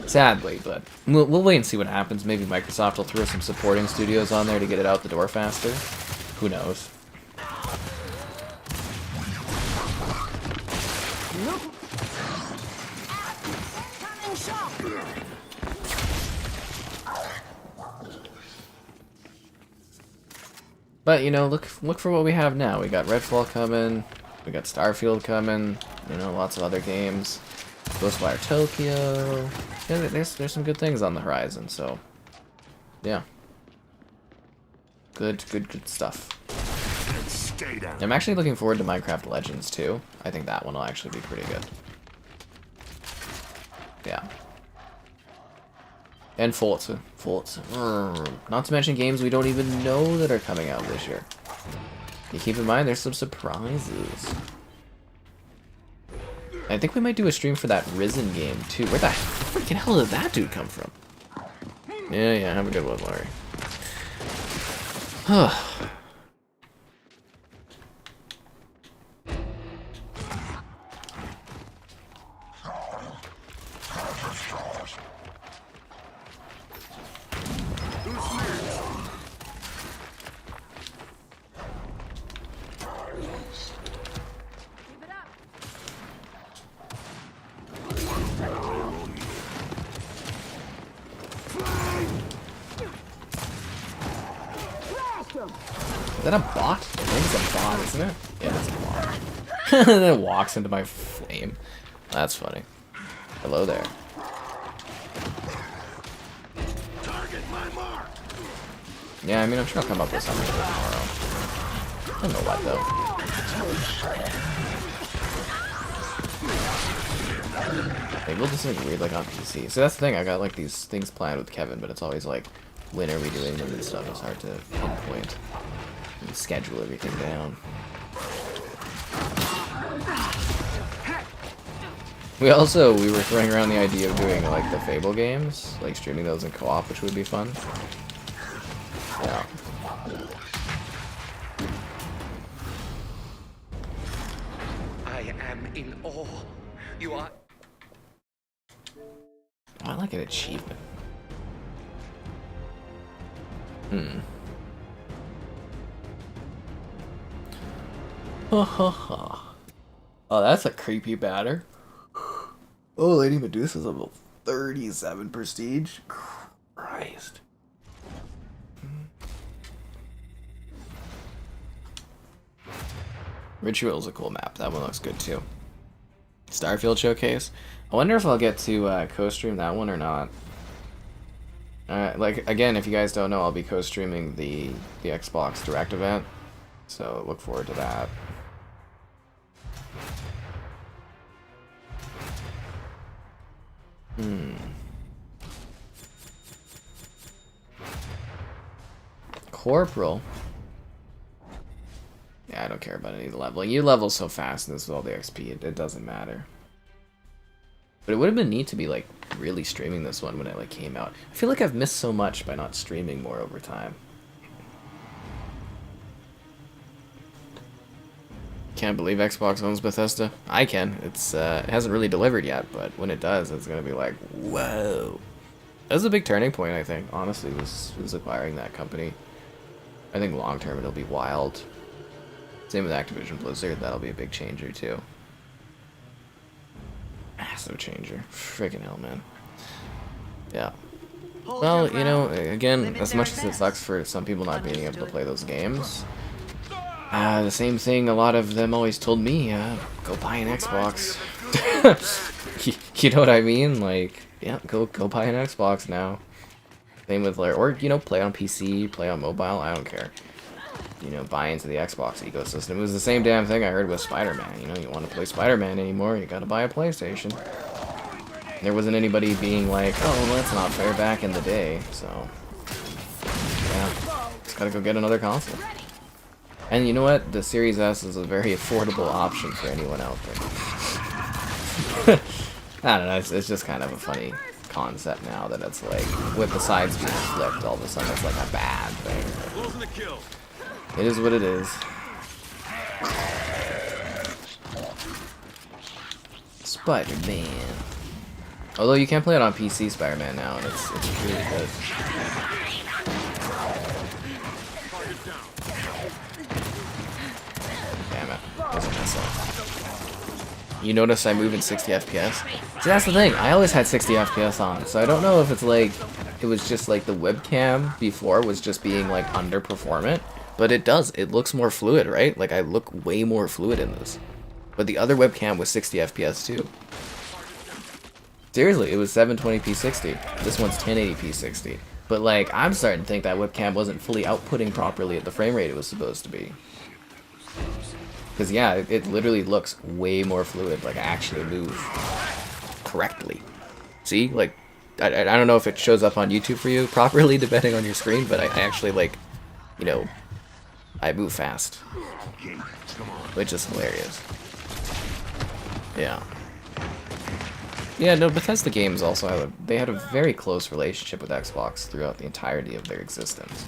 Sadly, but we'll wait and see what happens. Maybe Microsoft will throw some supporting studios on there to get it out the door faster. Who knows? But, you know, look for what we have now. We got Redfall coming, we got Starfield coming, you know, lots of other games. Ghostwire Tokyo. Yeah, there's some good things on the horizon, so yeah. Good stuff. Stay down. I'm actually looking forward to Minecraft Legends too. I think that one will actually be pretty good. Yeah. And Forza. Not to mention games we don't even know that are coming out this year. You keep in mind, there's some surprises. I think we might do a stream for that Risen game, too. Where the freaking hell did that dude come from? Yeah, have a good one, Larry. Is that a bot? I think it's a bot, isn't it? Yeah, it's a bot. And then it walks into my flame. That's funny. Hello there. Target my mark. Yeah, I mean, I'm sure I'll come up with something for tomorrow. I don't know what, though. Maybe we'll do something weird, like on PC. So that's the thing, I got, like, these things planned with Kevin, but it's always, like, when are we doing them and stuff. It's hard to pinpoint and schedule everything down. We were throwing around the idea of doing like the Fable games, like streaming those in co-op, which would be fun. Yeah. I am in awe. You are. I like an achievement. Ha ha ha. Oh, that's a creepy batter. Oh, Lady Medusa's level 37 prestige. Christ. Ritual's a cool map. That one looks good too. Starfield Showcase. I wonder if I'll get to co-stream that one or not. Like, again, if you guys don't know, I'll be co-streaming the Xbox Direct event. So look forward to that. Corporal. Yeah, I don't care about any leveling. You level so fast in this with all the XP, it doesn't matter. But it would have been neat to be like really streaming this one when it like came out. I feel like I've missed so much by not streaming more over time. Can't believe Xbox owns Bethesda. I can. It's it hasn't really delivered yet, but when it does, it's gonna be like, whoa. That was a big turning point, I think. Honestly, was acquiring that company. I think long term it'll be wild. Same with Activision Blizzard. That'll be a big changer too. Massive changer. Freaking hell, man. Yeah. Well, you know, again, as much as it sucks for some people not being able to play those games, the same thing a lot of them always told me, go buy an Xbox. You know what I mean? Like, yeah, go buy an Xbox now. Same with, like, or, you know, play on PC, play on mobile, I don't care. You know, buy into the Xbox ecosystem. It was the same damn thing I heard with Spider-Man. You know, you want to play Spider-Man anymore, you gotta buy a PlayStation. There wasn't anybody being like, oh, well, that's not fair back in the day, so... yeah, just gotta go get another console. And you know what? The Series S is a very affordable option for anyone out there. I don't know, it's just kind of a funny concept now that it's like, with the sides being flipped, all of a sudden it's like a bad thing. It is what it is. Spider-Man. Although you can play it on PC, Spider-Man now, and it's really good. Damn it. There's a mess up. You notice I move in 60 FPS? See, that's the thing. I always had 60 FPS on, so I don't know if it's like, it was just like the webcam before was just being like underperformant, but it does. It looks more fluid, right? Like I look way more fluid in this. But the other webcam was 60 FPS too. Seriously, it was 720p 60. This one's 1080p 60. But like, I'm starting to think that webcam wasn't fully outputting properly at the frame rate it was supposed to be. Because yeah, it literally looks way more fluid, like I actually move correctly. See, like, I don't know if it shows up on YouTube for you properly, depending on your screen, but I actually, like, you know, I move fast. Which is hilarious. Yeah. Yeah, no, Bethesda games also had a very close relationship with Xbox throughout the entirety of their existence.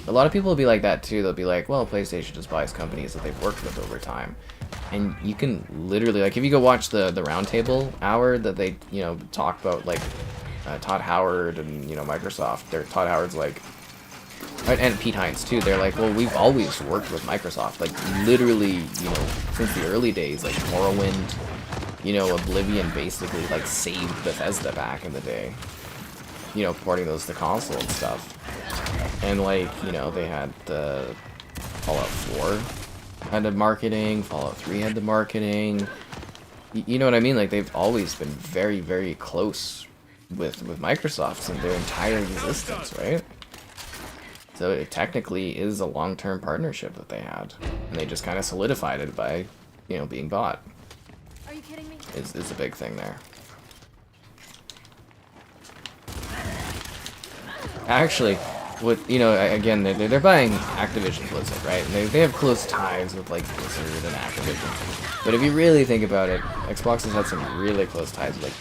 A lot of people will be like that too. They'll be like, well, PlayStation just buys companies that they've worked with over time. And you can literally, like, if you go watch the roundtable hour that they, you know, talk about, like, Todd Howard and, you know, Microsoft. Todd Howard's like, and Pete Hines too, they're like, well, we've always worked with Microsoft. Like, literally, you know, since the early days, like, Morrowind, you know, Oblivion basically, like, saved Bethesda back in the day. You know, porting those to console and stuff. And, like, you know, they had Fallout 4 had the marketing, Fallout 3 had the marketing. You know what I mean? Like, they've always been very, very close with Microsoft in their entire existence, right? So it technically is a long-term partnership that they had. And they just kind of solidified it by, you know, being bought. Are you kidding me? Is a big thing there. Actually, what, you know, again, they're buying Activision Blizzard, right? And they have close ties with, like, Blizzard and Activision. But if you really think about it, Xbox has had some really close ties with, like,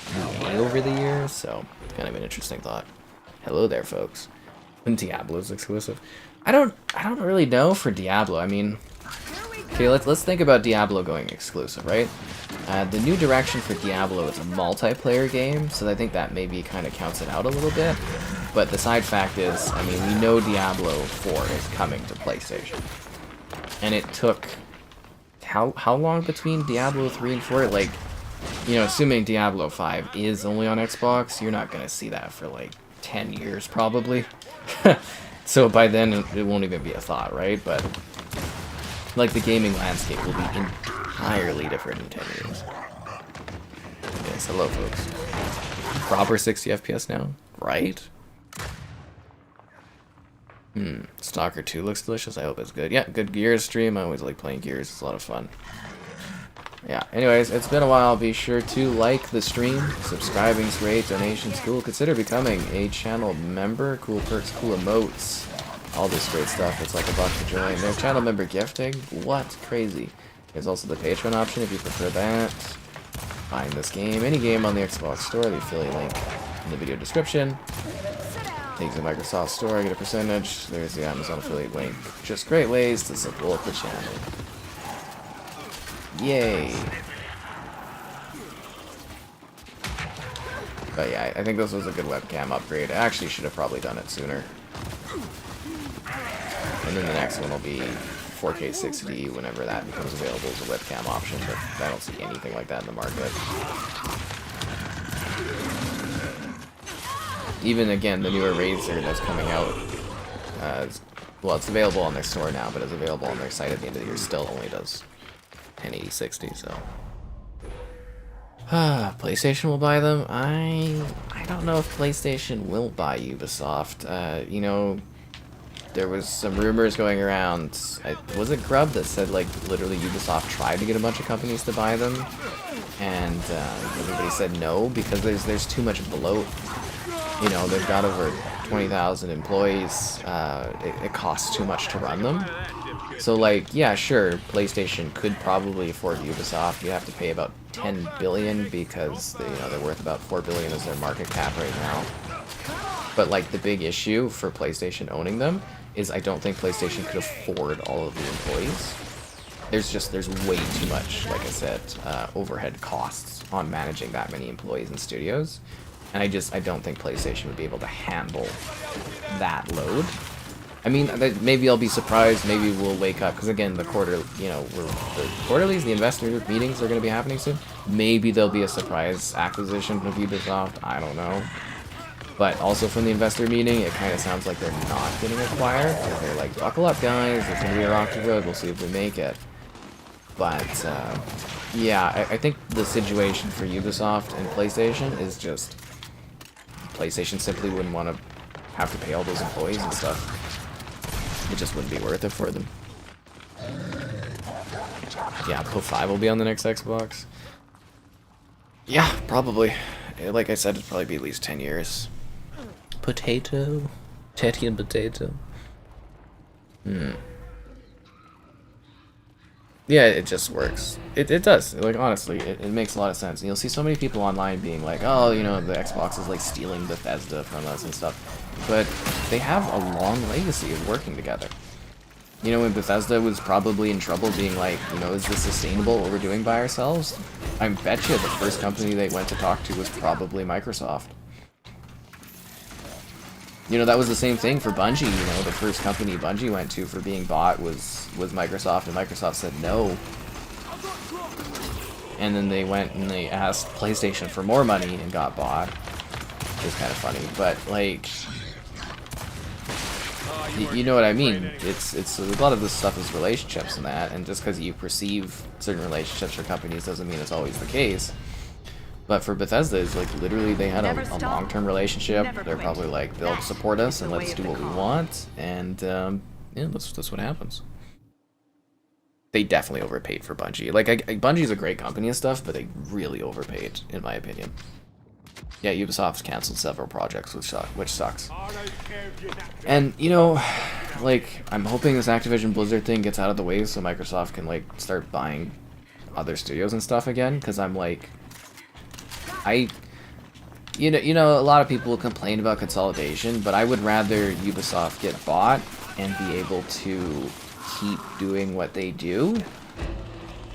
EA over the years, so kind of an interesting thought. Hello there, folks. And Diablo's exclusive. I don't really know for Diablo. I mean, okay, let's think about Diablo going exclusive, right? The new direction for Diablo is a multiplayer game, so I think that maybe kind of counts it out a little bit. But the side fact is, I mean, we know Diablo 4 is coming to PlayStation. And it took... How long between Diablo 3 and 4? Like, you know, assuming Diablo 5 is only on Xbox, you're not going to see that for, like, 10 years, probably. So by then, it won't even be a thought, right? But, like, the gaming landscape will be entirely different in 10 years. Yes, hello, folks. Proper 60 FPS now, right? Stalker 2 looks delicious. I hope it's good. Yeah, good Gears stream. I always like playing Gears. It's a lot of fun. Yeah, anyways, it's been a while. Be sure to like the stream. Subscribing's great. Donations cool. Consider becoming a channel member. Cool perks, cool emotes. All this great stuff. It's like $1 to join. There's channel member gifting. What? Crazy. There's also the Patreon option if you prefer that. Find this game. Any game on the Xbox Store. The affiliate link in the video description. Thanks to Microsoft Store, I get a percentage. There's the Amazon affiliate link. Just great ways to support the channel. Yay! But yeah, I think this was a good webcam upgrade. I actually should have probably done it sooner. And then the next one will be 4K 60 whenever that becomes available as a webcam option, but I don't see anything like that in the market. Even, again, the newer Razer that's coming out, well, it's available on their store now, but it's available on their site at the end of the year, still only does 1080 60, so... PlayStation will buy them? I don't know if PlayStation will buy Ubisoft. You know, there was some rumors going around, was it Grub that said, like, literally Ubisoft tried to get a bunch of companies to buy them, and everybody said no, because there's too much bloat. You know, they've got over 20,000 employees, it costs too much to run them. So, like, yeah, sure, PlayStation could probably afford Ubisoft. You have to pay about 10 billion because they're worth about 4 billion as their market cap right now. But, like, the big issue for PlayStation owning them is I don't think PlayStation could afford all of the employees. There's way too much, like I said, overhead costs on managing that many employees and studios. And I don't think PlayStation would be able to handle that load. I mean, maybe I'll be surprised, maybe we'll wake up, because again, the quarterlies, the investor meetings are going to be happening soon. Maybe there'll be a surprise acquisition of Ubisoft, I don't know. But also from the investor meeting, it kind of sounds like they're not getting acquired. They're like, buckle up guys, it's going to be a rocky road, we'll see if we make it. But, yeah, I think the situation for Ubisoft and PlayStation is just... PlayStation simply wouldn't want to have to pay all those employees and stuff. It just wouldn't be worth it for them. Yeah, Pro 5 will be on the next Xbox. Yeah, probably. Like I said, it'd probably be at least 10 years. Potato? Teddy and potato? Yeah, it just works. It does. Like, honestly, it makes a lot of sense. And you'll see so many people online being like, oh, you know, the Xbox is like stealing Bethesda from us and stuff. But they have a long legacy of working together. You know, when Bethesda was probably in trouble being like, you know, is this sustainable what we're doing by ourselves? I bet you the first company they went to talk to was probably Microsoft. You know, that was the same thing for Bungie. You know, the first company Bungie went to for being bought was Microsoft, and Microsoft said no. And then they went and they asked PlayStation for more money and got bought. Which is kind of funny, but like, you know what I mean? It's a lot of this stuff is relationships and that, and just because you perceive certain relationships for companies doesn't mean it's always the case. But for Bethesda, it's like literally they had a long-term relationship. They're probably like, they'll support us and let's do what we want, and yeah, that's what happens. They definitely overpaid for Bungie. Like, Bungie's a great company and stuff, but they really overpaid, in my opinion. Yeah, Ubisoft's canceled several projects, which sucks. I don't care if you're not. And, you know, like, I'm hoping this Activision Blizzard thing gets out of the way so Microsoft can, like, start buying other studios and stuff again, because I'm like... You know, a lot of people complain about consolidation, but I would rather Ubisoft get bought and be able to keep doing what they do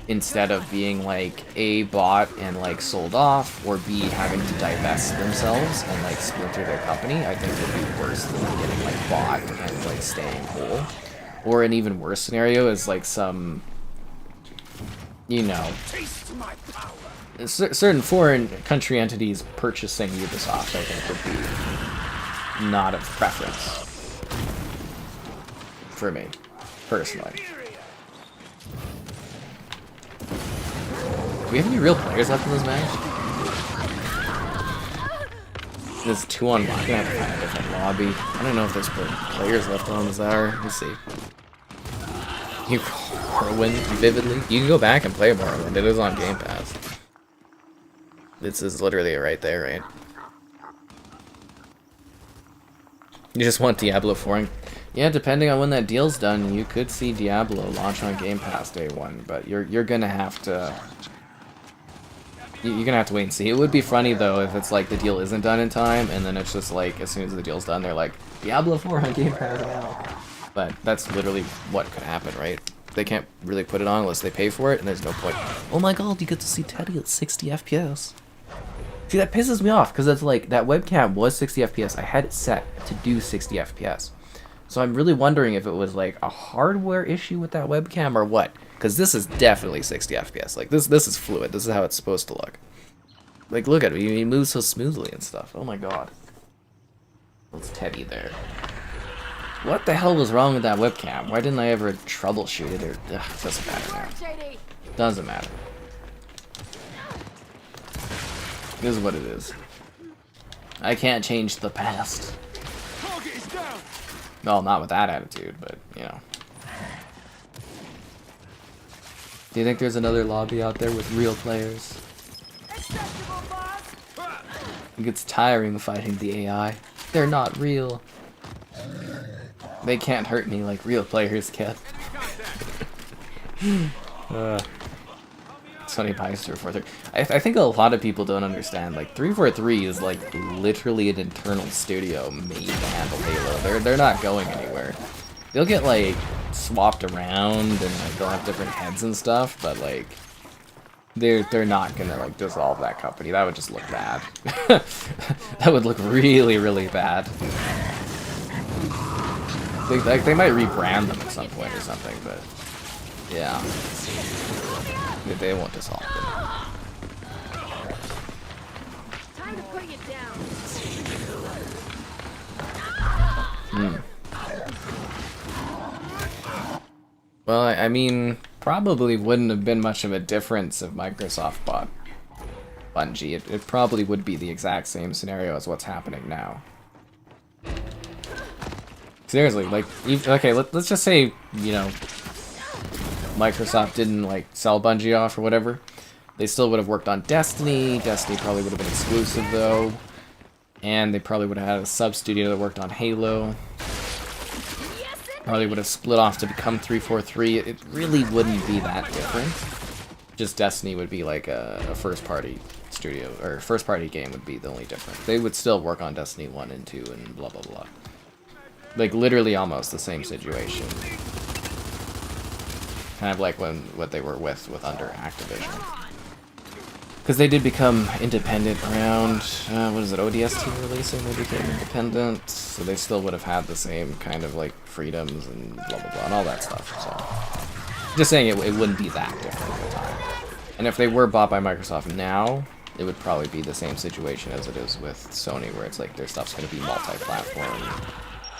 instead of being like A, bought and like sold off, or B, having to divest themselves and like splinter their company. I think would be worse than getting like bought and like staying whole. Or an even worse scenario is like some, you know, Taste my power. certain foreign country entities purchasing Ubisoft, I think would be not of preference for me, personally. Do we have any real players left in this match? There's 2-on-1. I'm gonna have to find a different lobby. I don't know if there's players left on this hour. Let's see. You Morrowind vividly. You can go back and play Morrowind. It is on Game Pass. This is literally right there, right? You just want Diablo 4. And, yeah, depending on when that deal's done, you could see Diablo launch on Game Pass day 1. But you're gonna have to. You're gonna have to wait and see. It would be funny though if it's like the deal isn't done in time, and then it's just like as soon as the deal's done, they're like Diablo 4 on Game Pass now. But that's literally what could happen, right? They can't really put it on unless they pay for it, and there's no point. Oh my god, you get to see Teddy at 60 FPS. See, that pisses me off because it's like that webcam was 60 FPS. I had it set to do 60 FPS. So I'm really wondering if it was like a hardware issue with that webcam or what. Because this is definitely 60 FPS. Like this is fluid. This is how it's supposed to look. Like look at it. He moves so smoothly and stuff. Oh my god. What's Teddy there? What the hell was wrong with that webcam? Why didn't I ever troubleshoot it? Or ugh, it doesn't matter now. Doesn't matter. This is what it is. I can't change the past. Target is down. Well, not with that attitude, but you know. Do you think there's another lobby out there with real players? It gets tiring fighting the AI. They're not real. They can't hurt me like real players can. Sunny Pies 343. I think a lot of people don't understand. Like 343 is like literally an internal studio made to handle Halo. They're not going anywhere. They'll get like swapped around and like they'll have different heads and stuff, but like they're not gonna like dissolve that company. That would just look bad. That would look really, really bad. They might rebrand them at some point or something, but yeah, they won't dissolve them. Time to put you down. Well, I mean, probably wouldn't have been much of a difference if Microsoft bought Bungie. It probably would be the exact same scenario as what's happening now. Seriously, like, okay, let's just say, you know, Microsoft didn't, like, sell Bungie off or whatever. They still would have worked on Destiny. Destiny probably would have been exclusive, though. And they probably would have had a sub-studio that worked on Halo. Probably would have split off to become 343. It really wouldn't be that different. Just Destiny would be like a first-party studio, or first-party game would be the only difference. They would still work on Destiny 1 and 2 and blah blah blah. Like literally almost the same situation. Kind of like what they were with under Activision. Because they did become independent around, what is it, ODST releasing, they became independent, so they still would have had the same kind of, like, freedoms and blah, blah, blah, and all that stuff, so. Just saying it wouldn't be that different at the time. And if they were bought by Microsoft now, it would probably be the same situation as it is with Sony, where it's like their stuff's going to be multi-platform.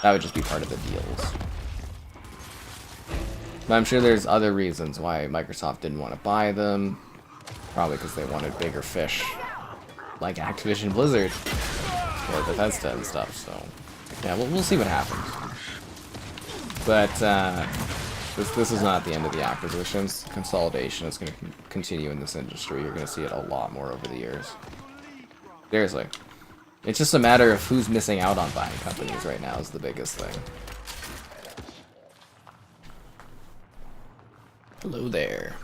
That would just be part of the deals. But I'm sure there's other reasons why Microsoft didn't want to buy them. Probably because they wanted bigger fish, like Activision Blizzard, or Bethesda and stuff, so... Yeah, we'll see what happens. But, this is not the end of the acquisitions. Consolidation is going to continue in this industry. You're going to see it a lot more over the years. Seriously. It's just a matter of who's missing out on buying companies right now is the biggest thing. Hello there.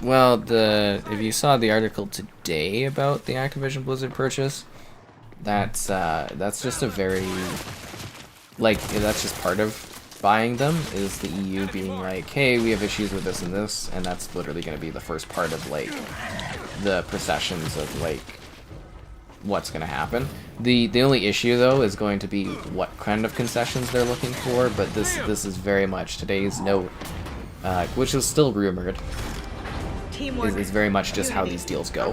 Well, if you saw the article today about the Activision Blizzard purchase, that's just a very, like, that's just part of buying them, is the EU being like, hey, we have issues with this, and that's literally going to be the first part of, like, the processions of, like, what's going to happen. The only issue, though, is going to be what kind of concessions they're looking for, but this is very much today's note, which is still rumored, is very much just how these deals go.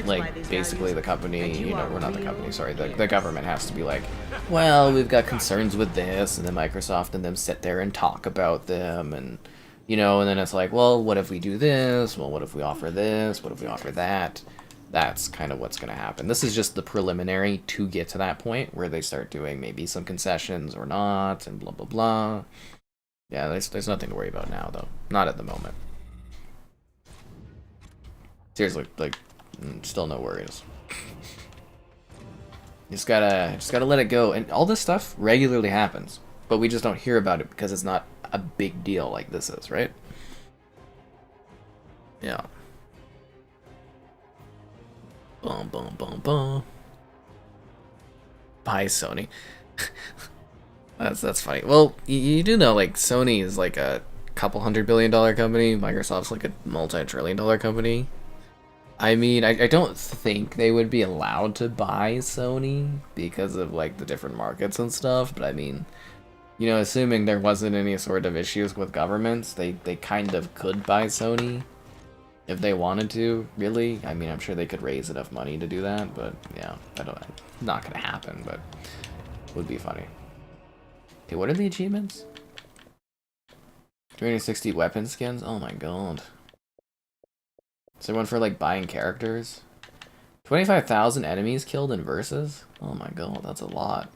Like, basically the company, you know, we're not the company, sorry, the government has to be like, well, we've got concerns with this, and then Microsoft and them sit there and talk about them, and, you know, and then it's like, well, what if we do this? Well, what if we offer this? What if we offer that? That's kind of what's going to happen. This is just the preliminary to get to that point where they start doing maybe some concessions or not, and blah, blah, blah. Yeah, there's nothing to worry about now, though. Not at the moment. Seriously, like, still no worries. Just gotta let it go. And all this stuff regularly happens, but we just don't hear about it because it's not a big deal like this is, right? Yeah. Boom, boom, boom, boom. Bye, Sony. That's funny. Well, you do know, like, Sony is like a couple $100 billion company. Microsoft's like a multi-trillion-dollar company. I mean, I don't think they would be allowed to buy Sony because of, like, the different markets and stuff, but I mean, you know, assuming there wasn't any sort of issues with governments, they kind of could buy Sony if they wanted to, really. I mean, I'm sure they could raise enough money to do that, but yeah, not gonna happen, but would be funny. Okay, what are the achievements? 360 weapon skins? Oh my god. Is there one for, like, buying characters? 25,000 enemies killed in versus? Oh my god, that's a lot.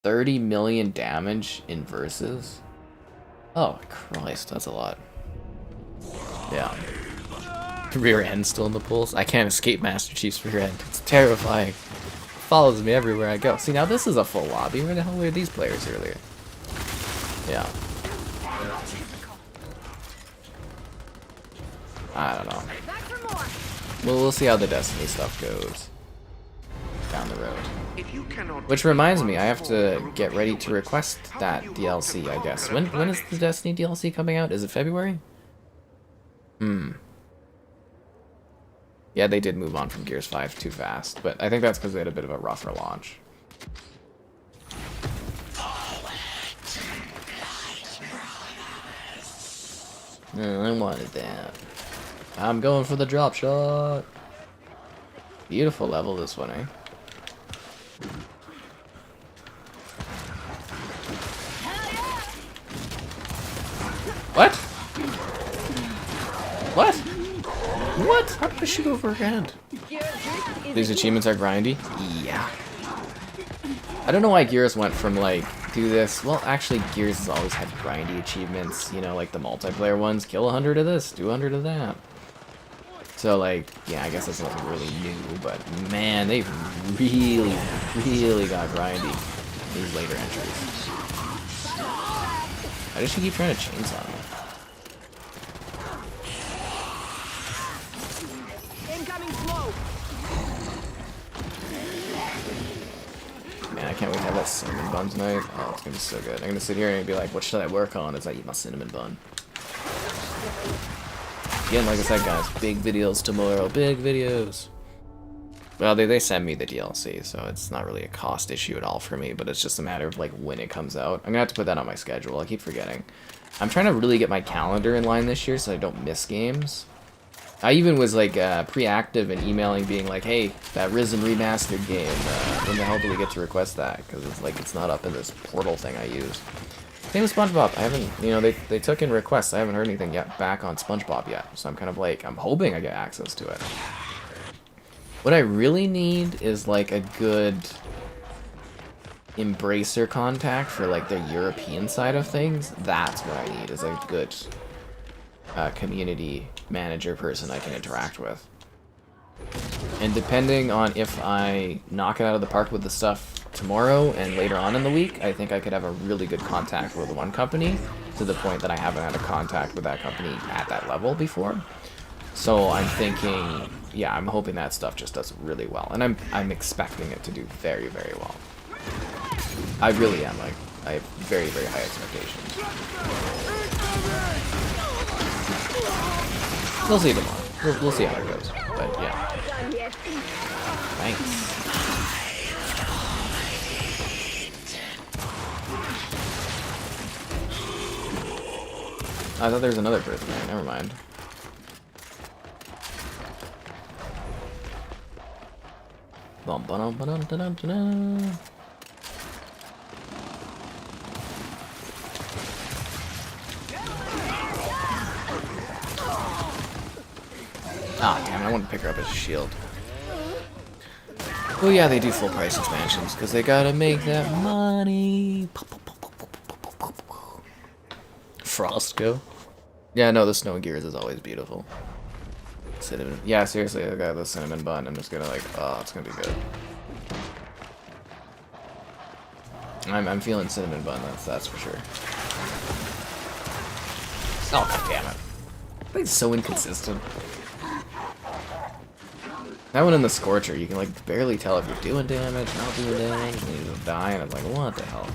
30 million damage in versus? Oh Christ, that's a lot. Yeah. Rear end still in the pulse? I can't escape Master Chief's rear end. It's terrifying. It follows me everywhere I go. See, now this is a full lobby. Where the hell were these players earlier? Yeah. I don't know. Well, we'll see how the Destiny stuff goes down the road. Which reminds me, I have to get ready to request that DLC, I guess. When is the Destiny DLC coming out? Is it February? Yeah, they did move on from Gears 5 too fast, but I think that's because they had a bit of a rougher launch. I wanted that. I'm going for the drop shot. Beautiful level, this one, eh? What? What? What? How did I shoot over her head? These achievements are grindy? Yeah. I don't know why Gears went from, like, do this. Well, actually, Gears has always had grindy achievements, you know, like the multiplayer ones. Kill 100 of this, do 100 of that. So, like, yeah, I guess that's nothing really new, but man, they've really, really got grindy these later entries. Why does she keep trying to chainsaw me? Incoming blow. Man, I can't wait to have that cinnamon bun tonight. Oh, it's gonna be so good. I'm gonna sit here and be like, what should I work on as I eat my cinnamon bun? Again, like I said, guys, big videos tomorrow. Big videos. Well, they send me the DLC, so it's not really a cost issue at all for me, but it's just a matter of, like, when it comes out. I'm gonna have to put that on my schedule. I keep forgetting. I'm trying to really get my calendar in line this year so I don't miss games. I even was, like, pre-active and emailing being like, hey, that Risen Remastered game, when the hell do we get to request that? Because it's like, it's not up in this portal thing I use. Same with SpongeBob. I haven't, you know, they took in requests. I haven't heard anything yet back on SpongeBob yet. So I'm kind of like, I'm hoping I get access to it. What I really need is, like, a good embracer contact for like the European side of things. That's what I need, is a good community manager person I can interact with. And depending on if I knock it out of the park with the stuff tomorrow and later on in the week, I think I could have a really good contact with one company, to the point that I haven't had a contact with that company at that level before. So I'm thinking, yeah, I'm hoping that stuff just does really well, and I'm expecting it to do very, very well. I really am. Like, I have very, very high expectations. We'll see tomorrow. We'll see how it goes. But yeah. Thanks. I thought there was another person there. Never mind. Bum ba dum ba dum da dum da dum. Ah, damn it, I want to pick her up as a shield. Well, yeah, they do full price expansions, because they gotta make that money. Frostco. Yeah, no, the snow gears is always beautiful. Cinnamon. Yeah, seriously, I got the cinnamon bun. I'm just gonna like, oh, it's gonna be good. I'm feeling cinnamon bun, that's for sure. Oh, god damn it. It's so inconsistent. That one in the Scorcher, you can like barely tell if you're doing damage, not doing damage, and you just die, and it's like, what the hell?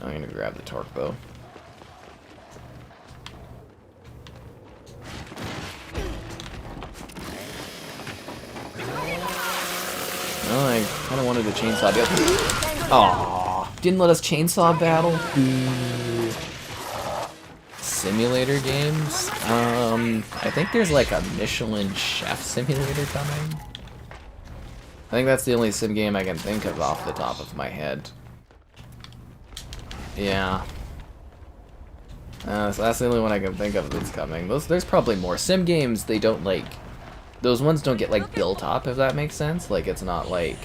I'm gonna grab the torque bow. Well, I kind of wanted to chainsaw battle. Aww, didn't let us chainsaw battle. Ooh. Simulator games. I think there's like a Michelin Chef simulator coming. I think that's the only sim game I can think of off the top of my head. Yeah. So that's the only one I can think of that's coming. There's probably more sim games. They don't like, those ones don't get like built up, if that makes sense. Like, it's not like,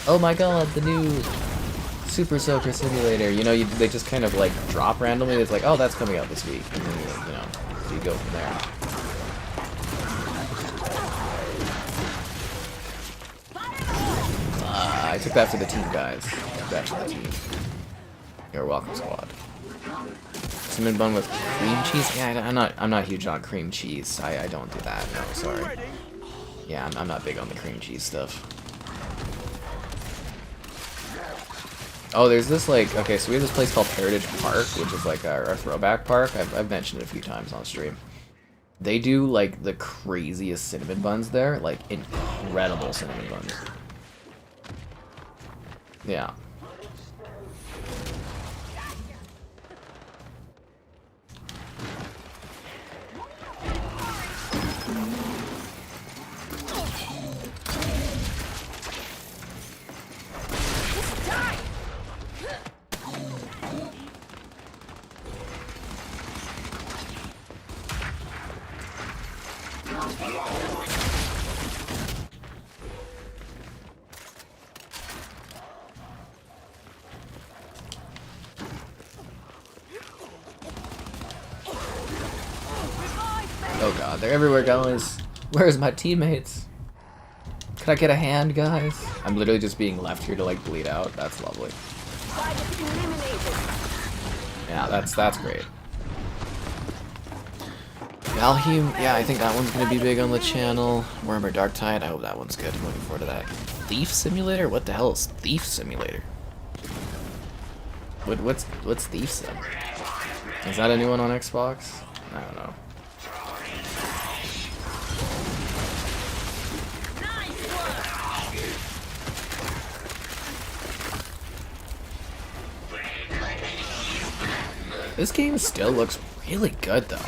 oh my god, the new Super Soaker Simulator. You know, they just kind of like drop randomly. It's like, oh, that's coming out this week, and then you know, so you go from there. I took that for the team, guys. Took that for the team. You're welcome, squad. Cinnamon bun with cream cheese? Yeah, I'm not huge on cream cheese. I don't do that. No, sorry. Yeah, I'm not big on the cream cheese stuff. Oh, there's this like, okay, so we have this place called Heritage Park, which is like our throwback park. I've mentioned it a few times on stream. They do like the craziest cinnamon buns there, like incredible cinnamon buns. Yeah. Oh god, they're everywhere, guys. Where's my teammates? Could I get a hand, guys? I'm literally just being left here to like bleed out. That's lovely. Yeah, that's great. Valheim, yeah, I think that one's gonna be big on the channel. Warhammer Dark Tide, I hope that one's good. I'm looking forward to that. Thief Simulator? What the hell is Thief Simulator? What's Thief Sim? Is that a new one on Xbox? I don't know. This game still looks really good, though.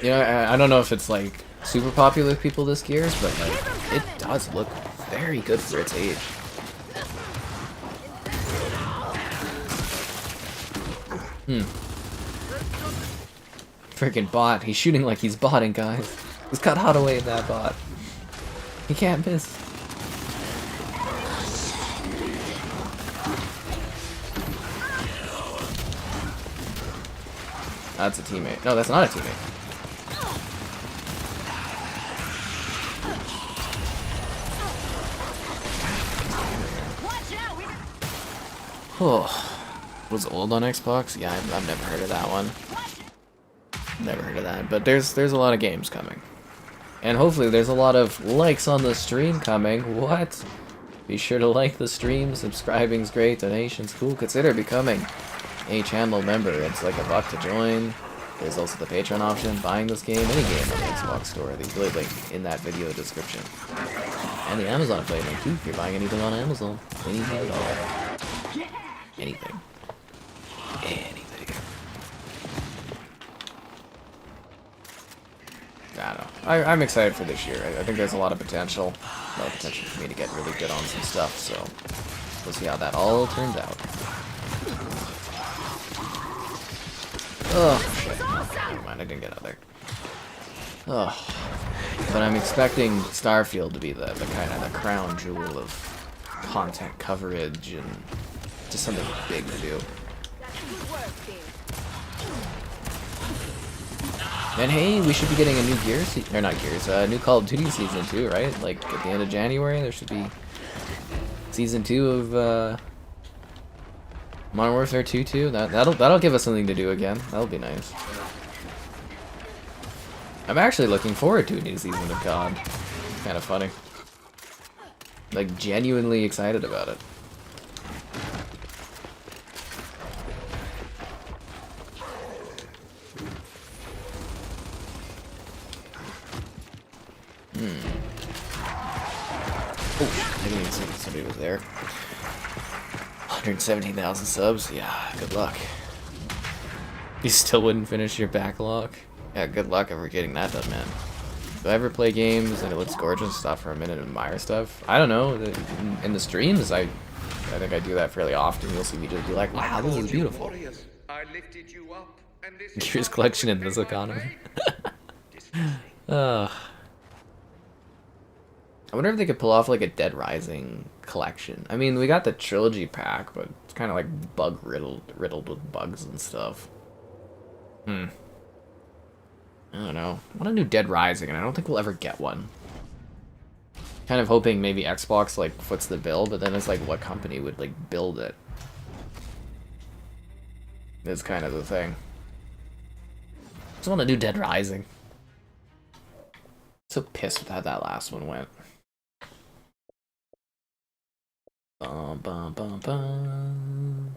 You know, I don't know if it's like super popular with people this Gears, but like it does look very good for its age. Freaking bot. He's shooting like he's botting, guys. He's got hot away in that bot. He can't miss. That's a teammate. No, that's not a teammate. Oh, was old on Xbox? Yeah, I've never heard of that one. Never heard of that. But there's a lot of games coming. And hopefully there's a lot of likes on the stream coming. What? Be sure to like the stream. Subscribing's great. Donations cool. Consider becoming a channel member. It's like $1 to join. There's also the Patreon option. Buying this game, any game on the Xbox store. The affiliate link in that video description. And the Amazon affiliate link too. If you're buying anything on Amazon, anything at all. Anything. Anything. I don't know. I'm excited for this year. I think there's a lot of potential. A lot of potential for me to get really good on some stuff, so we'll see how that all turns out. Oh, shit. Never mind, I didn't get out there. Oh. But I'm expecting Starfield to be the kind of the crown jewel of content coverage and just something big to do. And hey, we should be getting a new new Call of Duty Season 2, right? Like, at the end of January, there should be Season 2 of, Modern Warfare 2 too. That'll give us something to do again. That'll be nice. I'm actually looking forward to a new season of COD. It's kind of funny. Like, genuinely excited about it. Oh, I didn't even see somebody was there. 117,000 subs? Yeah, good luck. You still wouldn't finish your backlog? Yeah, good luck ever getting that done, man. Do I ever play games and it looks gorgeous, stop for a minute and admire stuff? I don't know. In the streams, I think I do that fairly often. You'll see me just be like, wow, this is beautiful. Gears collection in this economy. I wonder if they could pull off like a Dead Rising collection. I mean, we got the trilogy pack, but it's kind of like riddled with bugs and stuff. I don't know. I want a new Dead Rising, and I don't think we'll ever get one. Kind of hoping maybe Xbox like foots the bill, but then it's like what company would like build it? Is kind of the thing. Just want a new Dead Rising. So pissed with how that last one went. Bum, bum, bum, bum.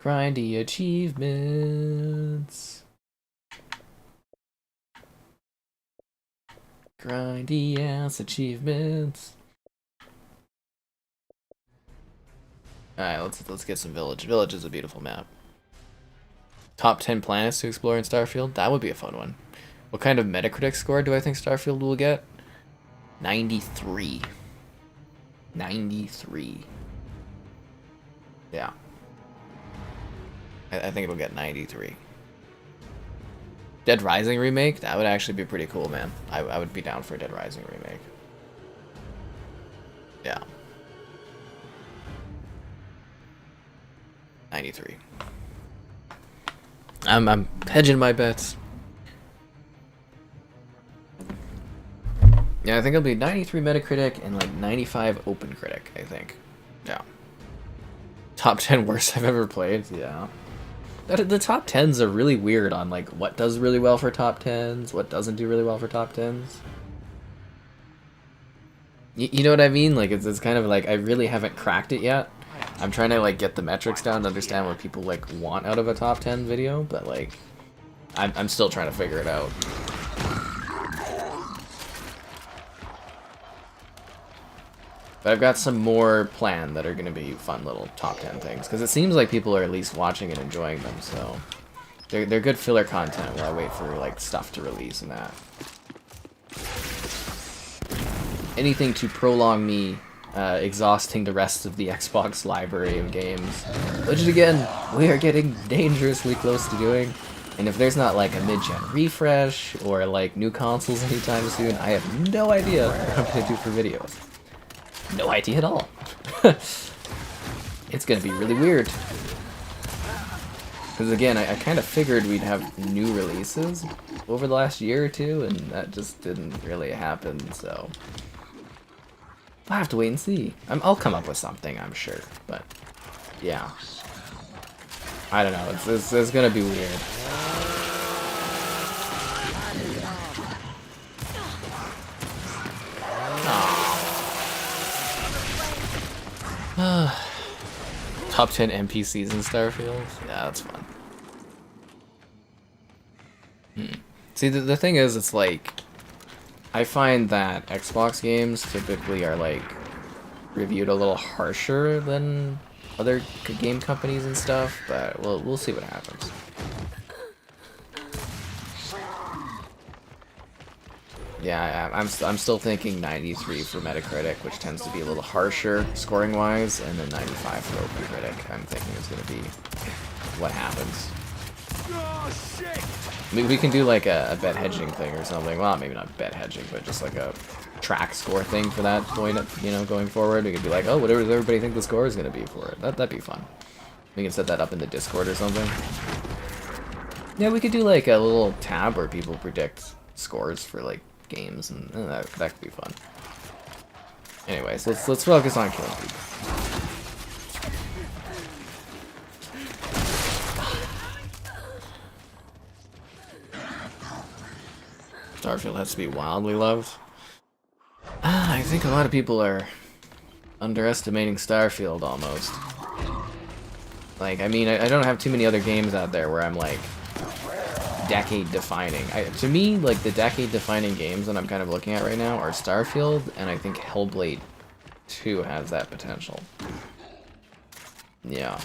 Grindy achievements. Grindy ass achievements. Alright, let's get some Village. Village is a beautiful map. Top 10 planets to explore in Starfield? That would be a fun one. What kind of Metacritic score do I think Starfield will get? 93. 93. Yeah. I think it'll get 93. Dead Rising remake? That would actually be pretty cool, man. I would be down for a Dead Rising remake. Yeah. 93. I'm hedging my bets. Yeah, I think it'll be 93 Metacritic and like 95 OpenCritic, I think. Yeah. Top 10 worst I've ever played? Yeah. The top 10s are really weird on like what does really well for top 10s, what doesn't do really well for top 10s. You know what I mean? Like it's kind of like I really haven't cracked it yet. I'm trying to like get the metrics down to understand what people like want out of a top 10 video, but like I'm still trying to figure it out. But I've got some more planned that are going to be fun little top 10 things, because it seems like people are at least watching and enjoying them, so they're good filler content while I wait for like stuff to release and that. Anything to prolong me exhausting the rest of the Xbox library of games, which again, we are getting dangerously close to doing. And if there's not like a mid-gen refresh or like new consoles anytime soon, I have no idea what I'm gonna do for videos. No idea at all. It's gonna be really weird. Because again, I kind of figured we'd have new releases over the last year or two, and that just didn't really happen, so... I'll have to wait and see. I'll come up with something, I'm sure, but... Yeah. I don't know, it's gonna be weird. Top 10 NPCs in Starfield? Yeah, that's fun. See, the thing is, it's like... I find that Xbox games typically are, like, reviewed a little harsher than other game companies and stuff, but we'll see what happens. Yeah, I'm still thinking 93 for Metacritic, which tends to be a little harsher scoring-wise, and then 95 for OpenCritic. I'm thinking is going to be what happens. We can do like a bet hedging thing or something. Well, maybe not bet hedging, but just like a track score thing for that point, you know, going forward. We could be like, oh, whatever does everybody think the score is going to be for it? That'd be fun. We can set that up in the Discord or something. Yeah, we could do like a little tab where people predict scores for like games, and that could be fun. Anyways, let's focus on killing people. Starfield has to be wildly loved. I think a lot of people are underestimating Starfield almost. Like, I mean, I don't have too many other games out there where I'm like decade-defining. To me, like, the decade-defining games that I'm kind of looking at right now are Starfield, and I think Hellblade 2 has that potential. Yeah.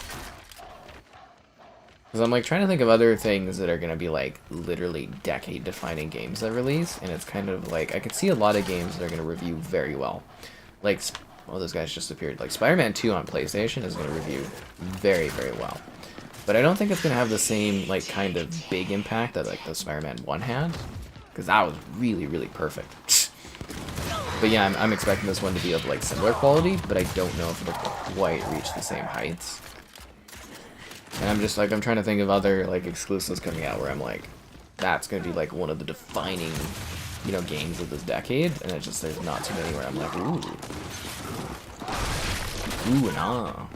Because I'm, like, trying to think of other things that are going to be, like, literally decade-defining games that release, and it's kind of, like, I could see a lot of games that are going to review very well. Like, oh, those guys just appeared. Like, Spider-Man 2 on PlayStation is going to review very, very well. But I don't think it's going to have the same, like, kind of big impact that, like, the Spider-Man 1 had. Because that was really, really perfect. But yeah, I'm expecting this one to be of, like, similar quality, but I don't know if it'll quite reach the same heights. And I'm just, like, I'm trying to think of other, like, exclusives coming out where I'm like, that's going to be, like, one of the defining, you know, games of this decade. And it's just, there's not too many where I'm like, ooh. Ooh and ah.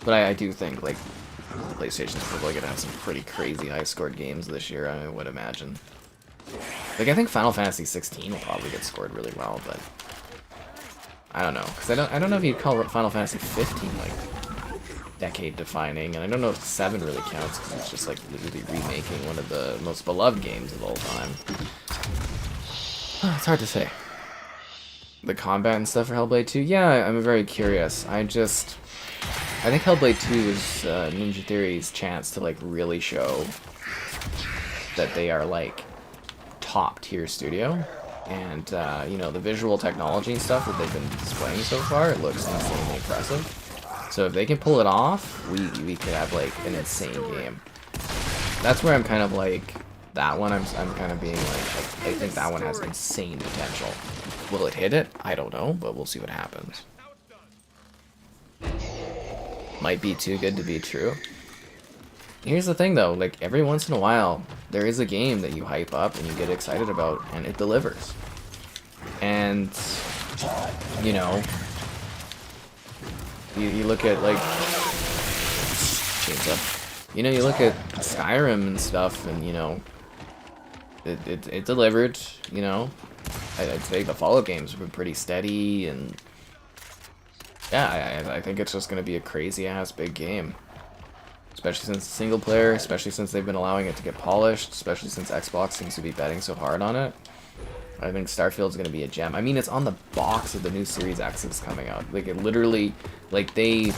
But I do think, like, PlayStation's probably going to have some pretty crazy high-scored games this year, I would imagine. Like, I think Final Fantasy 16 will probably get scored really well, but I don't know. Because I don't know if you'd call Final Fantasy 15, like, decade-defining, and I don't know if 7 really counts, because it's just, like, literally remaking one of the most beloved games of all time. It's hard to say. The combat and stuff for Hellblade 2? Yeah, I'm very curious. I think Hellblade 2 is Ninja Theory's chance to, like, really show that they are, like, top-tier studio. And, you know, the visual technology and stuff that they've been displaying so far, it looks insanely impressive. So if they can pull it off, we could have, like, an insane game. That's where I'm kind of, like, that one, I'm kind of being, like, I think that one has insane potential. Will it hit it? I don't know, but we'll see what happens. Might be too good to be true. Here's the thing though, like every once in a while, there is a game that you hype up and you get excited about and it delivers. And, you know, you look at like, you know, you look at Skyrim and stuff and, you know, it delivered, you know. I'd say the Fallout games have been pretty steady and yeah, I think it's just going to be a crazy-ass big game. Especially since it's single player, especially since they've been allowing it to get polished, especially since Xbox seems to be betting so hard on it. I think Starfield's going to be a gem. I mean, it's on the box of the new Series X that's coming out. Like, it literally, like, they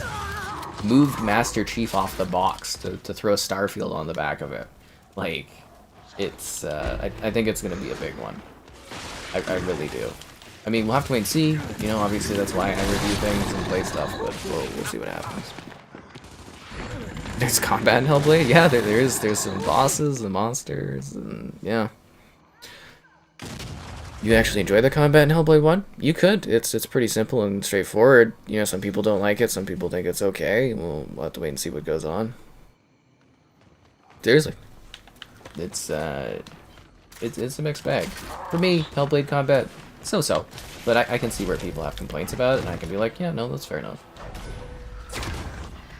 moved Master Chief off the box to throw Starfield on the back of it. Like, it's, I think it's going to be a big one. I really do. I mean, we'll have to wait and see. You know, obviously that's why I review things and play stuff, but we'll see what happens. There's combat in Hellblade? Yeah, there's some bosses and monsters, and yeah. You actually enjoy the combat in Hellblade 1? You could. It's pretty simple and straightforward. You know, some people don't like it, some people think it's okay. We'll have to wait and see what goes on. Seriously. It's a mixed bag. For me, Hellblade combat, so-so. But I can see where people have complaints about it, and I can be like, yeah, no, that's fair enough.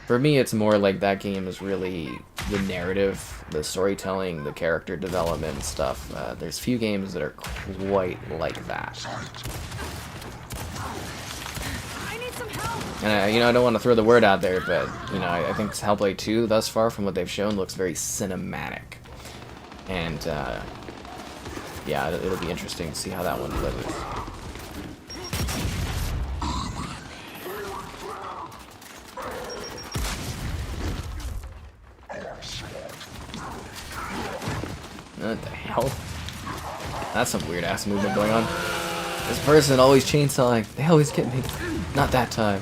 For me, it's more like that game is really the narrative, the storytelling, the character development stuff. There's few games that are quite like that. I need some help. And I don't want to throw the word out there, but I think Hellblade 2 thus far, from what they've shown, looks very cinematic. And yeah, it'll be interesting to see how that one delivers. What the hell? That's some weird ass movement going on. This person always chainsawing. They always get me. Not that time.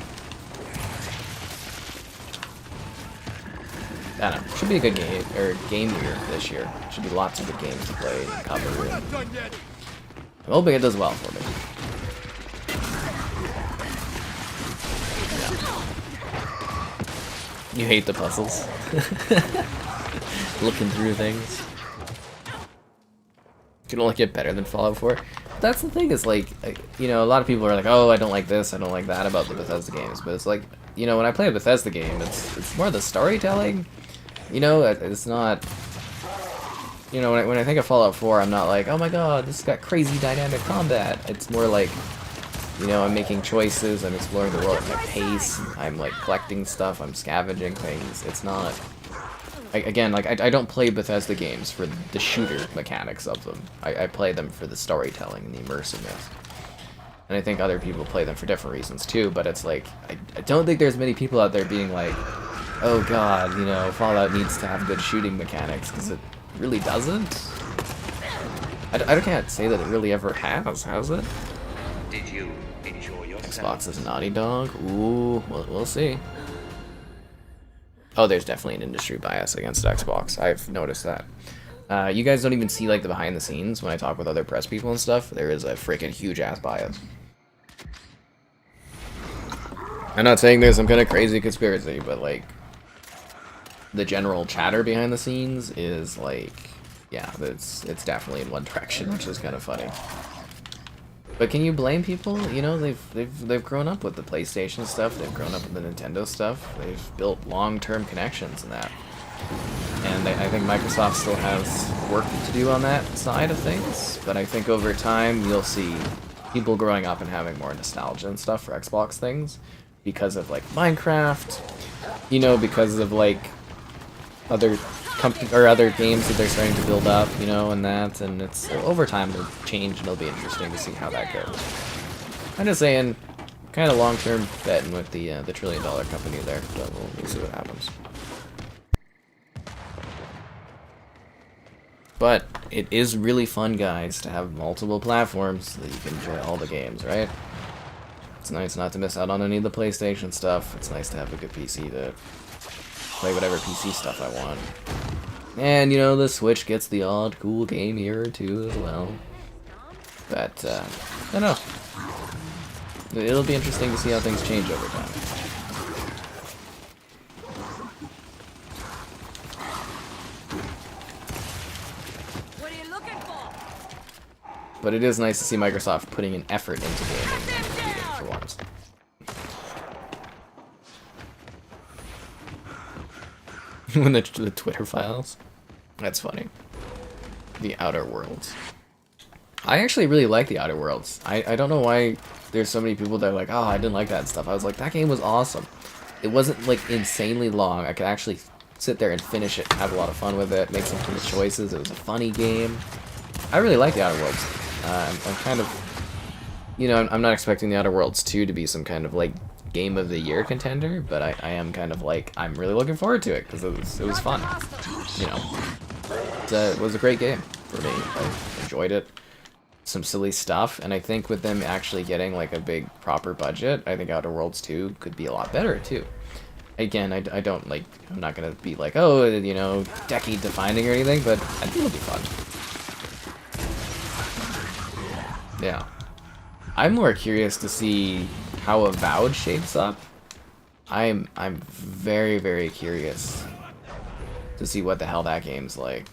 I don't know. Should be a good game, or game year this year. Should be lots of good games to play and cover. And I'm hoping it does well for me. Yeah. You hate the puzzles. Looking through things. You can only get better than Fallout 4. That's the thing, is like, a lot of people are like, oh, I don't like this, I don't like that about the Bethesda games, but it's like, when I play a Bethesda game, it's more the storytelling, it's not, when I think of Fallout 4, I'm not like, oh my god, this has got crazy dynamic combat. It's more like, I'm making choices, I'm exploring the world at my pace, I'm like collecting stuff, I'm scavenging things. It's not... Again, like, I don't play Bethesda games for the shooter mechanics of them. I play them for the storytelling and the immersiveness. And I think other people play them for different reasons too, but it's like, I don't think there's many people out there being like, oh god, Fallout needs to have good shooting mechanics, because it really doesn't. I can't say that it really ever has it? Did you enjoy yourself? Xbox is Naughty Dog? Ooh, we'll see. Oh, there's definitely an industry bias against Xbox. I've noticed that. You guys don't even see, like, the behind the scenes when I talk with other press people and stuff. There is a freaking huge ass bias. I'm not saying there's some kind of crazy conspiracy, but, like, the general chatter behind the scenes is, like, yeah, it's definitely in one direction, which is kind of funny. But can you blame people? They've grown up with the PlayStation stuff. They've grown up with the Nintendo stuff. They've built long-term connections in that. And I think Microsoft still has work to do on that side of things. But I think over time you'll see people growing up and having more nostalgia and stuff for Xbox things because of like Minecraft. Because of like other other games that they're starting to build up, and that, and it's over time it'll change, and it'll be interesting to see how that goes. I'm just saying, kind of long-term betting with the $1 trillion company there, but we'll see what happens. But it is really fun, guys, to have multiple platforms so that you can enjoy all the games, right? It's nice not to miss out on any of the PlayStation stuff. It's nice to have a good PC to play whatever PC stuff I want. And, the Switch gets the odd cool game here or two as well. But, I don't know. It'll be interesting to see how things change over time. What are you looking for? But it is nice to see Microsoft putting an effort into gaming and competing for once. When the Twitter files. That's funny. The Outer Worlds. I actually really like the Outer Worlds. I don't know why there's so many people that are like, oh, I didn't like that stuff. I was like, that game was awesome. It wasn't like insanely long. I could actually sit there and finish it, have a lot of fun with it, make some cool choices. It was a funny game. I really like the Outer Worlds. I'm kind of, I'm not expecting the Outer Worlds 2 to be some kind of like Game of the Year contender, but I am kind of like, I'm really looking forward to it because it was fun. It was a great game for me. I enjoyed it. Some silly stuff, and I think with them actually getting like a big proper budget, I think Outer Worlds 2 could be a lot better too. again, I don't like, I'm not gonna be like, oh, you know, decade defining or anything, but I think it'll be fun. Yeah. I'm more curious to see how Avowed shapes up. I'm very, very curious to see what the hell that game's like.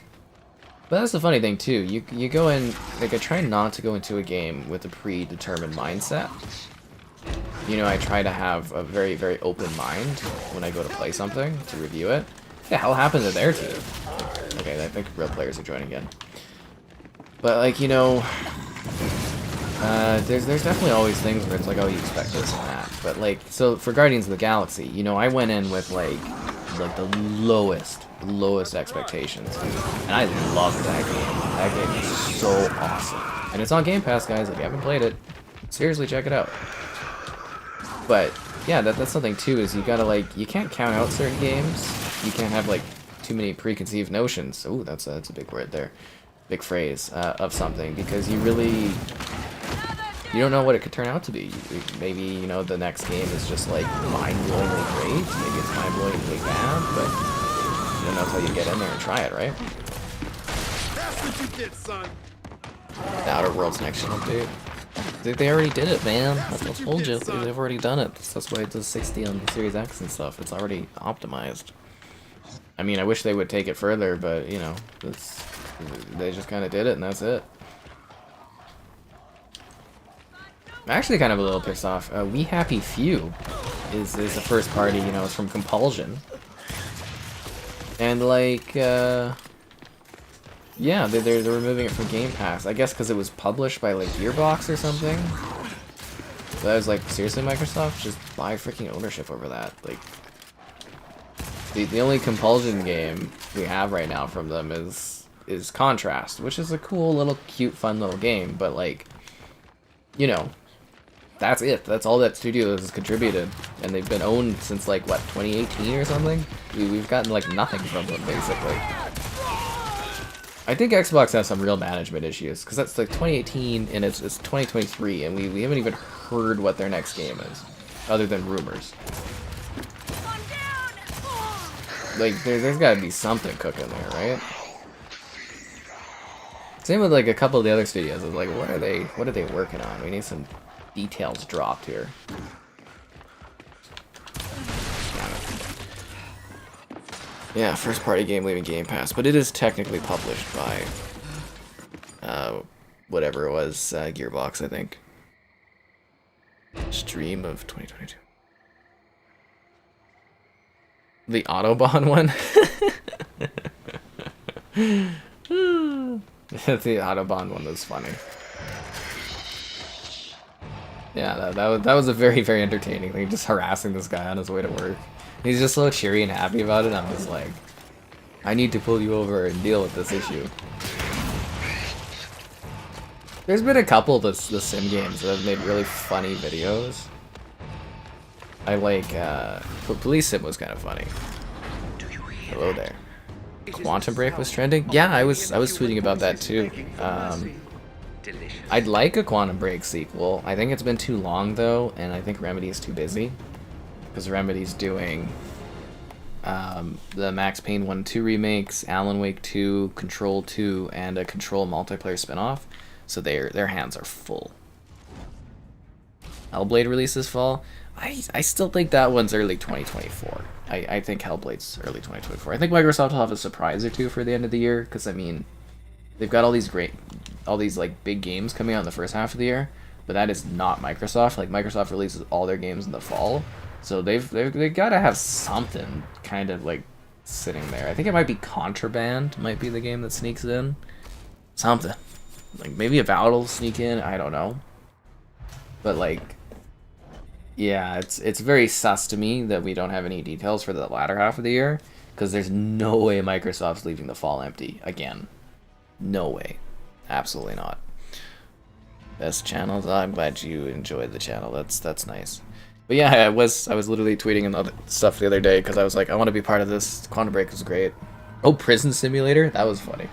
But that's the funny thing too. You go in, like, I try not to go into a game with a predetermined mindset. You know, I try to have a very, very open mind when I go to play something, to review it. What the hell happened to their team? Okay, I think real players are joining in. But, like, you know, there's definitely always things where it's like, oh, you expect this and that. But, like, so for Guardians of the Galaxy, you know, I went in with, like the lowest expectations. And I loved that game. That game is so awesome. And it's on Game Pass, guys. If you haven't played it, seriously check it out. But yeah, that's something too, is you gotta, like, you can't count out certain games. You can't have, like, too many preconceived notions. Ooh, that's a big word there. Big phrase of something, because you really, you don't know what it could turn out to be. Maybe, you know, the next game is just, like, mind-blowingly great. Maybe it's mind-blowingly bad, but you don't know until you get in there and try it, right? That's what you get, son. The Outer Worlds next gen update. They already did it, man. I told you. They've already done it. That's why it does 60 on the Series X and stuff. It's already optimized. I mean, I wish they would take it further, but, you know, they just kind of did it, and that's it. I'm actually kind of a little pissed off. We Happy Few is the first party, you know, it's from Compulsion. And, like, yeah, they're removing it from Game Pass. I guess because it was published by, like, Gearbox or something. So I was like, seriously, Microsoft? Just buy freaking ownership over that. Like, the only Compulsion game we have right now from them is Contrast, which is a cool little, cute, fun little game. But, like, you know, that's it. That's all that studio has contributed. And they've been owned since, like, what, 2018 or something? We've gotten, like, nothing from them, basically. I think Xbox has some real management issues, because that's like 2018 and it's 2023, and we haven't even heard what their next game is, other than rumors. Like, there's got to be something cooking there, right? Same with, like, a couple of the other studios. It's like, what are they working on? We need some details dropped here. Yeah, first party game leaving Game Pass, but it is technically published by, whatever it was, Gearbox, I think. Stream of 2022. The Autobahn one? The Autobahn one was funny. Yeah, that was a very, very entertaining thing, just harassing this guy on his way to work. He's just so cheery and happy about it. I'm just like, I need to pull you over and deal with this issue. There's been a couple of the sim games that have made really funny videos. I like, Police Sim was kind of funny. Hello there. Quantum Break was trending? Yeah, I was tweeting about that too. I'd like a Quantum Break sequel. I think it's been too long though, and I think Remedy is too busy. Because Remedy's doing the Max Payne 1-2 remakes, Alan Wake 2, Control 2, and a Control multiplayer spinoff. So their hands are full. Hellblade releases fall. I still think that one's early 2024. I think Hellblade's early 2024. I think Microsoft will have a surprise or two for the end of the year, because I mean, they've got all these like big games coming out in the first half of the year, but that is not Microsoft. Like, Microsoft releases all their games in the fall. So they've got to have something kind of like sitting there. I think it might be Contraband, might be the game that sneaks in. Something. Like maybe Avowed will sneak in, I don't know. But like, yeah, it's very sus to me that we don't have any details for the latter half of the year, because there's no way Microsoft's leaving the fall empty again. No way. Absolutely not. Best channels. Oh, I'm glad you enjoyed the channel. That's nice. But yeah, I was literally tweeting and other stuff the other day because I was like, I want to be part of this. Quantum Break was great. Oh, Prison Simulator? That was funny.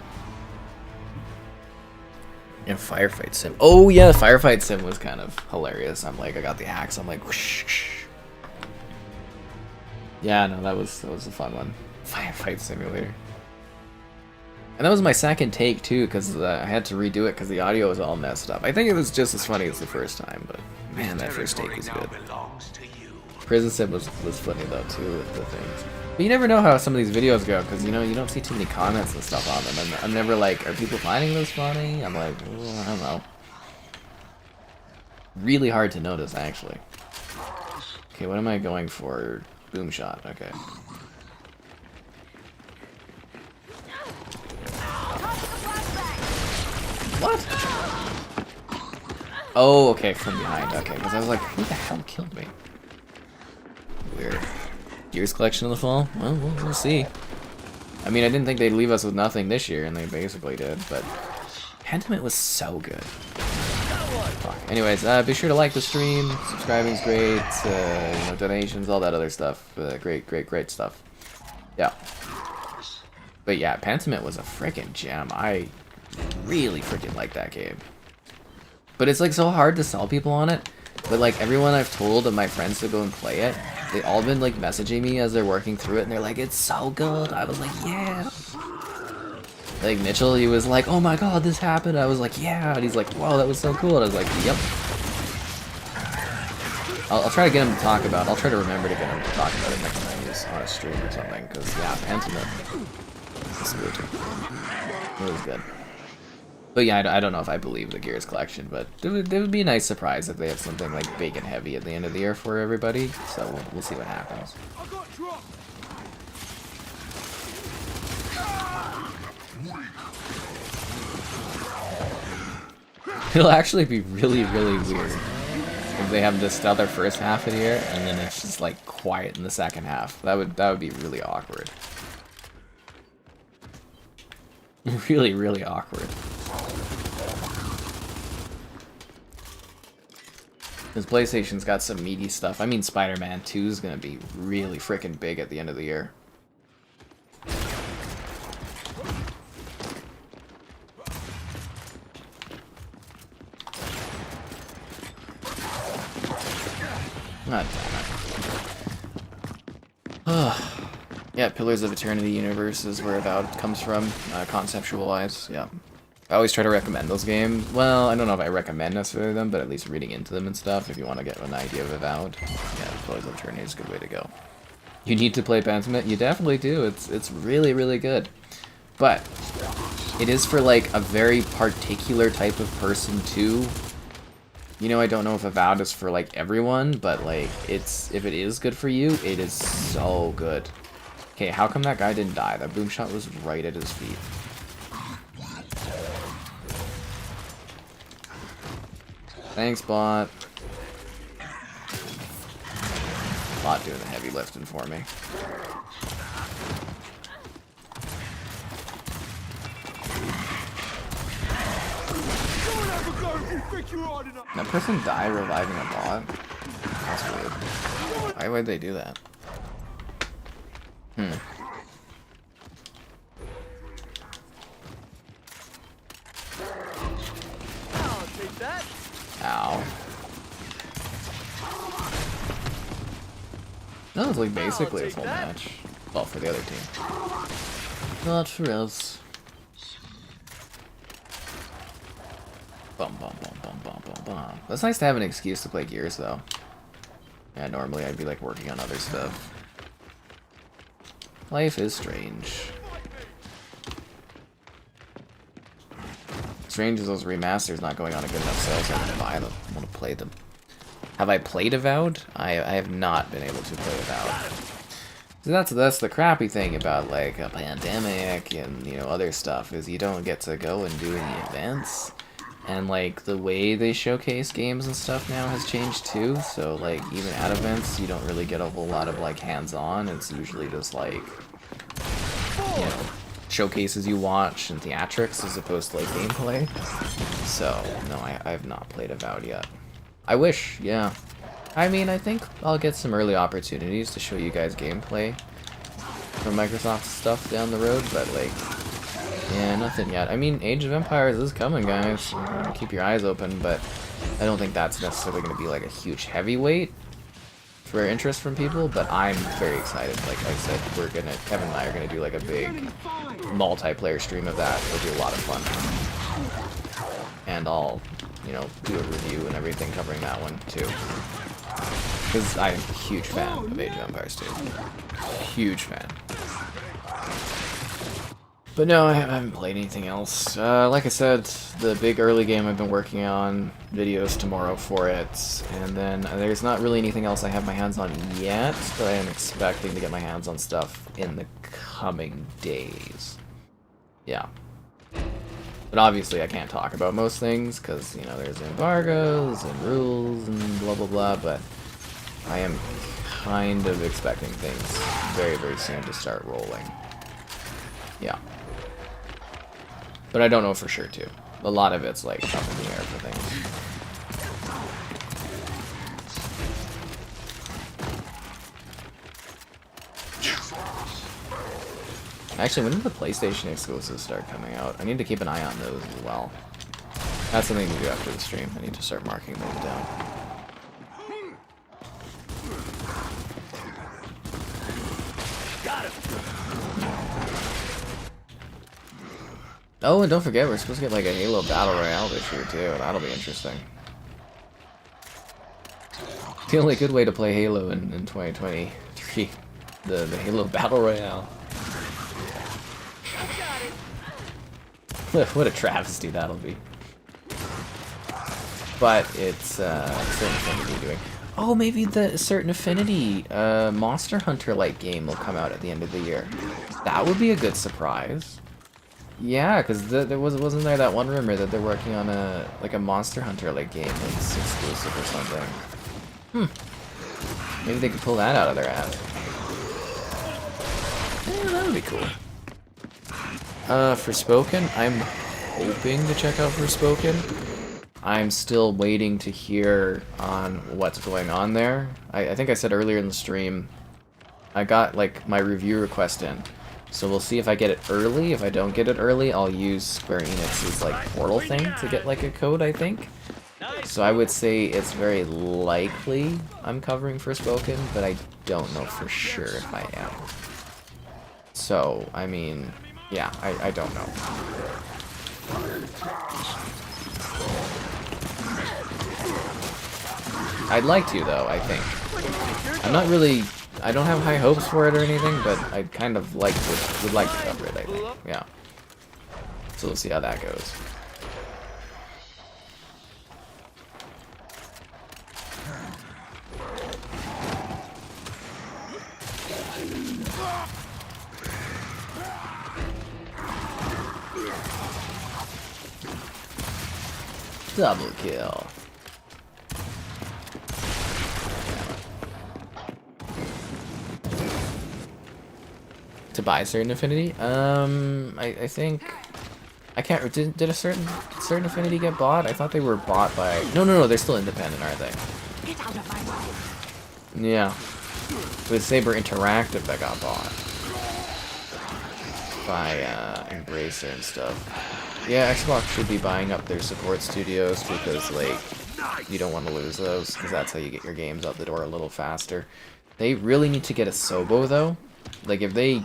And Firefight Sim. Oh yeah, Firefight Sim was kind of hilarious. I'm like, I got the axe. I'm like, whoosh. Yeah, no, that was a fun one. Firefight Simulator. And that was my second take too, because I had to redo it because the audio was all messed up. I think it was just as funny as the first time, but man, that first take was good. Prison Sim was funny though too with the things. But you never know how some of these videos go, because you know you don't see too many comments and stuff on them. And I'm never like, are people finding this funny? I'm like, oh, I don't know. Really hard to notice actually. Okay, what am I going for? Boom shot. Okay. What? Oh, okay, from behind. Okay, because I was like, who the hell killed me? Weird. Gears collection in the fall? Well, we'll see. I mean, I didn't think they'd leave us with nothing this year, and they basically did, but Pentiment was so good. Fuck. Anyways, be sure to like the stream. Subscribing's great. You know, donations, all that other stuff. Great stuff. Yeah. But yeah, Pentiment was a freaking gem. I really freaking like that game. But it's like so hard to sell people on it. But like everyone I've told of my friends to go and play it, they all been like messaging me as they're working through it, and they're like, "It's so good." I was like, "Yeah." Like Mitchell, he was like, "Oh my god, this happened." I was like, "Yeah," and he's like, "Wow, that was so cool." And I was like, "Yep." I'll try to get him to talk about it. I'll try to remember to get him to talk about it next time he's on a stream or something, because yeah, Pentiment is good. It was good. But yeah, I don't know if I believe the Gears collection, but it would be a nice surprise if they have something like big and heavy at the end of the year for everybody. So we'll see what happens. It'll actually be really weird if they have this other first half of the year and then it's just like quiet in the second half. That would be really awkward. Really awkward. Because PlayStation's got some meaty stuff. I mean, Spider-Man 2 is going to be really freaking big at the end of the year. God damn it. Yeah, Pillars of Eternity universe is where Avowed comes from, conceptual-wise, yeah. I always try to recommend those games. Well, I don't know if I recommend necessarily them, but at least reading into them and stuff, if you want to get an idea of Avowed. Yeah, Pillars of Eternity is a good way to go. You need to play Pentiment? You definitely do. It's really good. But it is for like a very particular type of person too. You know, I don't know if Avowed is for like everyone, but like if it is good for you, it is so good. Okay, how come that guy didn't die? That boom shot was right at his feet. Thanks, bot. Bot doing the heavy lifting for me. That person died reviving a bot? That's weird. Why would they do that? Ow. That was like basically a full match. Well, for the other team. Not for us. Bum. That's nice to have an excuse to play Gears, though. Yeah, normally I'd be like working on other stuff. Life is strange. Strange is those remasters not going on a good enough sale, so I'm gonna buy them. I want to play them. Have I played Avowed? I have not been able to play Avowed. So that's the crappy thing about like a pandemic and you know other stuff is you don't get to go and do any events. And like the way they showcase games and stuff now has changed too. So like even at events you don't really get a whole lot of like hands-on. It's usually just like you know showcases you watch and theatrics as opposed to like gameplay. So no, I have not played Avowed yet. I wish, yeah. I mean, I think I'll get some early opportunities to show you guys gameplay from Microsoft stuff down the road, but like, yeah, nothing yet. I mean, Age of Empires is coming, guys. Keep your eyes open, but I don't think that's necessarily going to be like a huge heavyweight for interest from people, but I'm very excited. Like I said, Kevin and I are gonna do like a big multiplayer stream of that. It'll be a lot of fun. And I'll, you know, do a review and everything covering that one too. Because I'm a huge fan of Age of Empires 2. Huge fan. But no, I haven't played anything else. Like I said, the big early game I've been working on, videos tomorrow for it, and then there's not really anything else I have my hands on yet, but I am expecting to get my hands on stuff in the coming days. Yeah. But obviously I can't talk about most things, because, you know, there's embargoes and rules and blah blah blah, but I am kind of expecting things very, very soon to start rolling. Yeah. But I don't know for sure, too. A lot of it's, like, up in the air for things. Actually, when did the PlayStation exclusives start coming out? I need to keep an eye on those as well. That's something to do after the stream. I need to start marking those down. Oh, and don't forget, we're supposed to get like a Halo Battle Royale this year too. That'll be interesting. The only good way to play Halo in 2023, the Halo Battle Royale. What a travesty that'll be. But it's Certain Affinity doing. Oh, maybe the Certain Affinity Monster Hunter-like game will come out at the end of the year. That would be a good surprise. Yeah, because wasn't there that one rumor that they're working on a Monster Hunter like game that's exclusive or something? Maybe they could pull that out of their ass. Yeah, that would be cool. Forspoken, I'm hoping to check out Forspoken. I'm still waiting to hear on what's going on there. I think I said earlier in the stream, I got like my review request in. So we'll see if I get it early. If I don't get it early, I'll use Square Enix's like portal thing to get like a code, I think. So I would say it's very likely I'm covering Forspoken, but I don't know for sure if I am. So, I mean, yeah, I don't know. I'd like to, though, I think. I'm not really... I don't have high hopes for it or anything, but I kind of would like to cover it, I think. Yeah. So we'll see how that goes. Double kill. To buy Certain Affinity? I think I can't. Did a certain Affinity get bought? I thought they were bought by. No, they're still independent, aren't they? Get out of my way. Yeah, it was Saber Interactive that got bought by Embracer and stuff. Yeah, Xbox should be buying up their support studios because like you don't want to lose those because that's how you get your games out the door a little faster. They really need to get a Sobo though. Like if they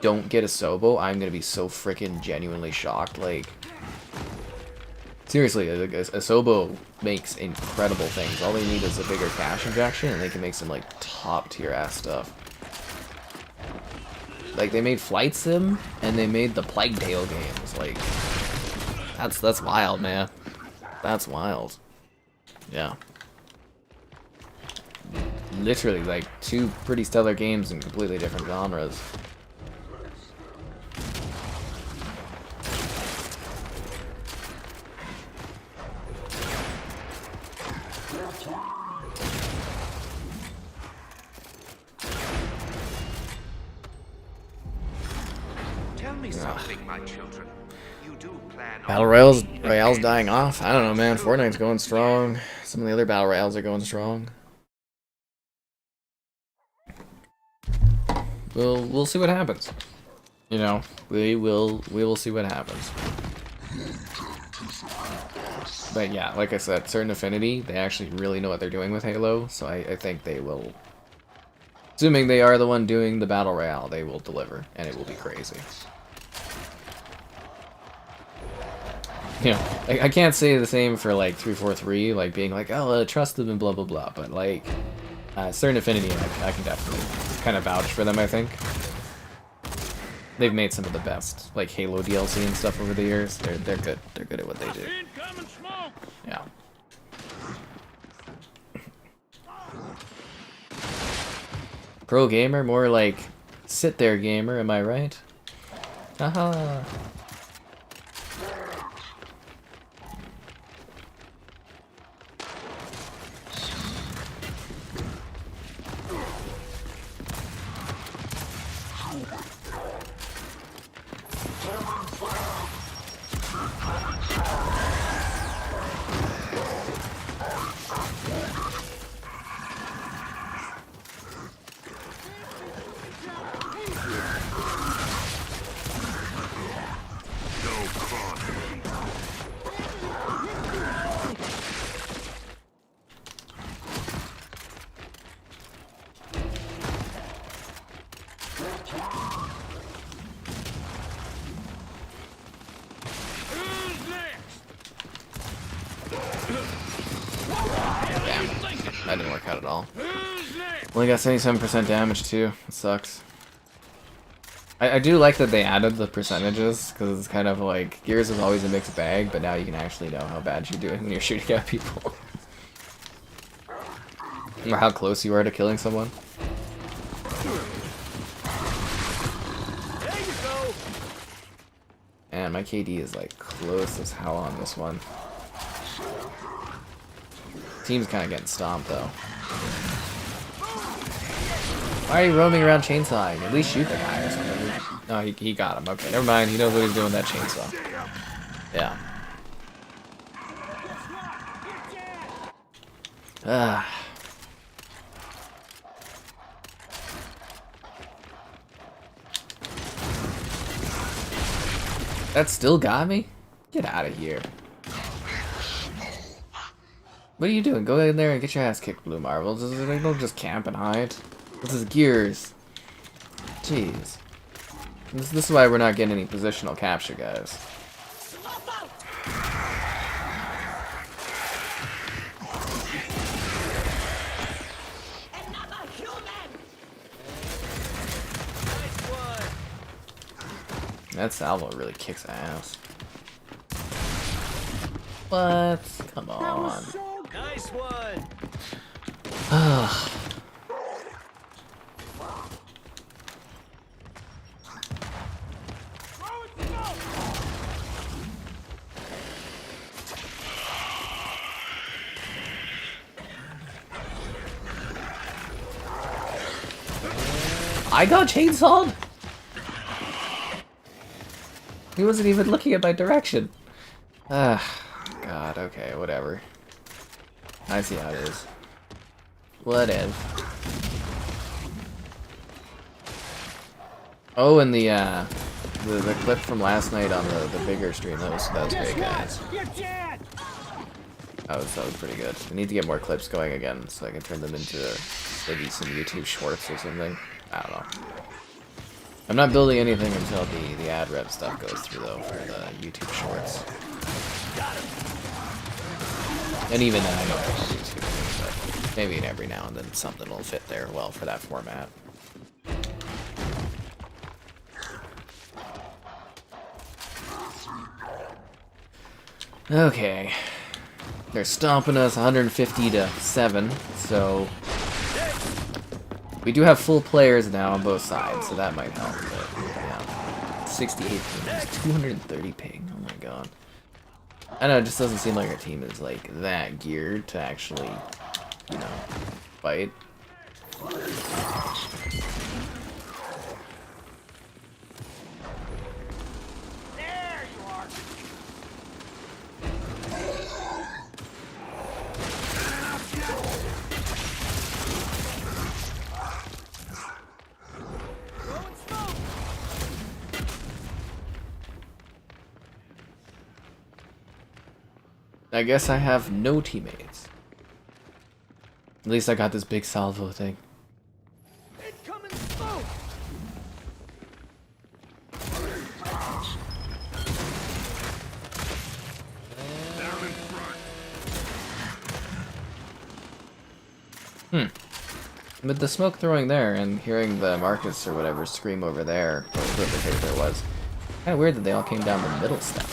don't get a Sobo, I'm gonna be so freaking genuinely shocked. Like, seriously, a Sobo makes incredible things. All they need is a bigger cash injection, and they can make some like top tier ass stuff. Like they made Flight Sim, and they made the Plague Tale games. Like, that's wild, man. That's wild. Yeah. Literally, like, two pretty stellar games in completely different genres. Tell me something, my children. You do plan on Battle Royale's dying off. I don't know, man. Fortnite's going strong. Some of the other Battle Royales are going strong. We'll see what happens. You know, we will see what happens. But yeah, like I said, Certain Affinity, they actually really know what they're doing with Halo, so I think they will Assuming they are the one doing the battle royale, they will deliver, and it will be crazy. You know, I can't say the same for like 343, like being like, oh, trust them and blah blah blah, but like certain Affinity, I can definitely kind of vouch for them. I think they've made some of the best like Halo DLC and stuff over the years. They're good. They're good at what they do. Incoming smoke. Yeah. Pro gamer, more like sit there gamer, am I right? Haha. That didn't work out at all. Only got 77% damage too. It sucks. I do like that they added the percentages, because it's kind of like, Gears is always a mixed bag, but now you can actually know how bad you're doing when you're shooting at people. Or how close you are to killing someone. There you go. And my KD is like close as hell on this one. Team's kind of getting stomped though. Why are you roaming around chainsawing? At least shoot the guy or something. No, he got him. Okay, never mind. He knows what he's doing with that chainsaw. Yeah. Ah. That still got me? Get out of here. What are you doing? Go in there and get your ass kicked, Blue Marbles. Don't just camp and hide. This is Gears. Jeez. This is why we're not getting any positional capture, guys. That salvo really kicks ass. What? Come on. Nice one. I got chainsawed? He wasn't even looking at my direction. God, okay, whatever. I see how it is. Whatever. Oh, and the clip from last night on the bigger stream, that was great, guys. That was pretty good. I need to get more clips going again so I can turn them into maybe some YouTube shorts or something. I don't know. I'm not building anything until the ad rev stuff goes through though for the YouTube shorts. And even then I don't think I'll do too many, but maybe every now and then something will fit there well for that format. Okay. They're stomping us 150 to 7, so we do have full players now on both sides, so that might help, but yeah. 68 pings, 230 ping, oh my god. I know, it just doesn't seem like our team is like that geared to actually, you know, fight. I guess I have no teammates. At least I got this big salvo thing. With the smoke throwing there and hearing the Marcus or whatever scream over there, or whoever the character was, kind of weird that they all came down the middle step.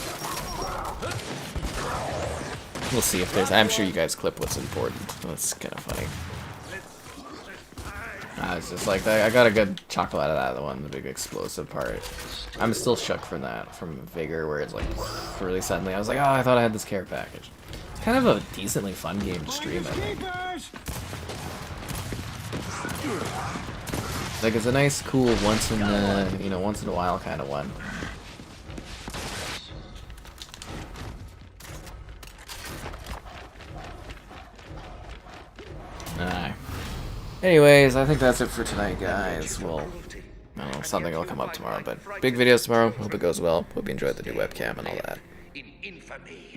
We'll see if there's. I'm sure you guys clip what's important. That's kind of funny. It's just like I got a good chuckle out of that one, the big explosive part. I'm still shook from that, from Vigor, where it's like really suddenly. I was like, oh, I thought I had this care package. It's kind of a decently fun game to stream, I think. Like it's a nice, cool, once in a while kind of one. Anyways, I think that's it for tonight, guys. Well, I don't know, something will come up tomorrow, but big videos tomorrow. Hope it goes well. Hope you enjoyed the new webcam and all that. In infamy.